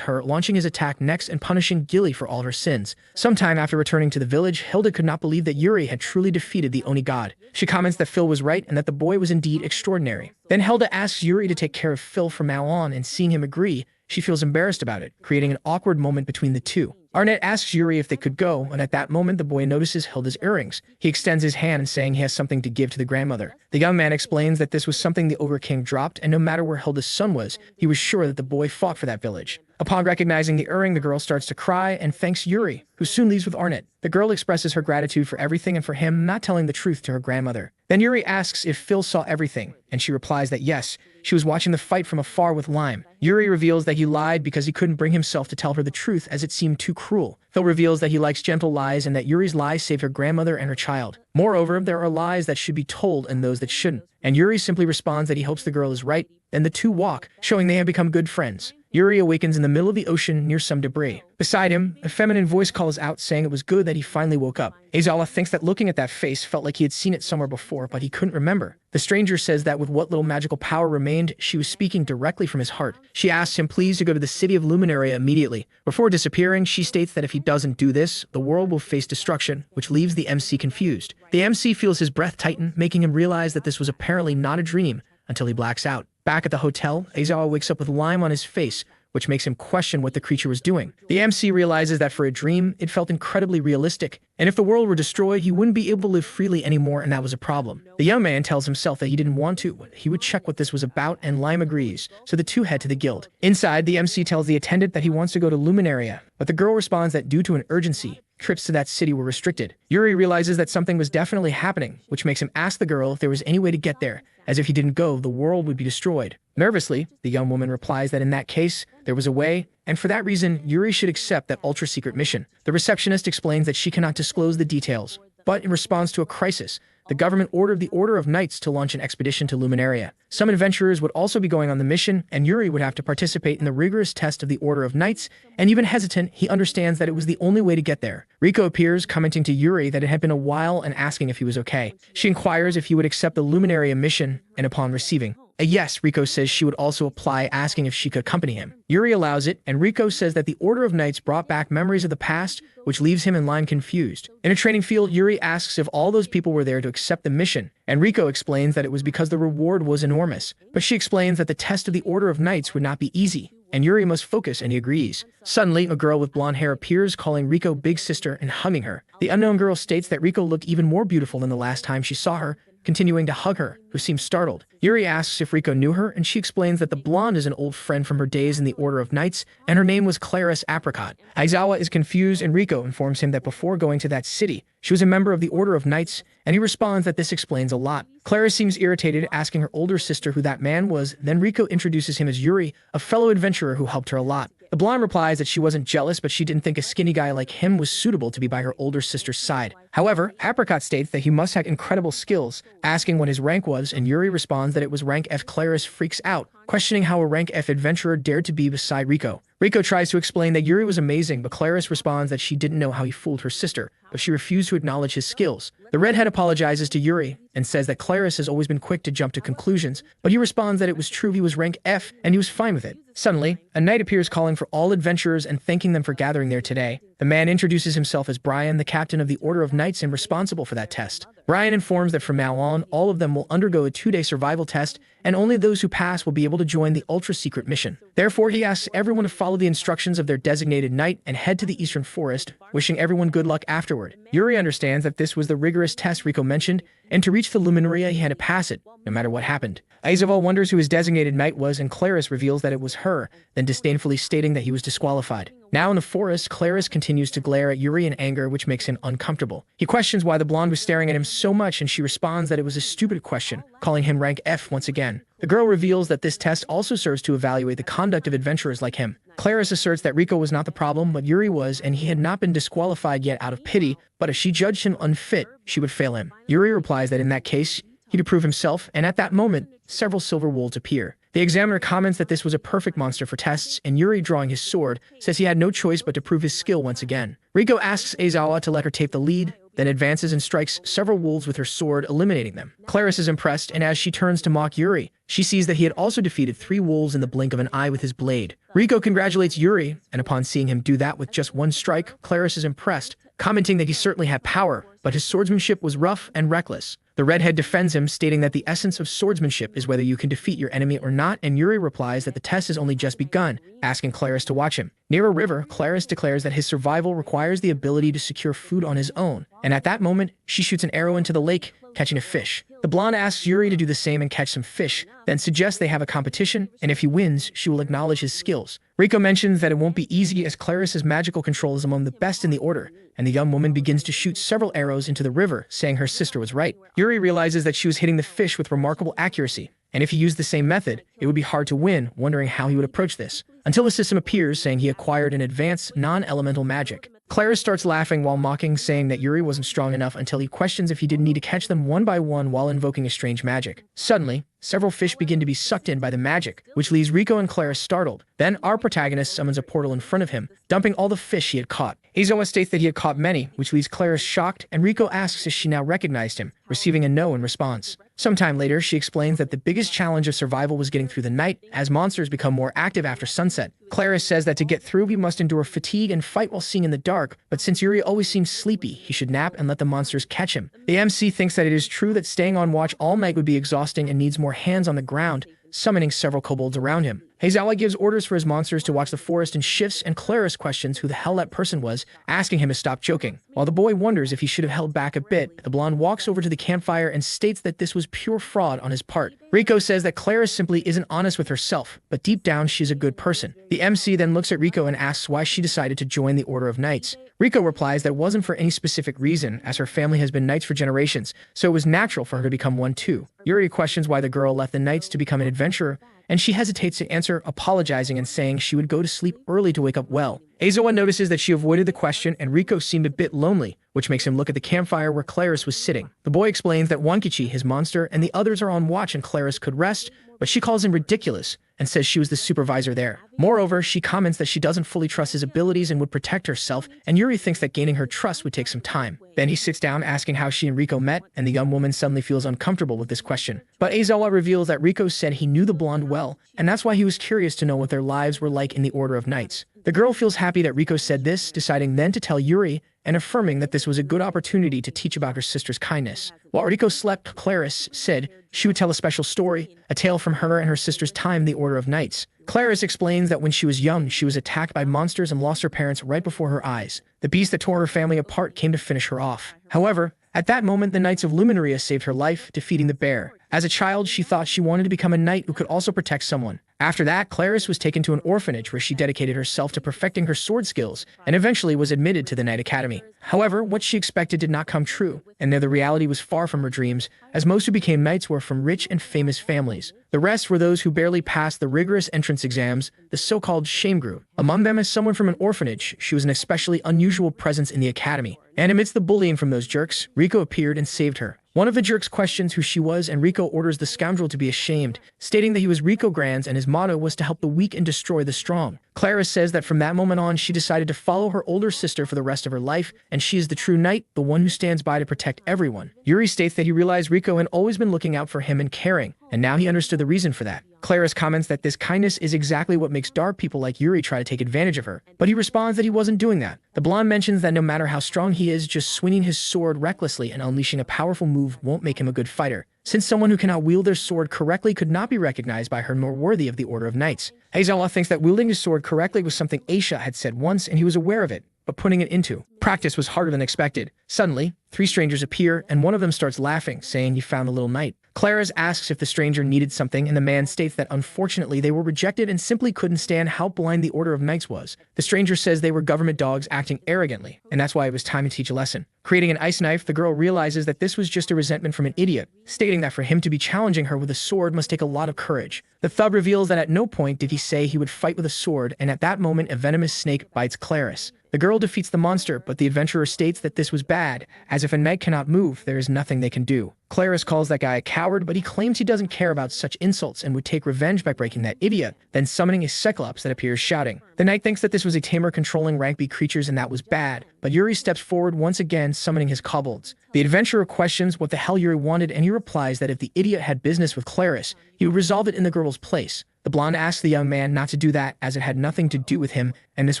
her, launching his attack next and punishing Gilly for all her sins. Sometime after returning to the village, Hilda could not believe that Yuri had truly defeated the Oni god. She comments that Phil was right and that the boy was indeed extraordinary. Then Hilda asks Yuri to take care of Phil from now on, and seeing him agree, she feels embarrassed about it, creating an awkward moment between the two. Arnett asks Yuri if they could go, and at that moment the boy notices Hilda's earrings. He extends his hand, saying he has something to give to the grandmother. The young man explains that this was something the Ogre King dropped, and no matter where Hilda's son was, he was sure that the boy fought for that village. Upon recognizing the earring, the girl starts to cry and thanks Yuri, who soon leaves with Arnett. The girl expresses her gratitude for everything and for him not telling the truth to her grandmother. Then Yuri asks if Phil saw everything, and she replies that yes, she was watching the fight from afar with Lime. Yuri reveals that he lied because he couldn't bring himself to tell her the truth, as it seemed too cruel. Phil reveals that he likes gentle lies and that Yuri's lies saved her grandmother and her child. Moreover, there are lies that should be told and those that shouldn't. And Yuri simply responds that he hopes the girl is right. Then the two walk, showing they have become good friends. Yuri awakens in the middle of the ocean near some debris. Beside him, a feminine voice calls out, saying it was good that he finally woke up. Aizawa thinks that looking at that face felt like he had seen it somewhere before, but he couldn't remember. The stranger says that with what little magical power remained, she was speaking directly from his heart. She asks him please to go to the city of Luminaria immediately. Before disappearing, she states that if he doesn't do this, the world will face destruction, which leaves the MC confused. The MC feels his breath tighten, making him realize that this was apparently not a dream, until he blacks out. Back at the hotel, Aizawa wakes up with lime on his face, which makes him question what the creature was doing. The MC realizes that for a dream, it felt incredibly realistic, and if the world were destroyed, he wouldn't be able to live freely anymore, and that was a problem. The young man tells himself that he didn't want to, but he would check what this was about, and Lime agrees, so the two head to the guild. Inside, the MC tells the attendant that he wants to go to Luminaria, but the girl responds that due to an urgency, trips to that city were restricted. Yuri realizes that something was definitely happening, which makes him ask the girl if there was any way to get there, as if he didn't go, the world would be destroyed. Nervously, the young woman replies that in that case, there was a way, and for that reason, Yuri should accept that ultra-secret mission. The receptionist explains that she cannot disclose the details, But in response to a crisis, the government ordered the Order of Knights to launch an expedition to Luminaria. Some adventurers would also be going on the mission, and Yuri would have to participate in the rigorous test of the Order of Knights, and even hesitant, he understands that it was the only way to get there. Riko appears, commenting to Yuri that it had been a while and asking if he was okay. She inquires if he would accept the Luminaria mission, and upon receiving a yes, Riko says she would also apply, asking if she could accompany him. Yuri allows it, and Riko says that the Order of Knights brought back memories of the past, which leaves him in line confused. In a training field, Yuri asks if all those people were there to accept the mission, and Riko explains that it was because the reward was enormous. But she explains that the test of the Order of Knights would not be easy, and Yuri must focus, and he agrees. Suddenly, a girl with blonde hair appears, calling Riko big sister and hugging her. The unknown girl states that Riko looked even more beautiful than the last time she saw her, continuing to hug her, who seems startled. Yuri asks if Riko knew her, and she explains that the blonde is an old friend from her days in the Order of Knights, and her name was Clarice Apricot. Aizawa is confused, and Riko informs him that before going to that city, she was a member of the Order of Knights, and he responds that this explains a lot. Clarice seems irritated, asking her older sister who that man was. Then Riko introduces him as Yuri, a fellow adventurer who helped her a lot. The blonde replies that she wasn't jealous, but she didn't think a skinny guy like him was suitable to be by her older sister's side. However, Apricot states that he must have incredible skills, asking what his rank was, and Yuri responds that it was rank F. Clarice freaks out, questioning how a rank F adventurer dared to be beside Riko. Riko tries to explain that Yuri was amazing, but Clarice responds that she didn't know how he fooled her sister, but she refused to acknowledge his skills. The redhead apologizes to Yuri and says that Clarice has always been quick to jump to conclusions, but he responds that it was true he was rank F and he was fine with it. Suddenly, a knight appears calling for all adventurers and thanking them for gathering there today. The man introduces himself as Brian, the captain of the Order of Knights and responsible for that test. Brian informs that from now on, all of them will undergo a 2-day survival test, and only those who pass will be able to join the ultra-secret mission. Therefore, he asks everyone to follow the instructions of their designated knight and head to the Eastern Forest, wishing everyone good luck afterward. Yuri understands that this was the rigorous test Riko mentioned, and to reach the Luminaria he had to pass it, no matter what happened. Aizawa wonders who his designated knight was, and Clarice reveals that it was her, then disdainfully stating that he was disqualified. Now in the forest, Clarice continues to glare at Yuri in anger, which makes him uncomfortable. He questions why the blonde was staring at him so much, and she responds that it was a stupid question, calling him rank F once again. The girl reveals that this test also serves to evaluate the conduct of adventurers like him. Clarice asserts that Riko was not the problem, but Yuri was, and he had not been disqualified yet out of pity, but if she judged him unfit, she would fail him. Yuri replies that in that case, he'd prove himself, and at that moment, several silver wolves appear. The examiner comments that this was a perfect monster for tests, and Yuri, drawing his sword, says he had no choice but to prove his skill once again. Riko asks Aizawa to let her take the lead, then advances and strikes several wolves with her sword, eliminating them. Clarice is impressed, and as she turns to mock Yuri, she sees that he had also defeated 3 wolves in the blink of an eye with his blade. Riko congratulates Yuri, and upon seeing him do that with just 1 strike, Clarice is impressed, commenting that he certainly had power, but his swordsmanship was rough and reckless. The redhead defends him, stating that the essence of swordsmanship is whether you can defeat your enemy or not, and Yuri replies that the test has only just begun, asking Clarice to watch him. Near a river, Clarice declares that his survival requires the ability to secure food on his own, and at that moment, she shoots an arrow into the lake, catching a fish. The blonde asks Yuri to do the same and catch some fish, then suggests they have a competition, and if he wins, she will acknowledge his skills. Riko mentions that it won't be easy as Clarice's magical control is among the best in the order, and the young woman begins to shoot several arrows into the river, saying her sister was right. Yuri realizes that she was hitting the fish with remarkable accuracy, and if he used the same method, it would be hard to win, wondering how he would approach this. Until a system appears saying he acquired an advanced, non-elemental magic. Clarice starts laughing while mocking, saying that Yuri wasn't strong enough until he questions if he didn't need to catch them one by one while invoking a strange magic. Suddenly, several fish begin to be sucked in by the magic, which leaves Riko and Clarice startled. Then our protagonist summons a portal in front of him, dumping all the fish he had caught. Aizawa states that he had caught many, which leaves Clarice shocked, and Riko asks if she now recognized him, receiving a no in response. Sometime later, she explains that the biggest challenge of survival was getting through the night, as monsters become more active after sunset. Clarice says that to get through, he must endure fatigue and fight while seeing in the dark, but since Yuri always seems sleepy, he should nap and let the monsters catch him. The MC thinks that it is true that staying on watch all night would be exhausting and needs more hands on the ground, summoning several kobolds around him. Aizawa gives orders for his monsters to watch the forest in shifts, and Clarice questions who the hell that person was, asking him to stop joking. While the boy wonders if he should have held back a bit, the blonde walks over to the campfire and states that this was pure fraud on his part. Riko says that Clarice simply isn't honest with herself, but deep down she's a good person. The MC then looks at Riko and asks why she decided to join the Order of Knights. Riko replies that it wasn't for any specific reason, as her family has been knights for generations, so it was natural for her to become one too. Yuri questions why the girl left the knights to become an adventurer, and she hesitates to answer, apologizing and saying she would go to sleep early to wake up well. Aizawa notices that she avoided the question and Riko seemed a bit lonely, which makes him look at the campfire where Claris was sitting. The boy explains that Wankichi, his monster, and the others are on watch and Claris could rest, but she calls him ridiculous and says she was the supervisor there. Moreover, she comments that she doesn't fully trust his abilities and would protect herself, and Yuri thinks that gaining her trust would take some time. Then he sits down asking how she and Riko met, and the young woman suddenly feels uncomfortable with this question. But Aizawa reveals that Riko said he knew the blonde well, and that's why he was curious to know what their lives were like in the Order of Knights. The girl feels happy that Riko said this, deciding then to tell Yuri and affirming that this was a good opportunity to teach about her sister's kindness. While Riko slept, Claris said she would tell a special story, a tale from her and her sister's time in the Order of Knights. Claris explains that when she was young, she was attacked by monsters and lost her parents right before her eyes. The beast that tore her family apart came to finish her off. However, at that moment, the Knights of Luminaria saved her life, defeating the bear. As a child, she thought she wanted to become a knight who could also protect someone. After that, Claris was taken to an orphanage where she dedicated herself to perfecting her sword skills and eventually was admitted to the Knight Academy. However, what she expected did not come true, and the reality was far from her dreams, as most who became knights were from rich and famous families. The rest were those who barely passed the rigorous entrance exams, the so-called shame group. Among them is someone from an orphanage. She was an especially unusual presence in the academy. And amidst the bullying from those jerks, Riko appeared and saved her. One of the jerks questions who she was, and Riko orders the scoundrel to be ashamed, stating that he was Riko Grands and his motto was to help the weak and destroy the strong. Claris says that from that moment on, she decided to follow her older sister for the rest of her life, and she is the true knight, the one who stands by to protect everyone. Yuri states that he realized Riko had always been looking out for him and caring, and now he understood the reason for that. Claris comments that this kindness is exactly what makes dark people like Yuri try to take advantage of her, but he responds that he wasn't doing that. The blonde mentions that no matter how strong he is, just swinging his sword recklessly and unleashing a powerful move won't make him a good fighter, since someone who cannot wield their sword correctly could not be recognized by her nor worthy of the Order of Knights. Aizawa thinks that wielding his sword correctly was something Aisha had said once and he was aware of it, but putting it into practice was harder than expected. Suddenly, 3 strangers appear, and one of them starts laughing, saying he found the little knight. Claris asks if the stranger needed something, and the man states that unfortunately they were rejected and simply couldn't stand how blind the Order of Knights was. The stranger says they were government dogs acting arrogantly, and that's why it was time to teach a lesson. Creating an ice knife, the girl realizes that this was just a resentment from an idiot, stating that for him to be challenging her with a sword must take a lot of courage. The thug reveals that at no point did he say he would fight with a sword, and at that moment a venomous snake bites Claris. The girl defeats the monster, but the adventurer states that this was bad, as if a knight cannot move, there is nothing they can do. Claris calls that guy a coward, but he claims he doesn't care about such insults and would take revenge by breaking that idiot, then summoning a cyclops that appears shouting. The knight thinks that this was a tamer controlling rank B creatures and that was bad, but Yuri steps forward once again, summoning his kobolds. The adventurer questions what the hell Yuri wanted, and he replies that if the idiot had business with Claris, he would resolve it in the girl's place. The blonde asks the young man not to do that, as it had nothing to do with him, and this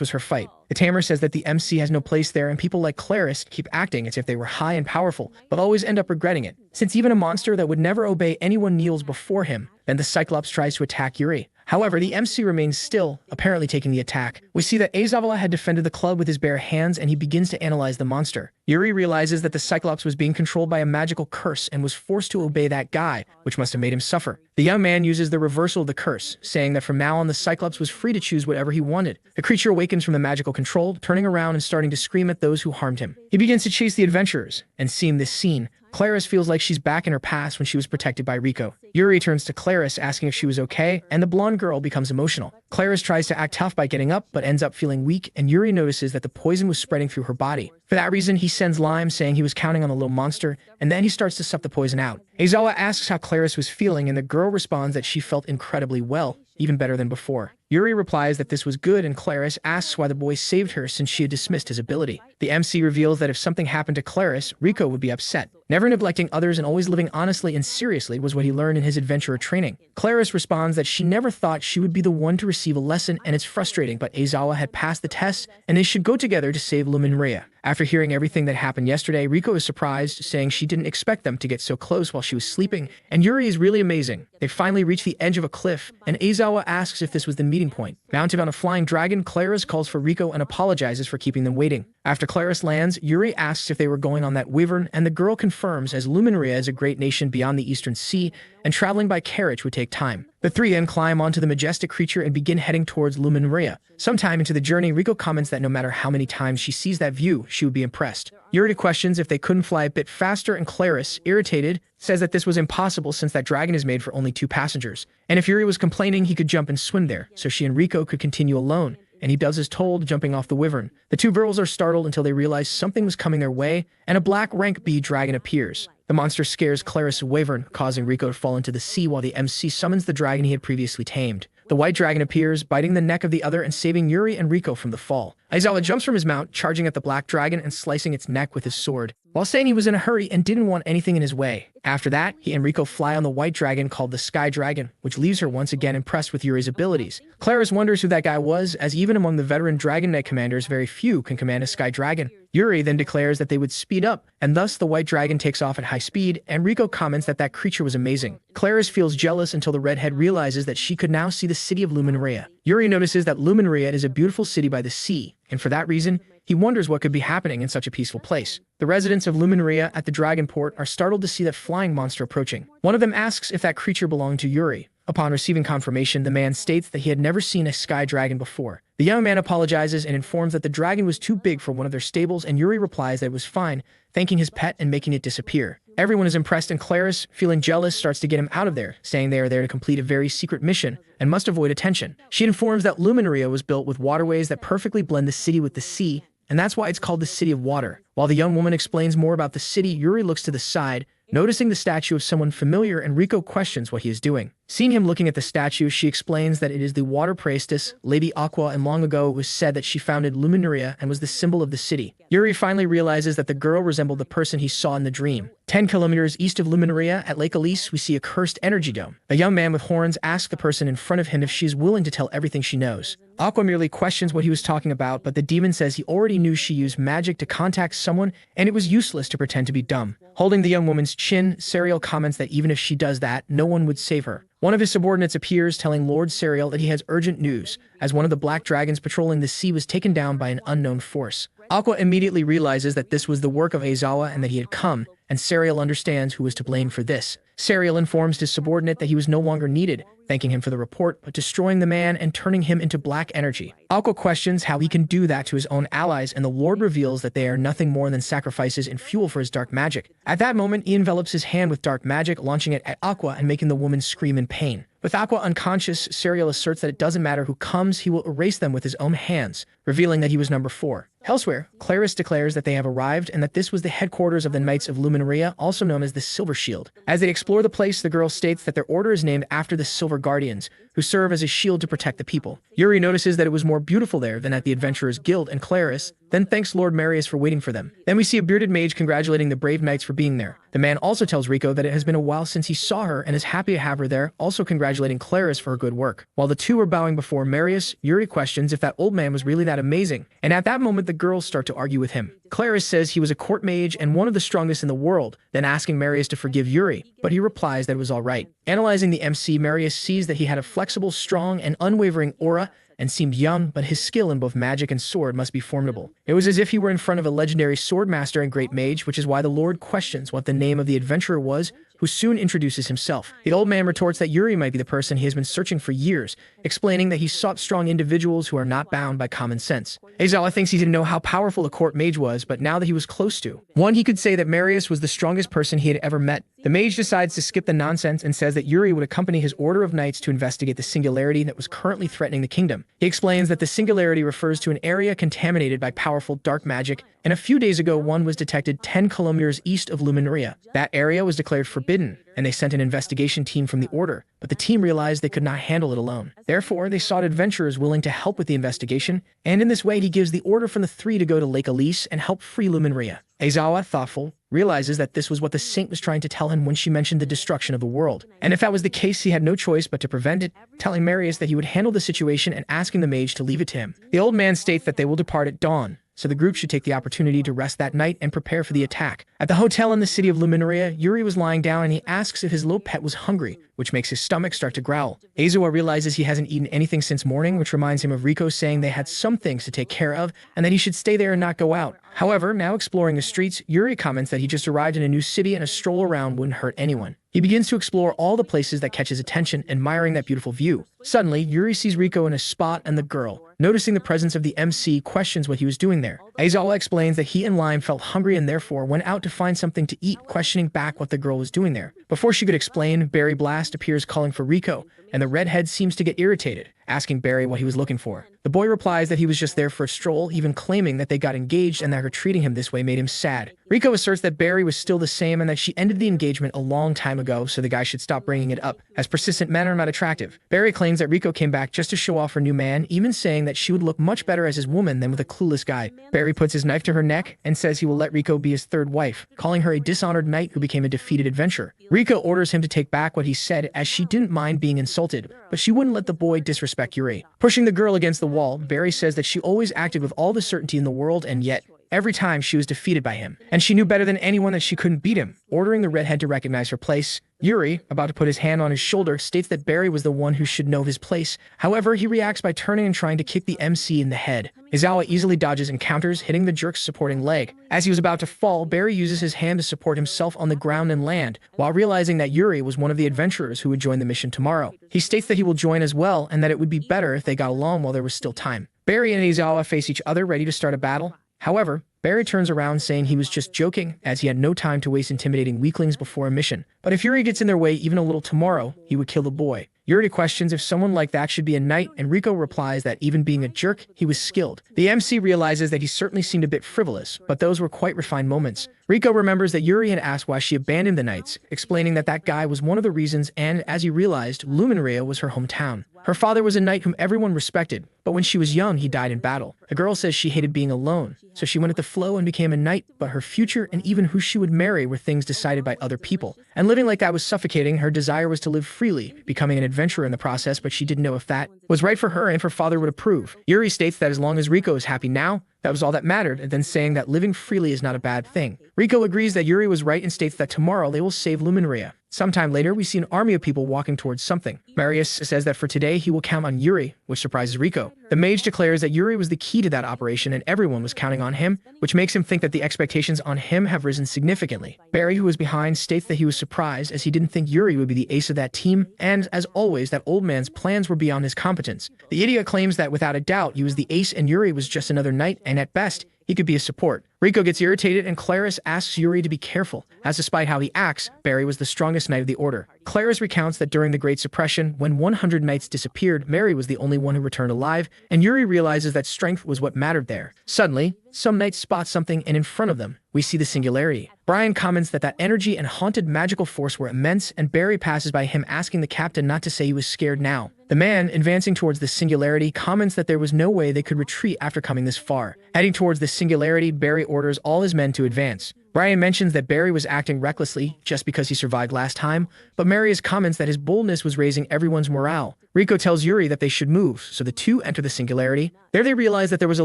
was her fight. The tamer says that the MC has no place there, and people like Claris keep acting as if they were high and powerful, but always end up regretting it. Since even a monster that would never obey anyone kneels before him, then the Cyclops tries to attack Yuri. However, the MC remains still, apparently taking the attack. We see that Aizawa had defended the club with his bare hands, and he begins to analyze the monster. Yuri realizes that the Cyclops was being controlled by a magical curse and was forced to obey that guy, which must have made him suffer. The young man uses the reversal of the curse, saying that from now on the Cyclops was free to choose whatever he wanted. The creature awakens from the magical control, turning around and starting to scream at those who harmed him. He begins to chase the adventurers, and seeing this scene, Claris feels like she's back in her past when she was protected by Riko. Yuri turns to Claris asking if she was okay, and the blonde girl becomes emotional. Claris tries to act tough by getting up, but ends up feeling weak, and Yuri notices that the poison was spreading through her body. For that reason, he sends Lime, saying he was counting on the little monster, and then he starts to suck the poison out. Aizawa asks how Claris was feeling, and the girl responds that she felt incredibly well, even better than before. Yuri replies that this was good, and Claris asks why the boy saved her since she had dismissed his ability. The MC reveals that if something happened to Claris, Riko would be upset. Never neglecting others and always living honestly and seriously was what he learned in his adventurer training. Claris responds that she never thought she would be the one to receive a lesson, and it's frustrating, but Aizawa had passed the test, and they should go together to save Luminaria. After hearing everything that happened yesterday, Riko is surprised, saying she didn't expect them to get so close while she was sleeping, and Yuri is really amazing. They finally reach the edge of a cliff, and Aizawa asks if this was the meeting point. Mounted on a flying dragon, Claris calls for Riko and apologizes for keeping them waiting. After Claris lands, Yuri asks if they were going on that wyvern, and the girl confirms, as Luminaria is a great nation beyond the Eastern Sea, and traveling by carriage would take time. The three then climb onto the majestic creature and begin heading towards Luminaria. Sometime into the journey, Riko comments that no matter how many times she sees that view, she would be impressed. Yuri questions if they couldn't fly a bit faster, and Claris, irritated, says that this was impossible since that dragon is made for only 2 passengers. And if Yuri was complaining, he could jump and swim there, so she and Riko could continue alone. and he does as told, jumping off the wyvern. The two girls are startled until they realize something was coming their way, and a black rank B dragon appears. The monster scares Claris' wyvern, causing Rico to fall into the sea while the MC summons the dragon he had previously tamed. The white dragon appears, biting the neck of the other and saving Yuri and Rico from the fall. Aizawa jumps from his mount, charging at the black dragon and slicing its neck with his sword, while saying he was in a hurry and didn't want anything in his way. After that, he and Rico fly on the white dragon called the Sky Dragon, which leaves her once again impressed with Yuri's abilities. Claris wonders who that guy was, as even among the veteran Dragon Knight commanders, very few can command a Sky Dragon. Yuri then declares that they would speed up, and thus the white dragon takes off at high speed, and Rico comments that that creature was amazing. Claris feels jealous until the redhead realizes that she could now see the city of Luminaria. Yuri notices that Luminaria is a beautiful city by the sea, and for that reason, he wonders what could be happening in such a peaceful place. The residents of Luminaria at the Dragon Port are startled to see that flying monster approaching. One of them asks if that creature belonged to Yuri. Upon receiving confirmation, the man states that he had never seen a sky dragon before. The young man apologizes and informs that the dragon was too big for one of their stables, and Yuri replies that it was fine, thanking his pet and making it disappear. Everyone is impressed, and Claris, feeling jealous, starts to get him out of there, saying they are there to complete a very secret mission and must avoid attention. She informs that Luminaria was built with waterways that perfectly blend the city with the sea, and that's why it's called the City of Water. While the young woman explains more about the city, Yuri looks to the side, noticing the statue of someone familiar, and Rico questions what he is doing. Seeing him looking at the statue, she explains that it is the water priestess, Lady Aqua, and long ago it was said that she founded Luminaria and was the symbol of the city. Yuri finally realizes that the girl resembled the person he saw in the dream. 10 kilometers east of Luminaria, at Lake Elise, we see a cursed energy dome. A young man with horns asks the person in front of him if she is willing to tell everything she knows. Aqua merely questions what he was talking about, but the demon says he already knew she used magic to contact someone, and it was useless to pretend to be dumb. Holding the young woman's chin, Serial comments that even if she does that, no one would save her. One of his subordinates appears, telling Lord Serial that he has urgent news, as one of the black dragons patrolling the sea was taken down by an unknown force. Aqua immediately realizes that this was the work of Aizawa and that he had come, and Serial understands who was to blame for this. Serial informs his subordinate that he was no longer needed, thanking him for the report, but destroying the man and turning him into black energy. Aqua questions how he can do that to his own allies, and the Lord reveals that they are nothing more than sacrifices and fuel for his dark magic. At that moment, he envelops his hand with dark magic, launching it at Aqua and making the woman scream in pain. With Aqua unconscious, Serial asserts that it doesn't matter who comes, he will erase them with his own hands, revealing that he was number 4. Elsewhere, Claris declares that they have arrived and that this was the headquarters of the Knights of Luminaria, also known as the Silver Shield. As they explore the place, the girl states that their order is named after the Silver Guardians, who serve as a shield to protect the people. Yuri notices that it was more beautiful there than at the Adventurers Guild, and Claris then thanks Lord Marius for waiting for them. Then we see a bearded mage congratulating the brave knights for being there. The man also tells Rico that it has been a while since he saw her and is happy to have her there, also congratulating Claris for her good work. While the two are bowing before Marius, Yuri questions if that old man was really that amazing, and at that moment the girls start to argue with him. Claris says he was a court mage and one of the strongest in the world, then asking Marius to forgive Yuri, but he replies that it was alright. Analyzing the MC, Marius sees that he had a flexible, strong, and unwavering aura, and seemed young, but his skill in both magic and sword must be formidable. It was as if he were in front of a legendary sword master and great mage, which is why the Lord questions what the name of the adventurer was, who soon introduces himself. The old man retorts that Yuri might be the person he has been searching for years, explaining that he sought strong individuals who are not bound by common sense. Aizawa thinks he didn't know how powerful a court mage was, but now that he was close to one, he could say that Marius was the strongest person he had ever met. The mage decides to skip the nonsense and says that Yuri would accompany his order of knights to investigate the singularity that was currently threatening the kingdom. He explains that the singularity refers to an area contaminated by powerful dark magic, and a few days ago one was detected 10 kilometers east of Luminaria. That area was declared forbidden, and they sent an investigation team from the order, but the team realized they could not handle it alone. Therefore, they sought adventurers willing to help with the investigation, and in this way he gives the order from the 3 to go to Lake Elise and help free Luminaria. Aizawa, thoughtful, realizes that this was what the saint was trying to tell him when she mentioned the destruction of the world. And if that was the case, he had no choice but to prevent it, telling Marius that he would handle the situation and asking the mage to leave it to him. The old man states that they will depart at dawn, so the group should take the opportunity to rest that night and prepare for the attack. At the hotel in the city of Luminaria, Yuri was lying down and he asks if his little pet was hungry, which makes his stomach start to growl. Aizawa realizes he hasn't eaten anything since morning, which reminds him of Rico saying they had some things to take care of and that he should stay there and not go out. However, now exploring the streets, Yuri comments that he just arrived in a new city and a stroll around wouldn't hurt anyone. He begins to explore all the places that catch his attention, admiring that beautiful view. Suddenly, Yuri sees Rico in a spot and the girl, noticing the presence of the MC, questions what he was doing there. Aizawa explains that he and Lime felt hungry and therefore went out to find something to eat, questioning back what the girl was doing there. Before she could explain, Barry Blast appears calling for Rico, and the redhead seems to get irritated. asking Barry what he was looking for. The boy replies that he was just there for a stroll, even claiming that they got engaged and that her treating him this way made him sad. Riko asserts that Barry was still the same and that she ended the engagement a long time ago, so the guy should stop bringing it up, as persistent men are not attractive. Barry claims that Riko came back just to show off her new man, even saying that she would look much better as his woman than with a clueless guy. Barry puts his knife to her neck and says he will let Riko be his third wife, calling her a dishonored knight who became a defeated adventurer. Riko orders him to take back what he said, as she didn't mind being insulted, but she wouldn't let the boy disrespect Yuri. Pushing the girl against the wall, Barry says that she always acted with all the certainty in the world, and yet every time she was defeated by him, and she knew better than anyone that she couldn't beat him. Ordering the redhead to recognize her place, Yuri, about to put his hand on his shoulder, states that Barry was the one who should know his place. However, he reacts by turning and trying to kick the MC in the head. Izawa easily dodges and counters, hitting the jerk's supporting leg. As he was about to fall, Barry uses his hand to support himself on the ground and land, while realizing that Yuri was one of the adventurers who would join the mission tomorrow. He states that he will join as well, and that it would be better if they got along while there was still time. Barry and Izawa face each other, ready to start a battle. However, Barry turns around saying he was just joking, as he had no time to waste intimidating weaklings before a mission. But if Yuri gets in their way even a little tomorrow, he would kill the boy. Yuri questions if someone like that should be a knight, and Riko replies that even being a jerk, he was skilled. The MC realizes that he certainly seemed a bit frivolous, but those were quite refined moments. Riko remembers that Yuri had asked why she abandoned the knights, explaining that that guy was one of the reasons, and as he realized, Luminaria was her hometown. Her father was a knight whom everyone respected, but when she was young, he died in battle. The girl says she hated being alone, so she went with the flow and became a knight, but her future and even who she would marry were things decided by other people. And living like that was suffocating. Her desire was to live freely, becoming an adventurer in the process, but she didn't know if that was right for her and if her father would approve. Yuri states that as long as Riko is happy now, that was all that mattered, and then saying that living freely is not a bad thing. Riko agrees that Yuri was right and states that tomorrow they will save Luminaria. Sometime later, we see an army of people walking towards something. Marius says that for today, he will count on Yuri, which surprises Riko. The mage declares that Yuri was the key to that operation and everyone was counting on him, which makes him think that the expectations on him have risen significantly. Barry, who was behind, states that he was surprised as he didn't think Yuri would be the ace of that team, and as always, that old man's plans were beyond his competence. The idiot claims that without a doubt, he was the ace and Yuri was just another knight, and at best, he could be a support. Riko gets irritated and Claris asks Yuri to be careful, as despite how he acts, Barry was the strongest knight of the order. Claris recounts that during the Great Suppression, when 100 knights disappeared, Mary was the only one who returned alive, and Yuri realizes that strength was what mattered there. Suddenly, some knights spot something, and in front of them, we see the singularity. Brian comments that energy and haunted magical force were immense, and Barry passes by him asking the captain not to say he was scared now. The man, advancing towards the singularity, comments that there was no way they could retreat after coming this far. Heading towards the singularity, Barry orders all his men to advance. Brian mentions that Barry was acting recklessly just because he survived last time, but Marius comments that his boldness was raising everyone's morale. Riko tells Yuri that they should move, so the two enter the singularity. There they realize that there was a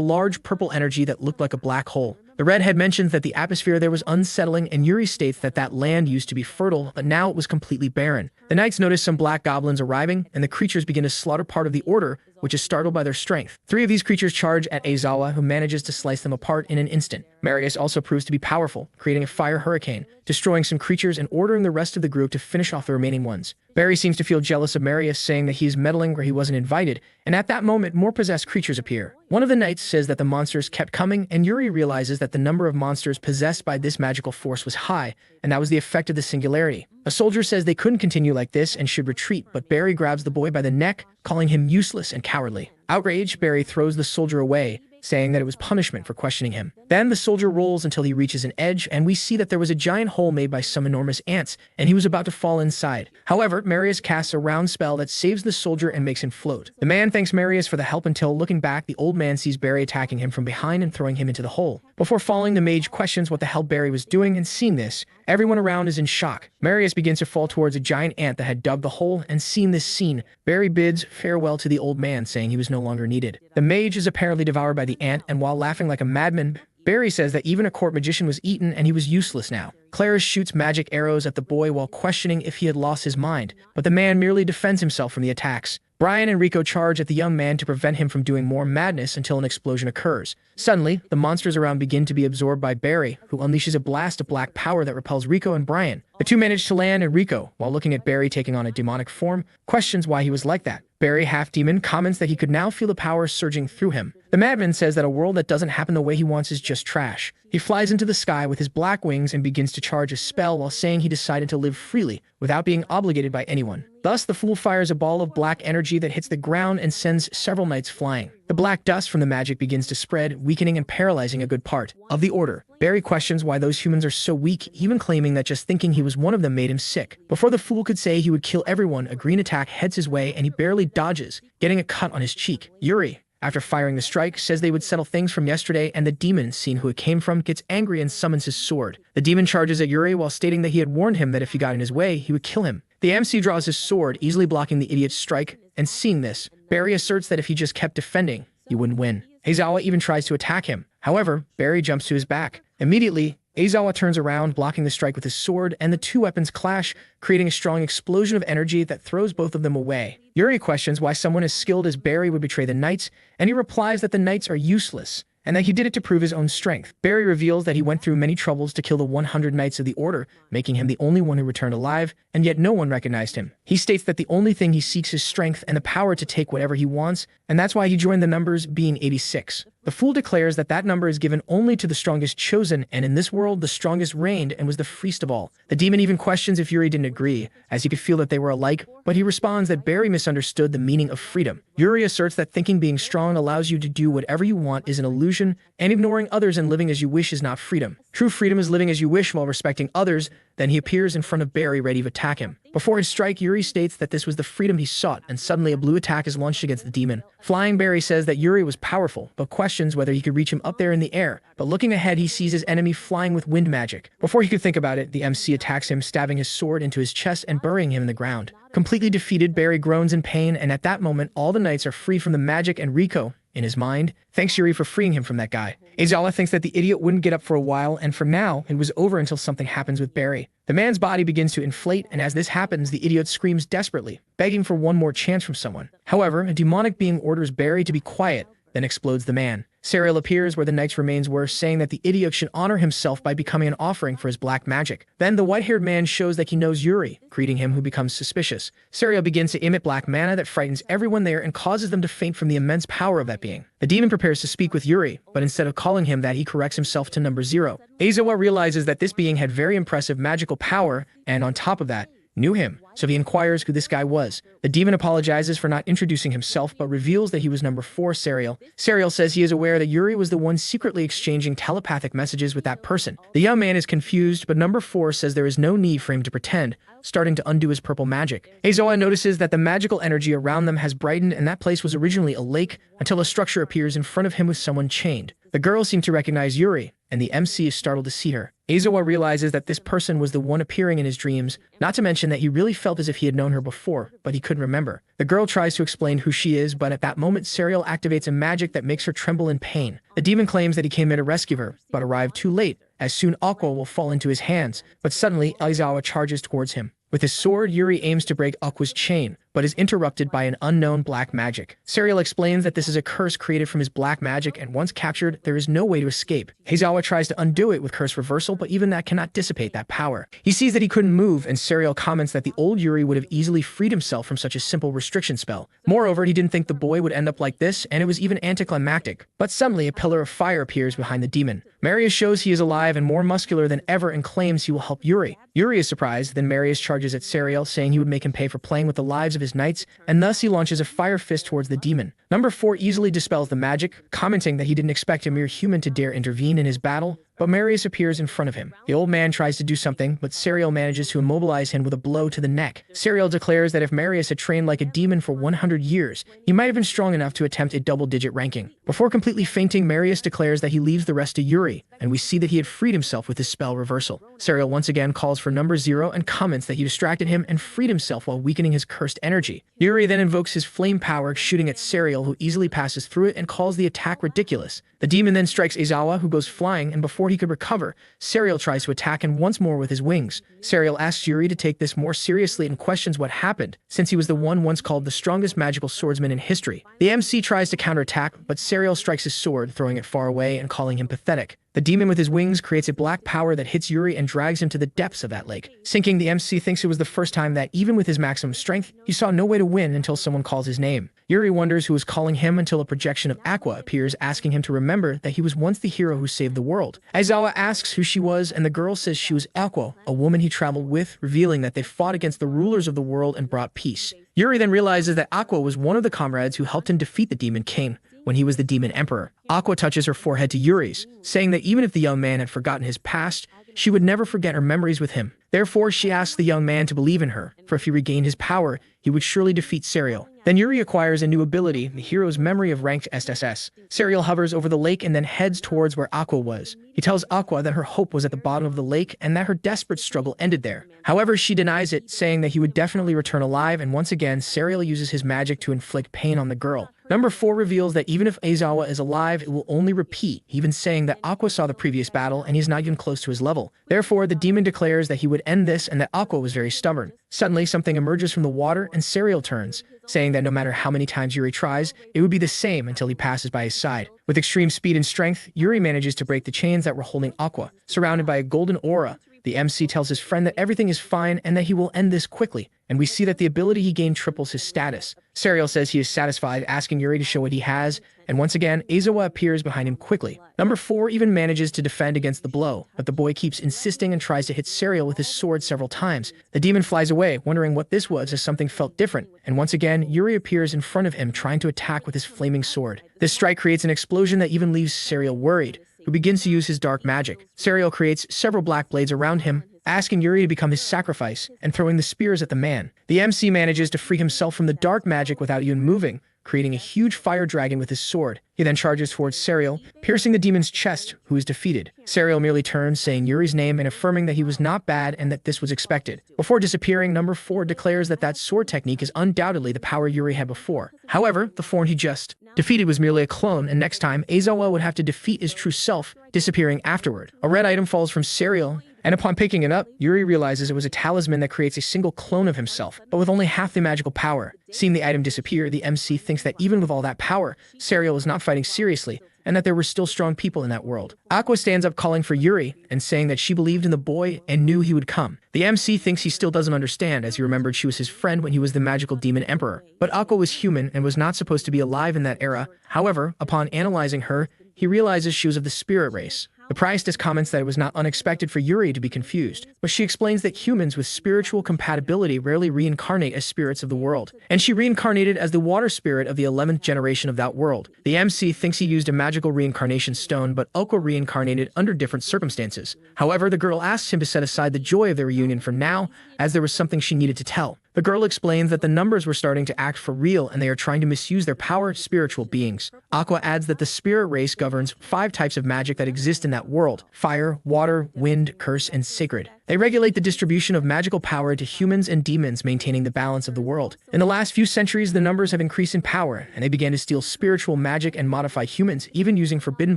large purple energy that looked like a black hole. The redhead mentions that the atmosphere there was unsettling, and Yuri states that that land used to be fertile, but now it was completely barren. The knights notice some black goblins arriving, and the creatures begin to slaughter part of the order, which is startled by their strength. 3 of these creatures charge at Aizawa, who manages to slice them apart in an instant. Marius also proves to be powerful, creating a fire hurricane, destroying some creatures and ordering the rest of the group to finish off the remaining ones. Barry seems to feel jealous of Marius, saying that he is meddling where he wasn't invited, and at that moment, more possessed creatures appear. One of the knights says that the monsters kept coming, and Yuri realizes that the number of monsters possessed by this magical force was high, and that was the effect of the singularity. A soldier says they couldn't continue like this and should retreat, but Barry grabs the boy by the neck, calling him useless and cowardly. Outraged, Barry throws the soldier away, saying that it was punishment for questioning him. Then the soldier rolls until he reaches an edge, and we see that there was a giant hole made by some enormous ants, and he was about to fall inside. However, Marius casts a round spell that saves the soldier and makes him float. The man thanks Marius for the help until, looking back, the old man sees Barry attacking him from behind and throwing him into the hole. Before falling, the mage questions what the hell Barry was doing, and seeing this, everyone around is in shock. Marius begins to fall towards a giant ant that had dug the hole, and seeing this scene, Barry bids farewell to the old man, saying he was no longer needed. The mage is apparently devoured by the ant, and while laughing like a madman, Barry says that even a court magician was eaten and he was useless now. Claris shoots magic arrows at the boy while questioning if he had lost his mind, but the man merely defends himself from the attacks. Brian and Riko charge at the young man to prevent him from doing more madness until an explosion occurs. Suddenly, the monsters around begin to be absorbed by Barry, who unleashes a blast of black power that repels Riko and Brian. The two manage to land, and Riko, while looking at Barry taking on a demonic form, questions why he was like that. Barry, half-demon, comments that he could now feel the power surging through him. The madman says that a world that doesn't happen the way he wants is just trash. He flies into the sky with his black wings and begins to charge a spell while saying he decided to live freely, without being obligated by anyone. Thus, the fool fires a ball of black energy that hits the ground and sends several knights flying. The black dust from the magic begins to spread, weakening and paralyzing a good part of the order. Barry questions why those humans are so weak, even claiming that just thinking he was one of them made him sick. Before the fool could say he would kill everyone, a green attack heads his way and he barely dodges, getting a cut on his cheek. Yuri, after firing the strike, says they would settle things from yesterday, and the demon, seeing who it came from, gets angry and summons his sword. The demon charges at Yuri while stating that he had warned him that if he got in his way, he would kill him. The MC draws his sword, easily blocking the idiot's strike, and seeing this, Barry asserts that if he just kept defending, he wouldn't win. Aizawa even tries to attack him. However, Barry jumps to his back. Immediately, Aizawa turns around, blocking the strike with his sword, and the two weapons clash, creating a strong explosion of energy that throws both of them away. Yuri questions why someone as skilled as Barry would betray the knights, and he replies that the knights are useless, and that he did it to prove his own strength. Barry reveals that he went through many troubles to kill the 100 Knights of the Order, making him the only one who returned alive, and yet no one recognized him. He states that the only thing he seeks is strength and the power to take whatever he wants, and that's why he joined the numbers, being 86. The fool declares that that number is given only to the strongest chosen, and in this world, the strongest reigned and was the freest of all. The demon even questions if Yuri didn't agree, as he could feel that they were alike, but he responds that Barry misunderstood the meaning of freedom. Yuri asserts that thinking being strong allows you to do whatever you want is an illusion, and ignoring others and living as you wish is not freedom. True freedom is living as you wish while respecting others. Then he appears in front of Barry, ready to attack him. Before his strike, Yuri states that this was the freedom he sought, and suddenly a blue attack is launched against the demon. Flying Barry says that Yuri was powerful, but questions whether he could reach him up there in the air. But looking ahead, he sees his enemy flying with wind magic. Before he could think about it, the MC attacks him, stabbing his sword into his chest and burying him in the ground. Completely defeated, Barry groans in pain, and at that moment, all the knights are free from the magic, and Rico, in his mind, thanks Yuri for freeing him from that guy. Aizawa thinks that the idiot wouldn't get up for a while, and for now, it was over until something happens with Barry. The man's body begins to inflate, and as this happens, the idiot screams desperately, begging for one more chance from someone. However, a demonic being orders Barry to be quiet, then explodes the man. Serial appears where the knight's remains were, saying that the idiot should honor himself by becoming an offering for his black magic. Then the white-haired man shows that he knows Yuri, greeting him, who becomes suspicious. Serial begins to emit black mana that frightens everyone there and causes them to faint from the immense power of that being. The demon prepares to speak with Yuri, but instead of calling him that, he corrects himself to number 0. Aizawa realizes that this being had very impressive magical power, and on top of that, knew him, so he inquires who this guy was. The demon apologizes for not introducing himself, but reveals that he was number 4 Serial. Serial says he is aware that Yuri was the one secretly exchanging telepathic messages with that person. The young man is confused, but number 4 says there is no need for him to pretend, starting to undo his purple magic. Aizawa notices that the magical energy around them has brightened, and that place was originally a lake, until a structure appears in front of him with someone chained. The girls seem to recognize Yuri, and the MC is startled to see her. Aizawa realizes that this person was the one appearing in his dreams, not to mention that he really felt as if he had known her before, but he couldn't remember. The girl tries to explain who she is, but at that moment, Serial activates a magic that makes her tremble in pain. The demon claims that he came in to rescue her, but arrived too late, as soon Aqua will fall into his hands, but suddenly Aizawa charges towards him. With his sword, Yuri aims to break Aqua's chain, but is interrupted by an unknown black magic. Serial explains that this is a curse created from his black magic, and once captured, there is no way to escape. Aizawa tries to undo it with curse reversal, but even that cannot dissipate that power. He sees that he couldn't move, and Serial comments that the old Yuri would have easily freed himself from such a simple restriction spell. Moreover, he didn't think the boy would end up like this, and it was even anticlimactic. But suddenly, a pillar of fire appears behind the demon. Marius shows he is alive and more muscular than ever and claims he will help Yuri. Yuri is surprised, then Marius charges at Serial, saying he would make him pay for playing with the lives of his knights, and thus he launches a fire fist towards the demon. Number 4 easily dispels the magic, commenting that he didn't expect a mere human to dare intervene in his battle, but Marius appears in front of him. The old man tries to do something, but Serial manages to immobilize him with a blow to the neck. Serial declares that if Marius had trained like a demon for 100 years, he might have been strong enough to attempt a double-digit ranking. Before completely fainting, Marius declares that he leaves the rest to Yuri, and we see that he had freed himself with his spell reversal. Serial once again calls for number 0 and comments that he distracted him and freed himself while weakening his cursed energy. Yuri then invokes his flame power, shooting at Serial, who easily passes through it and calls the attack ridiculous. The demon then strikes Aizawa, who goes flying, and before he could recover, Serial tries to attack him once more with his wings. Serial asks Yuri to take this more seriously and questions what happened, since he was the one once called the strongest magical swordsman in history. The MC tries to counterattack, but Serial strikes his sword, throwing it far away and calling him pathetic. The demon with his wings creates a black power that hits Yuri and drags him to the depths of that lake. Sinking, the MC thinks it was the first time that, even with his maximum strength, he saw no way to win until someone calls his name. Yuri wonders who is calling him until a projection of Aqua appears, asking him to remember that he was once the hero who saved the world. Aizawa asks who she was, and the girl says she was Aqua, a woman he traveled with, revealing that they fought against the rulers of the world and brought peace. Yuri then realizes that Aqua was one of the comrades who helped him defeat the Demon King when he was the Demon Emperor. Aqua touches her forehead to Yuri's, saying that even if the young man had forgotten his past, she would never forget her memories with him. Therefore, she asks the young man to believe in her, for if he regained his power, he would surely defeat Serial. Then Yuri acquires a new ability, the hero's memory of ranked SSS. Serial hovers over the lake and then heads towards where Aqua was. He tells Aqua that her hope was at the bottom of the lake and that her desperate struggle ended there. However, she denies it, saying that he would definitely return alive, and once again, Serial uses his magic to inflict pain on the girl. Number 4 reveals that even if Aizawa is alive, it will only repeat, even saying that Aqua saw the previous battle and he's not even close to his level. Therefore, the demon declares that he would end this and that Aqua was very stubborn. Suddenly, something emerges from the water and Serial turns, saying that no matter how many times Yuri tries, it would be the same until he passes by his side. With extreme speed and strength, Yuri manages to break the chains that were holding Aqua. Surrounded by a golden aura, the MC tells his friend that everything is fine and that he will end this quickly, and we see that the ability he gained triples his status. Serial says he is satisfied, asking Yuri to show what he has, and once again, Aizawa appears behind him quickly. Number 4 even manages to defend against the blow, but the boy keeps insisting and tries to hit Serial with his sword several times. The demon flies away, wondering what this was as something felt different, and once again, Yuri appears in front of him trying to attack with his flaming sword. This strike creates an explosion that even leaves Serial worried, who begins to use his dark magic. Serial creates several black blades around him, asking Yuri to become his sacrifice, and throwing the spears at the man. The MC manages to free himself from the dark magic without even moving, creating a huge fire dragon with his sword. He then charges towards Serial, piercing the demon's chest, who is defeated. Serial merely turns, saying Yuri's name and affirming that he was not bad and that this was expected. Before disappearing, number 4 declares that that sword technique is undoubtedly the power Yuri had before. However, the form he just defeated was merely a clone, and next time, Aizawa would have to defeat his true self, disappearing afterward. A red item falls from Serial, and upon picking it up, Yuri realizes it was a talisman that creates a single clone of himself, but with only half the magical power. Seeing the item disappear, the MC thinks that even with all that power, Serial is not fighting seriously, and that there were still strong people in that world. Aqua stands up calling for Yuri, and saying that she believed in the boy and knew he would come. The MC thinks he still doesn't understand, as he remembered she was his friend when he was the magical demon emperor. But Aqua was human and was not supposed to be alive in that era. However, upon analyzing her, he realizes she was of the spirit race. The priestess comments that it was not unexpected for Yuri to be confused, but she explains that humans with spiritual compatibility rarely reincarnate as spirits of the world, and she reincarnated as the water spirit of the 11th generation of that world. The MC thinks he used a magical reincarnation stone, but Aqua reincarnated under different circumstances. However, the girl asks him to set aside the joy of their reunion for now, as there was something she needed to tell. The girl explains that the numbers were starting to act for real and they are trying to misuse their power, spiritual beings. Aqua adds that the spirit race governs 5 types of magic that exist in that world: fire, water, wind, curse, and sacred. They regulate the distribution of magical power to humans and demons, maintaining the balance of the world. In the last few centuries, the numbers have increased in power, and they began to steal spiritual magic and modify humans, even using forbidden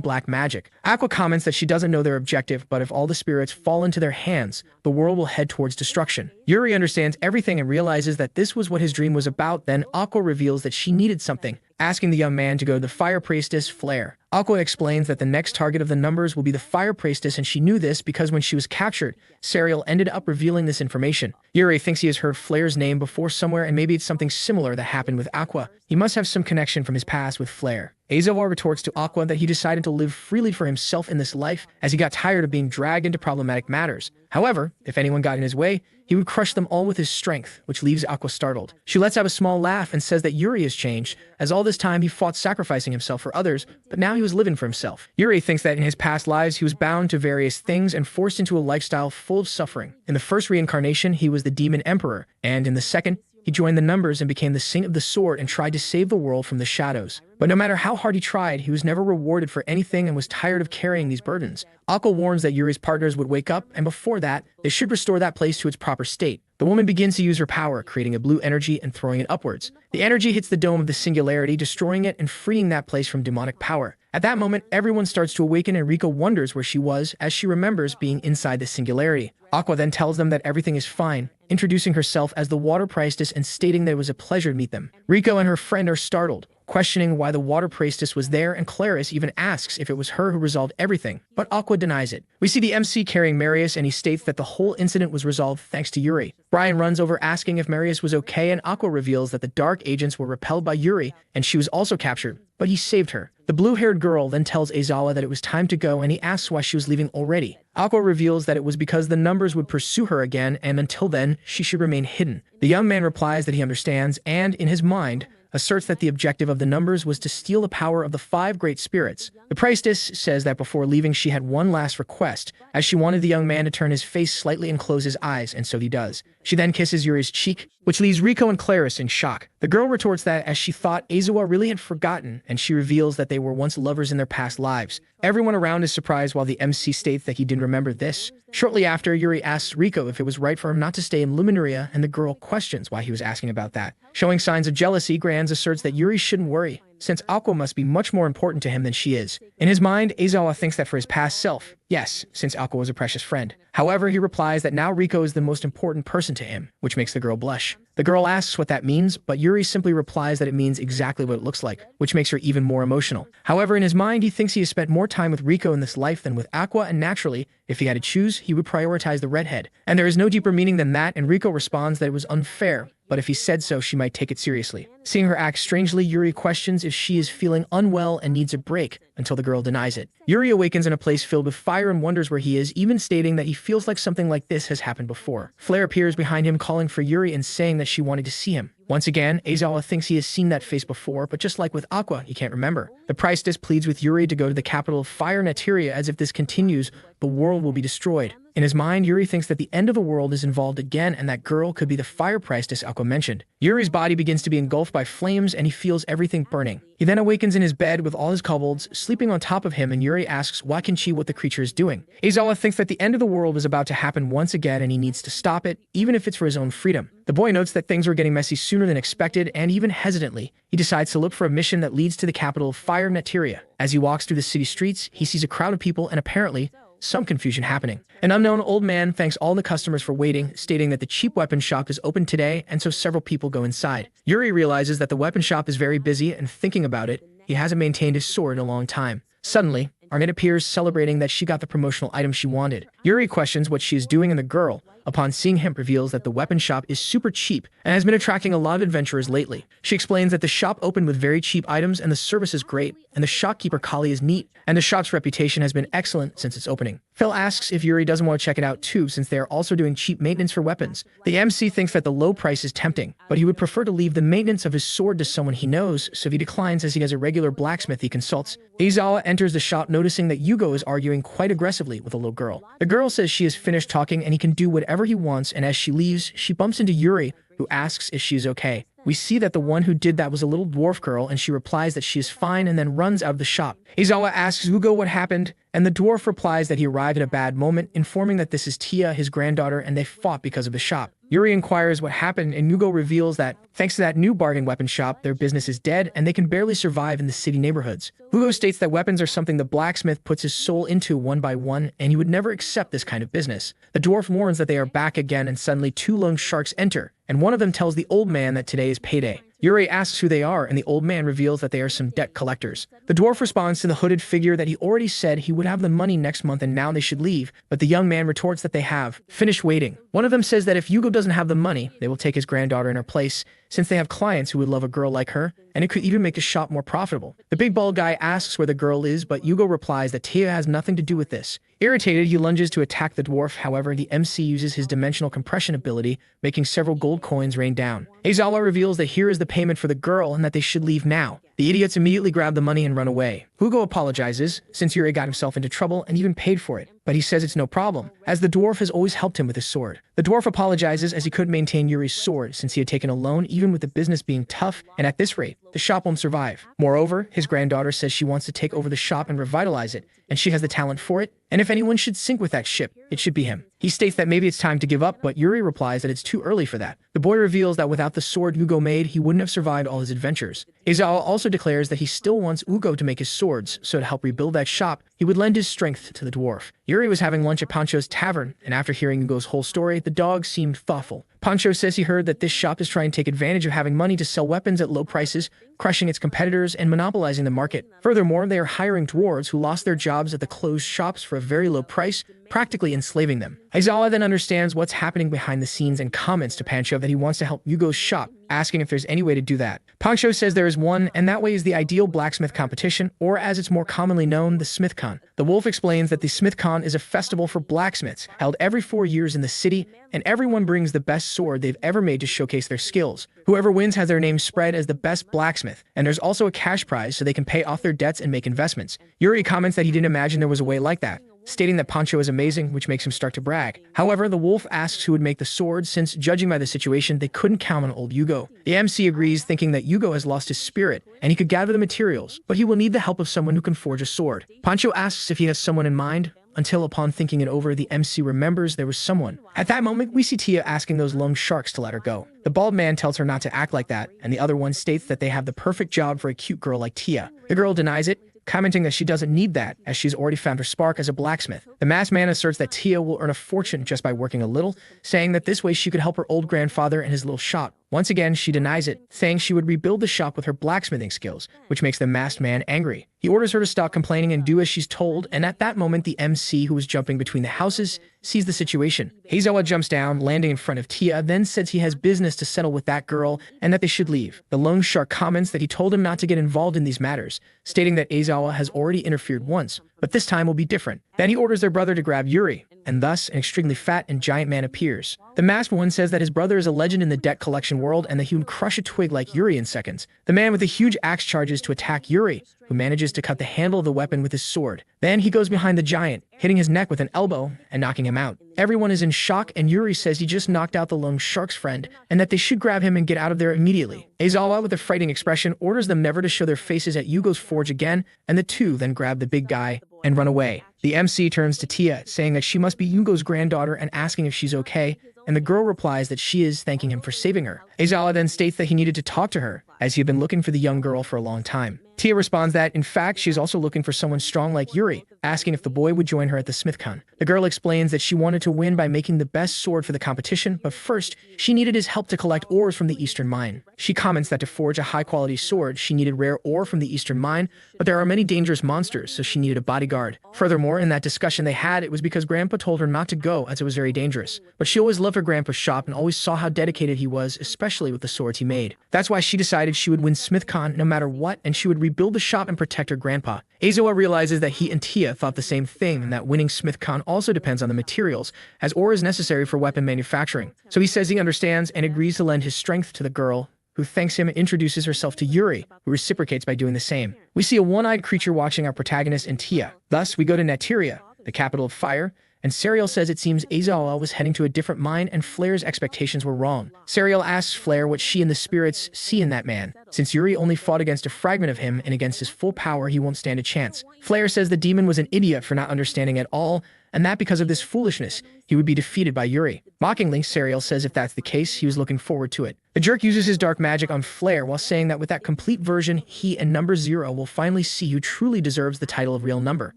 black magic. Aqua comments that she doesn't know their objective, but if all the spirits fall into their hands, the world will head towards destruction. Yuri understands everything and realizes that this was what his dream was about. Then Aqua reveals that she needed something, asking the young man to go to the fire priestess, Flare. Aqua explains that the next target of the numbers will be the fire priestess, and she knew this because when she was captured, Serial ended up revealing this information. Yuri thinks he has heard Flare's name before somewhere, and maybe it's something similar that happened with Aqua. He must have some connection from his past with Flare. Aizawa retorts to Aqua that he decided to live freely for himself in this life, as he got tired of being dragged into problematic matters. However, if anyone got in his way, he would crush them all with his strength, which leaves Aqua startled. She lets out a small laugh and says that Yuri has changed, as all this time he fought sacrificing himself for others, but now he was living for himself. Yuri thinks that in his past lives he was bound to various things and forced into a lifestyle full of suffering. In the first reincarnation, he was the demon emperor, and in the second, he joined the numbers and became the Saint of the Sword and tried to save the world from the shadows. But no matter how hard he tried, he was never rewarded for anything and was tired of carrying these burdens. Aqua warns that Yuri's partners would wake up, and before that, they should restore that place to its proper state. The woman begins to use her power, creating a blue energy and throwing it upwards. The energy hits the dome of the singularity, destroying it and freeing that place from demonic power. At that moment, everyone starts to awaken and Riko wonders where she was as she remembers being inside the singularity. Aqua then tells them that everything is fine, introducing herself as the water priestess and stating that it was a pleasure to meet them. Riko and her friend are startled, questioning why the water priestess was there, and Clarice even asks if it was her who resolved everything, but Aqua denies it. We see the MC carrying Marius, and he states that the whole incident was resolved thanks to Yuri. Brian runs over asking if Marius was okay, and Aqua reveals that the dark agents were repelled by Yuri, and she was also captured, but he saved her. The blue-haired girl then tells Aizawa that it was time to go, and he asks why she was leaving already. Aqua reveals that it was because the numbers would pursue her again, and until then, she should remain hidden. The young man replies that he understands, and, in his mind, asserts that the objective of the numbers was to steal the power of the 5 great spirits. The priestess says that before leaving she had one last request, as she wanted the young man to turn his face slightly and close his eyes, and so he does. She then kisses Yuri's cheek, which leaves Riko and Clarice in shock. The girl retorts that as she thought Aizawa really had forgotten, and she reveals that they were once lovers in their past lives. Everyone around is surprised while the MC states that he didn't remember this. Shortly after, Yuri asks Riko if it was right for him not to stay in Luminaria, and the girl questions why he was asking about that. Showing signs of jealousy, Granz asserts that Yuri shouldn't worry, since Aqua must be much more important to him than she is. In his mind, Aizawa thinks that for his past self, yes, since Aqua was a precious friend. However, he replies that now Riko is the most important person to him, which makes the girl blush. The girl asks what that means, but Yuri simply replies that it means exactly what it looks like, which makes her even more emotional. However, in his mind, he thinks he has spent more time with Riko in this life than with Aqua, and naturally, if he had to choose, he would prioritize the redhead. And there is no deeper meaning than that, and Riko responds that it was unfair, but if he said so, she might take it seriously. Seeing her act strangely, Yuri questions if she is feeling unwell and needs a break, until the girl denies it. Yuri awakens in a place filled with fire and wonders where he is, even stating that he feels like something like this has happened before. Flare appears behind him, calling for Yuri and saying that she wanted to see him. Once again, Aizawa thinks he has seen that face before, but just like with Aqua, he can't remember. The priestess pleads with Yuri to go to the capital of Fire, Neteria, as if this continues, the world will be destroyed. In his mind, Yuri thinks that the end of the world is involved again, and that girl could be the fire priestess Aqua mentioned. Yuri's body begins to be engulfed by flames, and he feels everything burning. He then awakens in his bed with all his kobolds sleeping on top of him, and Yuri asks why can she what the creature is doing. Aizawa thinks that the end of the world is about to happen once again, and he needs to stop it, even if it's for his own freedom. The boy notes that things are getting messy sooner than expected, and even hesitantly, he decides to look for a mission that leads to the capital of Fire, Neteria. As he walks through the city streets, he sees a crowd of people and apparently some confusion happening. An unknown old man thanks all the customers for waiting, stating that the cheap weapon shop is open today, and so several people go inside. Yuri realizes that the weapon shop is very busy, and thinking about it, he hasn't maintained his sword in a long time. Suddenly, Arnett appears, celebrating that she got the promotional item she wanted. Yuri questions what she is doing, and the girl, upon seeing him, reveals that the weapon shop is super cheap and has been attracting a lot of adventurers lately. She explains that the shop opened with very cheap items and the service is great, and the shopkeeper Kali is neat, and the shop's reputation has been excellent since its opening. Phil asks if Yuri doesn't want to check it out too, since they are also doing cheap maintenance for weapons. The MC thinks that the low price is tempting, but he would prefer to leave the maintenance of his sword to someone he knows, so he declines as he has a regular blacksmith he consults. Aizawa enters the shop, noticing that Yugo is arguing quite aggressively with a little girl. The girl says she is finished talking and he can do whatever he wants, and as she leaves, she bumps into Yuri, who asks if she's okay. We see that the one who did that was a little dwarf girl, and she replies that she is fine and then runs out of the shop. Aizawa asks Ugo what happened, and the dwarf replies that he arrived at a bad moment, informing that this is Tia, his granddaughter, and they fought because of the shop. Yuri inquires what happened, and Ugo reveals that, thanks to that new bargain weapon shop, their business is dead, and they can barely survive in the city neighborhoods. Ugo states that weapons are something the blacksmith puts his soul into one by one, and he would never accept this kind of business. The dwarf warns that they are back again, and suddenly 2 lone sharks enter, and one of them tells the old man that today is payday. Yuri asks who they are, and the old man reveals that they are some debt collectors. The dwarf responds to the hooded figure that he already said he would have the money next month and now they should leave, but the young man retorts that they have finished waiting. One of them says that if Yugo doesn't have the money, they will take his granddaughter in her place, since they have clients who would love a girl like her, and it could even make the shop more profitable. The big bald guy asks where the girl is, but Yugo replies that Tia has nothing to do with this. Irritated, he lunges to attack the dwarf. However, the MC uses his dimensional compression ability, making several gold coins rain down. Aizawa reveals that here is the payment for the girl and that they should leave now. The idiots immediately grab the money and run away. Hugo apologizes, since Yuri got himself into trouble and even paid for it, but he says it's no problem, as the dwarf has always helped him with his sword. The dwarf apologizes as he couldn't maintain Yuri's sword since he had taken a loan, even with the business being tough, and at this rate, the shop won't survive. Moreover, his granddaughter says she wants to take over the shop and revitalize it, and she has the talent for it, and if anyone should sink with that ship, it should be him. He states that maybe it's time to give up, but Yuri replies that it's too early for that. The boy reveals that without the sword Ugo made, he wouldn't have survived all his adventures. Aizawa also declares that he still wants Ugo to make his swords, so to help rebuild that shop, he would lend his strength to the dwarf. Yuri was having lunch at Pancho's tavern, and after hearing Ugo's whole story, the dog seemed thoughtful. Pancho says he heard that this shop is trying to take advantage of having money to sell weapons at low prices, crushing its competitors and monopolizing the market. Furthermore, they are hiring dwarves who lost their jobs at the closed shops for a very low price, practically enslaving them. Aizawa then understands what's happening behind the scenes and comments to Pancho that he wants to help Yugo's shop, asking if there's any way to do that. Pancho says there is one, and that way is the ideal blacksmith competition, or as it's more commonly known, the SmithCon. The wolf explains that the SmithCon is a festival for blacksmiths, held every 4 years in the city, and everyone brings the best sword they've ever made to showcase their skills. Whoever wins has their name spread as the best blacksmith, and there's also a cash prize so they can pay off their debts and make investments. Yuri comments that he didn't imagine there was a way like that, stating that Pancho is amazing, which makes him start to brag. However, the wolf asks who would make the sword, since, judging by the situation, they couldn't count on old Yugo. The MC agrees, thinking that Yugo has lost his spirit, and he could gather the materials, but he will need the help of someone who can forge a sword. Pancho asks if he has someone in mind, until upon thinking it over, the MC remembers there was someone. At that moment, we see Tia asking those lone sharks to let her go. The bald man tells her not to act like that, and the other one states that they have the perfect job for a cute girl like Tia. The girl denies it, commenting that she doesn't need that, as she's already found her spark as a blacksmith. The masked man asserts that Tia will earn a fortune just by working a little, saying that this way she could help her old grandfather and his little shop. Once again, she denies it, saying she would rebuild the shop with her blacksmithing skills, which makes the masked man angry. He orders her to stop complaining and do as she's told, and at that moment, the MC, who was jumping between the houses, sees the situation. Heizawa jumps down, landing in front of Tia, then says he has business to settle with that girl and that they should leave. The lone shark comments that he told him not to get involved in these matters, stating that Aizawa has already interfered once, but this time will be different. Then he orders their brother to grab Yuri, and thus an extremely fat and giant man appears. The masked one says that his brother is a legend in the debt collection world and that he would crush a twig like Yuri in seconds. The man with a huge axe charges to attack Yuri, who manages to cut the handle of the weapon with his sword. Then he goes behind the giant, hitting his neck with an elbow and knocking him out. Everyone is in shock, and Yuri says he just knocked out the lone shark's friend and that they should grab him and get out of there immediately. Aizawa, with a frightened expression, orders them never to show their faces at Yugo's forge again, and the two then grab the big guy and run away. The MC turns to Tia, saying that she must be Yugo's granddaughter and asking if she's okay, and the girl replies that she is, thanking him for saving her. Aizawa then states that he needed to talk to her, as he had been looking for the young girl for a long time. Tia responds that, in fact, she's also looking for someone strong like Yuri, asking if the boy would join her at the SmithCon. The girl explains that she wanted to win by making the best sword for the competition, but first, she needed his help to collect ores from the Eastern Mine. She comments that to forge a high-quality sword, she needed rare ore from the Eastern Mine, but there are many dangerous monsters, so she needed a bodyguard. Furthermore, in that discussion they had, it was because Grandpa told her not to go as it was very dangerous. But she always loved her Grandpa's shop and always saw how dedicated he was, especially with the swords he made. That's why she decided she would win SmithCon no matter what, and she would rebuild the shop and protect her grandpa. Aizawa realizes that he and Tia thought the same thing, and that winning SmithCon also depends on the materials, as ore is necessary for weapon manufacturing. So he says he understands and agrees to lend his strength to the girl, who thanks him and introduces herself to Yuri, who reciprocates by doing the same. We see a one-eyed creature watching our protagonist and Tia. Thus, we go to Neteria, the capital of fire, and Serial says it seems Aizawa was heading to a different mine and Flair's expectations were wrong. Serial asks Flair what she and the spirits see in that man. Since Yuri only fought against a fragment of him and against his full power, he won't stand a chance. Flair says the demon was an idiot for not understanding at all, and that because of this foolishness, he would be defeated by Yuri. Mockingly, Serial says if that's the case, he was looking forward to it. The jerk uses his dark magic on Flair while saying that with that complete version, he and Number Zero will finally see who truly deserves the title of real number.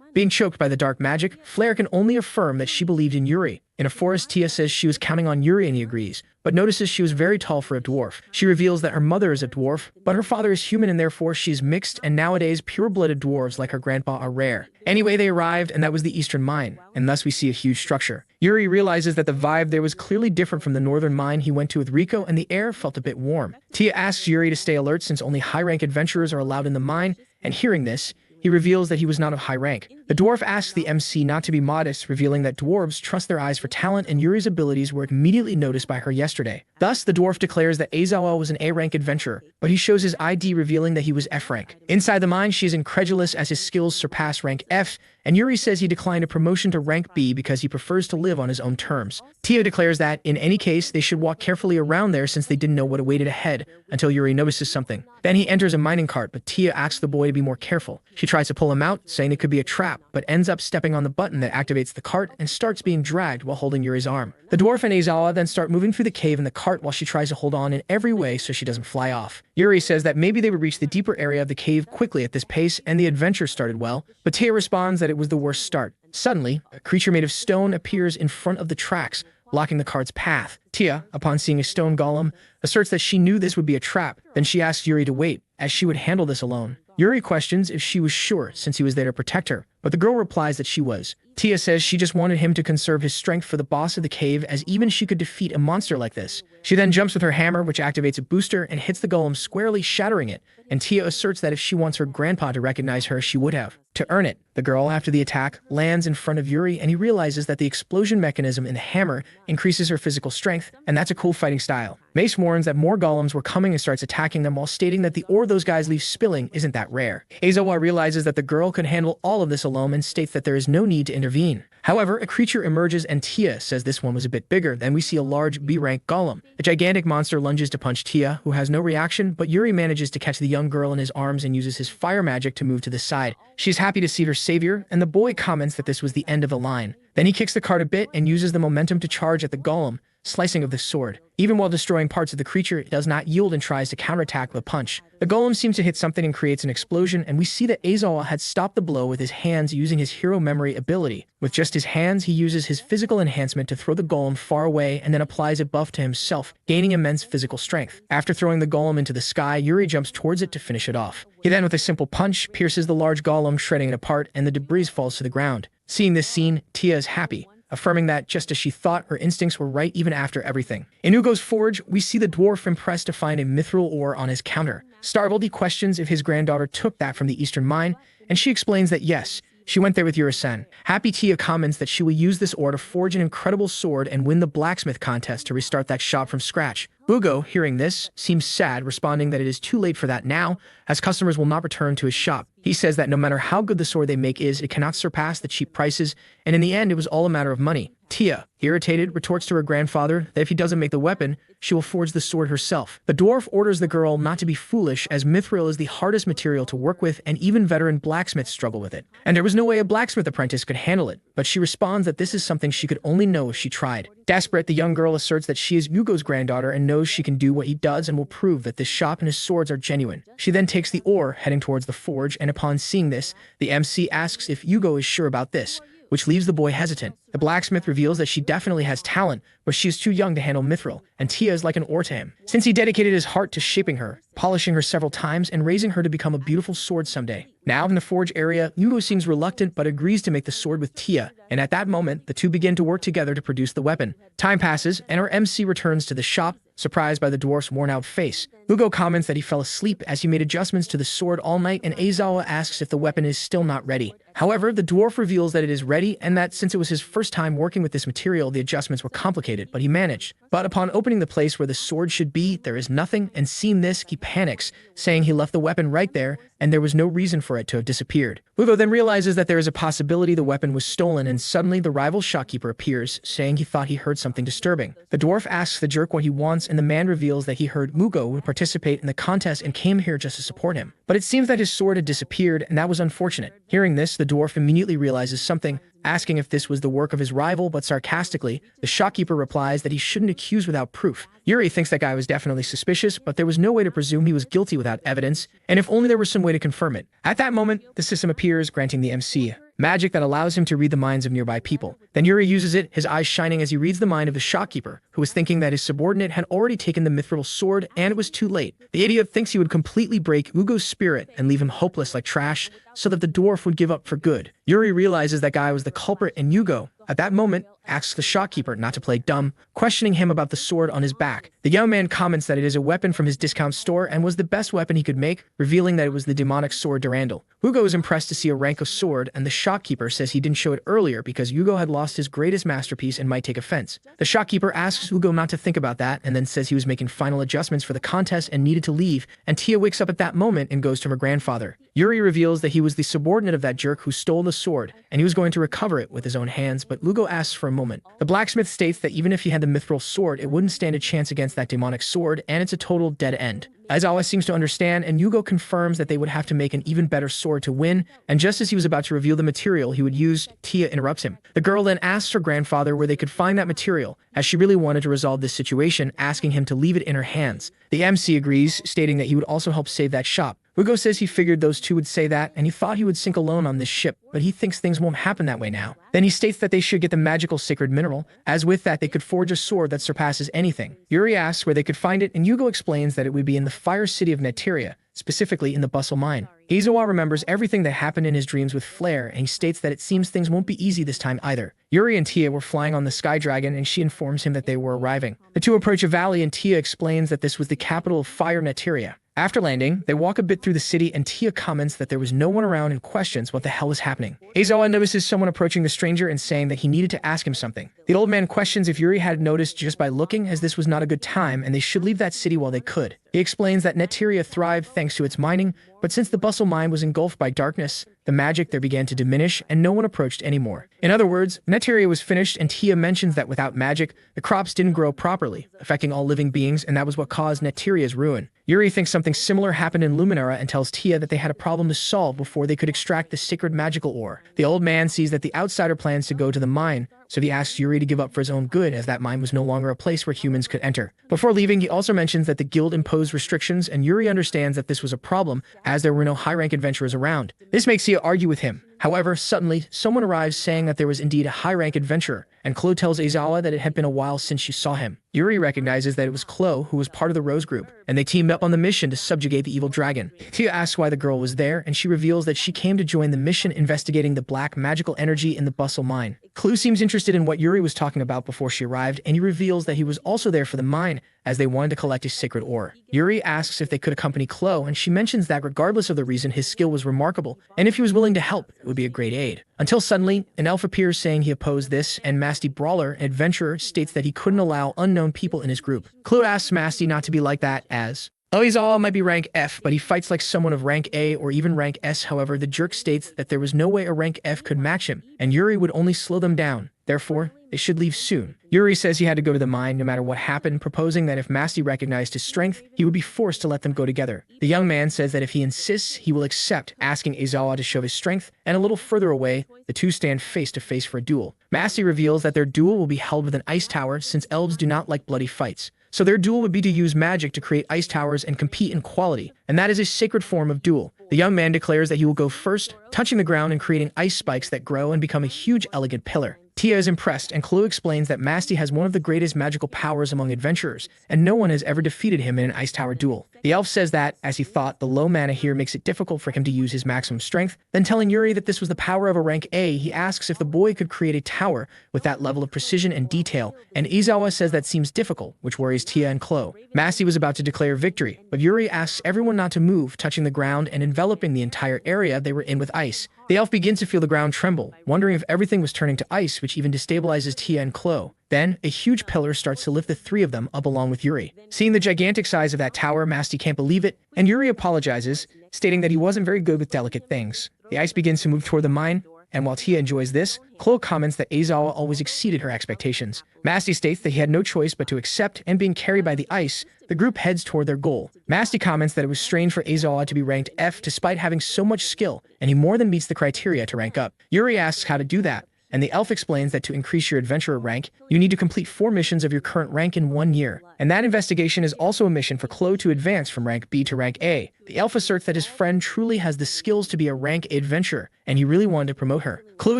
Being choked by the dark magic, Flair can only affirm that she believed in Yuri. In a forest, Tia says she was counting on Yuri and he agrees, but notices she was very tall for a dwarf. She reveals that her mother is a dwarf, but her father is human and therefore she is mixed, and nowadays pure-blooded dwarves like her grandpa are rare. Anyway, they arrived, and that was the Eastern Mine, and thus we see a huge structure. Yuri realizes that the vibe there was clearly different from the northern mine he went to with Rico, and the air felt a bit warm. Tia asks Yuri to stay alert since only high-rank adventurers are allowed in the mine, and hearing this, he reveals that he was not of high rank. The dwarf asks the MC not to be modest, revealing that dwarves trust their eyes for talent and Yuri's abilities were immediately noticed by her yesterday. Thus, the dwarf declares that Aizawa was an A-rank adventurer, but he shows his ID revealing that he was F-rank. Inside the mine, she is incredulous as his skills surpass rank F, and Yuri says he declined a promotion to rank B because he prefers to live on his own terms. Tia declares that, in any case, they should walk carefully around there since they didn't know what awaited ahead, until Yuri notices something. Then he enters a mining cart, but Tia asks the boy to be more careful. She tries to pull him out, saying it could be a trap, but ends up stepping on the button that activates the cart and starts being dragged while holding Yuri's arm. The dwarf and Aizawa then start moving through the cave in the cart while she tries to hold on in every way so she doesn't fly off. Yuri says that maybe they would reach the deeper area of the cave quickly at this pace and the adventure started well, but Tia responds that it was the worst start. Suddenly, a creature made of stone appears in front of the tracks, blocking the card's path. Tia, upon seeing a stone golem, asserts that she knew this would be a trap. Then she asks Yuri to wait, as she would handle this alone. Yuri questions if she was sure since he was there to protect her, but the girl replies that she was. Tia says she just wanted him to conserve his strength for the boss of the cave, as even she could defeat a monster like this. She then jumps with her hammer, which activates a booster and hits the golem squarely, shattering it, and Tia asserts that if she wants her grandpa to recognize her, she would have. To earn it, the girl, after the attack, lands in front of Yuri, and he realizes that the explosion mechanism in the hammer increases her physical strength, and that's a cool fighting style. Mace warns that more golems were coming and starts attacking them, while stating that the ore those guys leave spilling isn't that rare. Aizawa realizes that the girl could handle all of this alone and states that there is no need to intervene. However, a creature emerges, and Tia says this one was a bit bigger. Then we see a large B-rank golem. A gigantic monster lunges to punch Tia, who has no reaction, but Yuri manages to catch the young girl in his arms and uses his fire magic to move to the side. She's happy to see her savior, and the boy comments that this was the end of the line. Then he kicks the cart a bit and uses the momentum to charge at the golem, slicing of the sword. Even while destroying parts of the creature, it does not yield and tries to counterattack with a punch. The golem seems to hit something and creates an explosion, and we see that Aizawa had stopped the blow with his hands using his hero memory ability. With just his hands, he uses his physical enhancement to throw the golem far away and then applies a buff to himself, gaining immense physical strength. After throwing the golem into the sky, Yuri jumps towards it to finish it off. He then, with a simple punch, pierces the large golem, shredding it apart, and the debris falls to the ground. Seeing this scene, Tia is happy, affirming that, just as she thought, her instincts were right even after everything. In Ugo's forge, we see the dwarf impressed to find a mithril ore on his counter. Startled, he questions if his granddaughter took that from the eastern mine, and she explains that yes, she went there with Yuri-san. Happy Tia comments that she will use this ore to forge an incredible sword and win the blacksmith contest to restart that shop from scratch. Ugo, hearing this, seems sad, responding that it is too late for that now, as customers will not return to his shop. He says that no matter how good the sword they make is, it cannot surpass the cheap prices, and in the end, it was all a matter of money. Tia, irritated, retorts to her grandfather that if he doesn't make the weapon, she will forge the sword herself. The dwarf orders the girl not to be foolish, as mithril is the hardest material to work with, and even veteran blacksmiths struggle with it. And there was no way a blacksmith apprentice could handle it, but she responds that this is something she could only know if she tried. Desperate, the young girl asserts that she is Ugo's granddaughter and knows she can do what he does and will prove that this shop and his swords are genuine. She then takes the ore, heading towards the forge, and upon seeing this, the MC asks if Ugo is sure about this, which leaves the boy hesitant. The blacksmith reveals that she definitely has talent, but she is too young to handle mithril, and Tia is like an ore to him, since he dedicated his heart to shaping her, polishing her several times, and raising her to become a beautiful sword someday. Now in the forge area, Ugo seems reluctant but agrees to make the sword with Tia, and at that moment, the two begin to work together to produce the weapon. Time passes, and our MC returns to the shop, surprised by the dwarf's worn-out face. Ugo comments that he fell asleep as he made adjustments to the sword all night, and Aizawa asks if the weapon is still not ready. However, the dwarf reveals that it is ready, and that since it was his first time working with this material, the adjustments were complicated, but he managed. But upon opening the place where the sword should be, there is nothing, and seeing this, he panics, saying he left the weapon right there, and there was no reason for it to have disappeared. Ugo then realizes that there is a possibility the weapon was stolen, and suddenly the rival shopkeeper appears, saying he thought he heard something disturbing. The dwarf asks the jerk what he wants, and the man reveals that he heard Ugo would participate in the contest and came here just to support him. But it seems that his sword had disappeared, and that was unfortunate. Hearing this, the dwarf immediately realizes something, asking if this was the work of his rival, but sarcastically, the shopkeeper replies that he shouldn't accuse without proof. Yuri thinks that guy was definitely suspicious, but there was no way to presume he was guilty without evidence, and if only there was some way to confirm it. At that moment, the system appears, granting the MC magic that allows him to read the minds of nearby people. Then Yuri uses it, his eyes shining as he reads the mind of the shopkeeper, who was thinking that his subordinate had already taken the mithril sword, and it was too late. The idiot thinks he would completely break Ugo's spirit and leave him hopeless like trash, so that the dwarf would give up for good. Yuri realizes that guy was the culprit, and Ugo, at that moment, asks the shopkeeper not to play dumb, questioning him about the sword on his back. The young man comments that it is a weapon from his discount store and was the best weapon he could make, revealing that it was the demonic sword Durandal. Ugo is impressed to see a rank of sword, and the shopkeeper says he didn't show it earlier because Ugo had lost his greatest masterpiece and might take offense. The shopkeeper asks Ugo not to think about that, and then says he was making final adjustments for the contest and needed to leave, and Tia wakes up at that moment and goes to her grandfather. Yuri reveals that he was the subordinate of that jerk who stole the sword, and he was going to recover it with his own hands, but Ugo asks for a moment. The blacksmith states that even if he had the mithril sword, it wouldn't stand a chance against that demonic sword, and it's a total dead end. Aizawa seems to understand, and Ugo confirms that they would have to make an even better sword to win, and just as he was about to reveal the material he would use, Tia interrupts him. The girl then asks her grandfather where they could find that material, as she really wanted to resolve this situation, asking him to leave it in her hands. The MC agrees, stating that he would also help save that shop. Ugo says he figured those two would say that, and he thought he would sink alone on this ship, but he thinks things won't happen that way now. Then he states that they should get the magical sacred mineral, as with that they could forge a sword that surpasses anything. Yuri asks where they could find it, and Ugo explains that it would be in the fire city of Neteria, specifically in the Bustle Mine. Izawa remembers everything that happened in his dreams with Flare, and he states that it seems things won't be easy this time either. Yuri and Tia were flying on the Sky Dragon, and she informs him that they were arriving. The two approach a valley, and Tia explains that this was the capital of Fire Neteria. After landing, they walk a bit through the city, and Tia comments that there was no one around and questions what the hell is happening. Aizawa notices someone approaching the stranger and saying that he needed to ask him something. The old man questions if Yuri had noticed just by looking, as this was not a good time and they should leave that city while they could. He explains that Neteria thrived thanks to its mining, but since the Bustle Mine was engulfed by darkness, the magic there began to diminish and no one approached anymore. In other words, Neteria was finished, and Tia mentions that without magic, the crops didn't grow properly, affecting all living beings, and that was what caused Neteria's ruin. Yuri thinks something similar happened in Luminara and tells Tia that they had a problem to solve before they could extract the sacred magical ore. The old man sees that the outsider plans to go to the mine, so he asks Yuri to give up for his own good, as that mine was no longer a place where humans could enter. Before leaving, he also mentions that the guild imposed restrictions, and Yuri understands that this was a problem, as there were no high-rank adventurers around. This makes Tia argue with him. However, suddenly, someone arrives saying that there was indeed a high-rank adventurer, and Chloe tells Aizawa that it had been a while since she saw him. Yuri recognizes that it was Chloe, who was part of the Rose Group, and they teamed up on the mission to subjugate the evil dragon. Tia asks why the girl was there, and she reveals that she came to join the mission investigating the black magical energy in the Bustle Mine. Chloe seems interested in what Yuri was talking about before she arrived, and he reveals that he was also there for the mine, as they wanted to collect a sacred ore. Yuri asks if they could accompany Chloe, and she mentions that regardless of the reason, his skill was remarkable, and if he was willing to help, it would be a great aid. Until suddenly, an elf appears saying he opposed this, and Masty Brawler, an adventurer, states that he couldn't allow unknown people in his group. Chloe asks Masty not to be like that, as Oizawa might be rank F, but he fights like someone of rank A or even rank S. However, the jerk states that there was no way a rank F could match him, and Yuri would only slow them down. Therefore, they should leave soon. Yuri says he had to go to the mine no matter what happened, proposing that if Masty recognized his strength, he would be forced to let them go together. The young man says that if he insists, he will accept, asking Aizawa to show his strength, and a little further away, the two stand face to face for a duel. Masty reveals that their duel will be held with an ice tower, since elves do not like bloody fights. So their duel would be to use magic to create ice towers and compete in quality, and that is a sacred form of duel. The young man declares that he will go first, touching the ground and creating ice spikes that grow and become a huge, elegant pillar. Tia is impressed, and Chloe explains that Masty has one of the greatest magical powers among adventurers, and no one has ever defeated him in an ice tower duel. The elf says that, as he thought, the low mana here makes it difficult for him to use his maximum strength. Then telling Yuri that this was the power of a rank A, he asks if the boy could create a tower with that level of precision and detail, and Izawa says that seems difficult, which worries Tia and Chloe. Masty was about to declare victory, but Yuri asks everyone not to move, touching the ground and enveloping the entire area they were in with ice. The elf begins to feel the ground tremble, wondering if everything was turning to ice, which even destabilizes Tia and Chloe. Then, a huge pillar starts to lift the three of them up along with Yuri. Seeing the gigantic size of that tower, Masty can't believe it, and Yuri apologizes, stating that he wasn't very good with delicate things. The ice begins to move toward the mine, and while Tia enjoys this, Chloe comments that Aizawa always exceeded her expectations. Masty states that he had no choice but to accept, and being carried by the ice, the group heads toward their goal. Masty comments that it was strange for Aizawa to be ranked F despite having so much skill, and he more than meets the criteria to rank up. Yuri asks how to do that, and the elf explains that to increase your adventurer rank, you need to complete 4 missions of your current rank in 1 year. And that investigation is also a mission for Chloe to advance from rank B to rank A. The elf asserts that his friend truly has the skills to be a rank A adventurer, and he really wanted to promote her. Chloe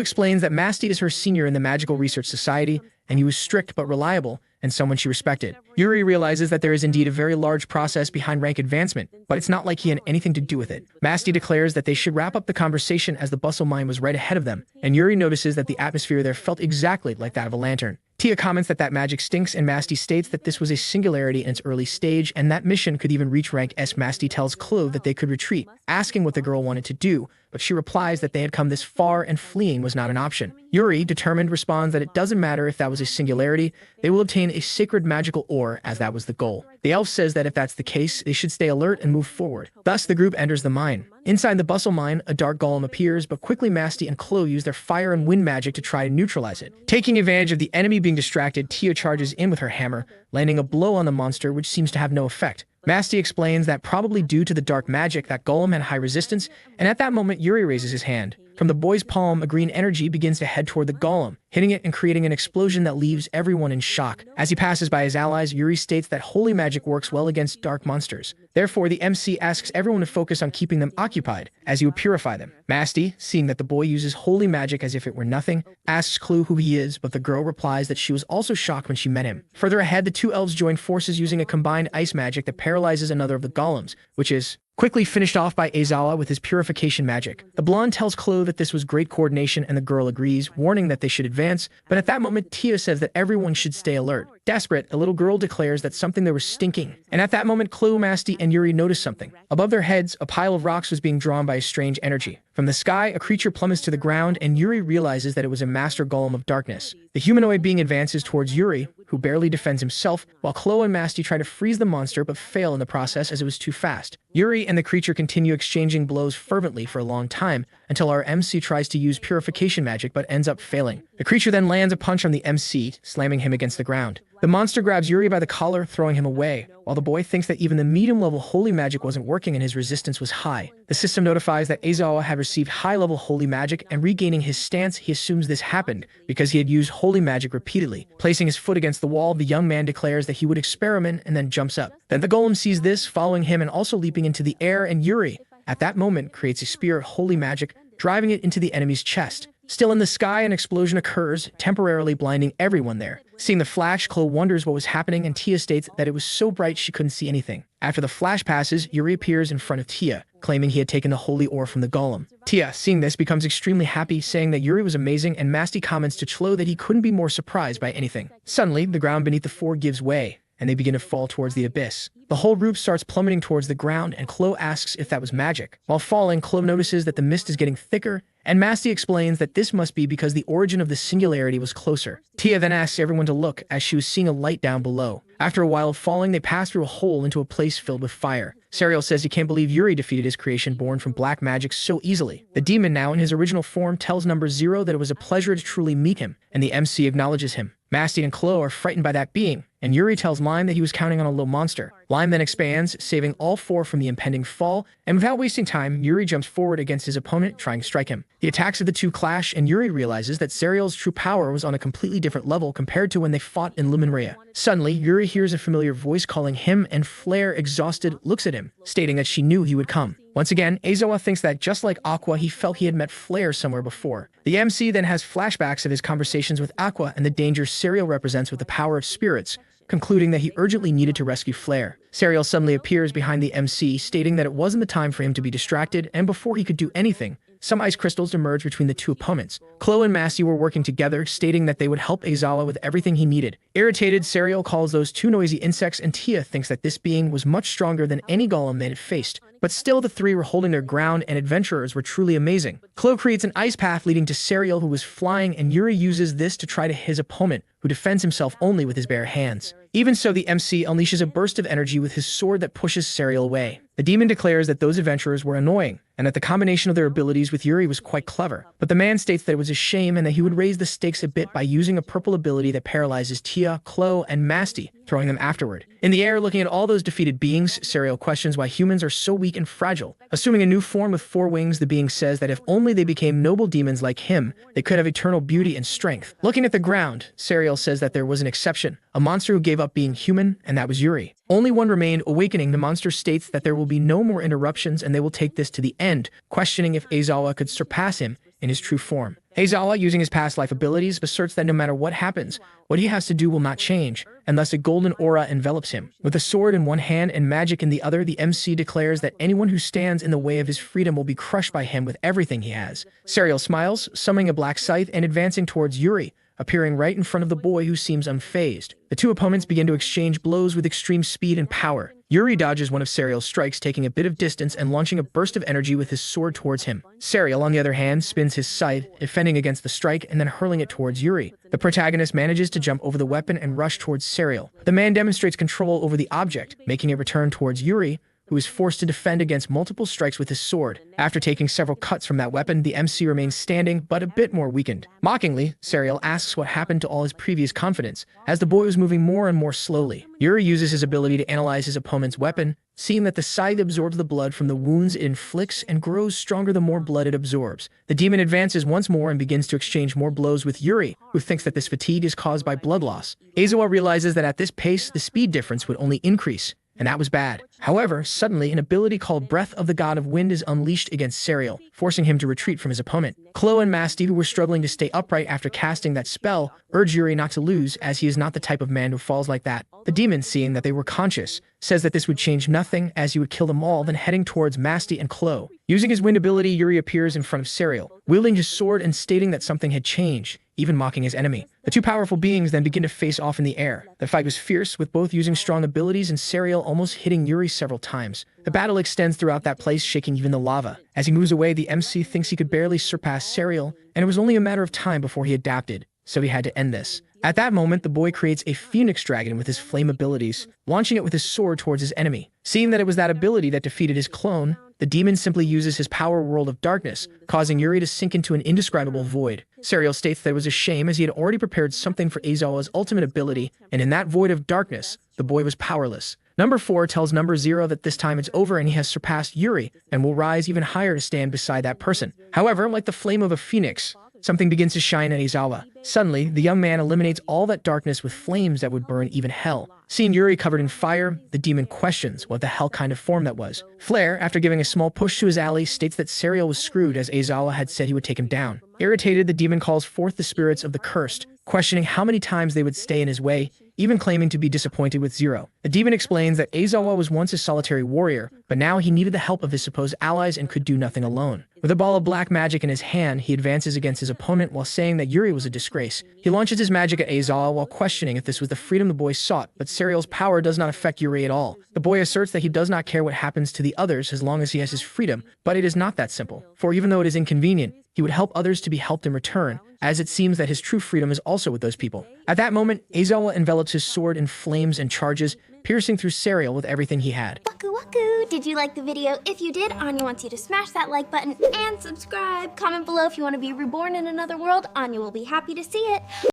explains that Masty is her senior in the Magical Research Society, and he was strict but reliable, and someone she respected. Yuri realizes that there is indeed a very large process behind rank advancement, but it's not like he had anything to do with it. Masty declares that they should wrap up the conversation as the Bustle Mine was right ahead of them, and Yuri notices that the atmosphere there felt exactly like that of a lantern. Tia comments that magic stinks, and Masty states that this was a singularity in its early stage, and that mission could even reach rank S. Masty tells Chloe that they could retreat, asking what the girl wanted to do, but she replies that they had come this far and fleeing was not an option. Yuri, determined, responds that it doesn't matter if that was a singularity, they will obtain a sacred magical ore, as that was the goal. The elf says that if that's the case, they should stay alert and move forward. Thus, the group enters the mine. Inside the Bustle Mine, a dark golem appears, but quickly Masty and Chloe use their fire and wind magic to try to neutralize it. Taking advantage of the enemy being distracted, Tia charges in with her hammer, landing a blow on the monster, which seems to have no effect. Masty explains that probably due to the dark magic, that golem had high resistance, and at that moment Yuri raises his hand. From the boy's palm, a green energy begins to head toward the golem, hitting it and creating an explosion that leaves everyone in shock. As he passes by his allies, Yuri states that holy magic works well against dark monsters. Therefore, the MC asks everyone to focus on keeping them occupied as he would purify them. Masty, seeing that the boy uses holy magic as if it were nothing, asks Clue who he is, but the girl replies that she was also shocked when she met him. Further ahead, the two elves join forces using a combined ice magic that paralyzes another of the golems, which is quickly finished off by Aizawa with his purification magic. The blonde tells Chloe that this was great coordination and the girl agrees, warning that they should advance, but at that moment Tia says that everyone should stay alert. Desperate, a little girl declares that something there was stinking, and at that moment Chloe, Masty, and Yuri notice something. Above their heads, a pile of rocks was being drawn by a strange energy. From the sky, a creature plummets to the ground, and Yuri realizes that it was a master golem of darkness. The humanoid being advances towards Yuri, who barely defends himself, while Chloe and Masty try to freeze the monster but fail in the process as it was too fast. Yuri and the creature continue exchanging blows fervently for a long time, until our MC tries to use purification magic but ends up failing. The creature then lands a punch on the MC, slamming him against the ground. The monster grabs Yuri by the collar, throwing him away, while the boy thinks that even the medium-level holy magic wasn't working and his resistance was high. The system notifies that Aizawa had received high-level holy magic, and regaining his stance, he assumes this happened because he had used holy magic repeatedly. Placing his foot against the wall, the young man declares that he would experiment and then jumps up. Then the golem sees this, following him and also leaping into the air, and Yuri, at that moment, creates a spear of holy magic, driving it into the enemy's chest. Still in the sky, an explosion occurs, temporarily blinding everyone there. Seeing the flash, Chloe wonders what was happening, and Tia states that it was so bright she couldn't see anything. After the flash passes, Yuri appears in front of Tia, claiming he had taken the holy ore from the golem. Tia, seeing this, becomes extremely happy, saying that Yuri was amazing, and Masty comments to Chloe that he couldn't be more surprised by anything. Suddenly, the ground beneath the four gives way, and they begin to fall towards the abyss. The whole group starts plummeting towards the ground, and Chloe asks if that was magic. While falling, Chloe notices that the mist is getting thicker, and Masty explains that this must be because the origin of the singularity was closer. Tia then asks everyone to look, as she was seeing a light down below. After a while of falling, they pass through a hole into a place filled with fire. Serial says he can't believe Yuri defeated his creation born from black magic so easily. The demon, now in his original form, tells number 0 that it was a pleasure to truly meet him, and the MC acknowledges him. Masty and Chloe are frightened by that being, and Yuri tells Lime that he was counting on a little monster. Lime then expands, saving all four from the impending fall, and without wasting time, Yuri jumps forward against his opponent, trying to strike him. The attacks of the two clash, and Yuri realizes that Serial's true power was on a completely different level compared to when they fought in Luminrea. Suddenly, Yuri hears a familiar voice calling him, and Flare, exhausted, looks at him, stating that she knew he would come. Once again, Aizawa thinks that just like Aqua, he felt he had met Flare somewhere before. The MC then has flashbacks of his conversations with Aqua and the danger Serial represents with the power of spirits, concluding that he urgently needed to rescue Flare. Serial suddenly appears behind the MC, stating that it wasn't the time for him to be distracted, and before he could do anything, some ice crystals emerged between the two opponents. Chloe and Masty were working together, stating that they would help Aizawa with everything he needed. Irritated, Serial calls those two noisy insects, and Tia thinks that this being was much stronger than any golem they had faced. But still, the three were holding their ground, and adventurers were truly amazing. Chloe creates an ice path leading to Serial, who was flying, and Yuri uses this to try to hit his opponent, who defends himself only with his bare hands. Even so, the MC unleashes a burst of energy with his sword that pushes Serial away. The demon declares that those adventurers were annoying, and that the combination of their abilities with Yuri was quite clever. But the man states that it was a shame and that he would raise the stakes a bit by using a purple ability that paralyzes Tia, Chloe, and Masty, throwing them afterward. In the air, looking at all those defeated beings, Serial questions why humans are so weak and fragile. Assuming a new form with 4 wings, the being says that if only they became noble demons like him, they could have eternal beauty and strength. Looking at the ground, Serial says that there was an exception, a monster who gave up being human, and that was Yuri. Only one remained. Awakening, the monster states that there will be no more interruptions and they will take this to the end, questioning if Aizawa could surpass him in his true form. Aizawa, using his past life abilities, asserts that no matter what happens, what he has to do will not change, and thus a golden aura envelops him. With a sword in one hand and magic in the other, the MC declares that anyone who stands in the way of his freedom will be crushed by him with everything he has. Serial smiles, summoning a black scythe and advancing towards Yuri, appearing right in front of the boy, who seems unfazed. The two opponents begin to exchange blows with extreme speed and power. Yuri dodges one of Serial's strikes, taking a bit of distance and launching a burst of energy with his sword towards him. Serial, on the other hand, spins his scythe, defending against the strike and then hurling it towards Yuri. The protagonist manages to jump over the weapon and rush towards Serial. The man demonstrates control over the object, making it return towards Yuri, who is forced to defend against multiple strikes with his sword. After taking several cuts from that weapon, the MC remains standing, but a bit more weakened. Mockingly, Serial asks what happened to all his previous confidence, as the boy was moving more and more slowly. Yuri uses his ability to analyze his opponent's weapon, seeing that the scythe absorbs the blood from the wounds it inflicts and grows stronger the more blood it absorbs. The demon advances once more and begins to exchange more blows with Yuri, who thinks that this fatigue is caused by blood loss. Aizawa realizes that at this pace, the speed difference would only increase, and that was bad. However, suddenly, an ability called Breath of the God of Wind is unleashed against Serial, forcing him to retreat from his opponent. Chloe and Masty, who were struggling to stay upright after casting that spell, urge Yuri not to lose, as he is not the type of man who falls like that. The demon, seeing that they were conscious, says that this would change nothing, as he would kill them all, then heading towards Masty and Chloe. Using his wind ability, Yuri appears in front of Serial, wielding his sword and stating that something had changed, even mocking his enemy. The two powerful beings then begin to face off in the air. The fight was fierce, with both using strong abilities and Serial almost hitting Yuri several times. The battle extends throughout that place, shaking even the lava. As he moves away, the MC thinks he could barely surpass Serial, and it was only a matter of time before he adapted, so he had to end this. At that moment, the boy creates a phoenix dragon with his flame abilities, launching it with his sword towards his enemy. Seeing that it was that ability that defeated his clone, the demon simply uses his power world of darkness, causing Yuri to sink into an indescribable void. Serial states that it was a shame, as he had already prepared something for Aizawa's ultimate ability, and in that void of darkness, the boy was powerless. Number 4 tells Number 0 that this time it's over and he has surpassed Yuri, and will rise even higher to stand beside that person. However, like the flame of a phoenix, something begins to shine at Aizawa. Suddenly, the young man eliminates all that darkness with flames that would burn even hell. Seeing Yuri covered in fire, the demon questions what the hell kind of form that was. Flare, after giving a small push to his ally, states that Serial was screwed, as Aizawa had said he would take him down. Irritated, the demon calls forth the spirits of the cursed, questioning how many times they would stay in his way, even claiming to be disappointed with Zero. The demon explains that Aizawa was once a solitary warrior, but now he needed the help of his supposed allies and could do nothing alone. With a ball of black magic in his hand, he advances against his opponent while saying that Yuri was a disgrace. He launches his magic at Aizawa while questioning if this was the freedom the boy sought, but Serial's power does not affect Yuri at all. The boy asserts that he does not care what happens to the others as long as he has his freedom, but it is not that simple. For even though it is inconvenient, he would help others to be helped in return, as it seems that his true freedom is also with those people. At that moment, Aizawa envelops his sword in flames and charges, piercing through Serial with everything he had. Waku waku! Did you like the video? If you did, Anya wants you to smash that like button and subscribe. Comment below if you want to be reborn in another world. Anya will be happy to see it.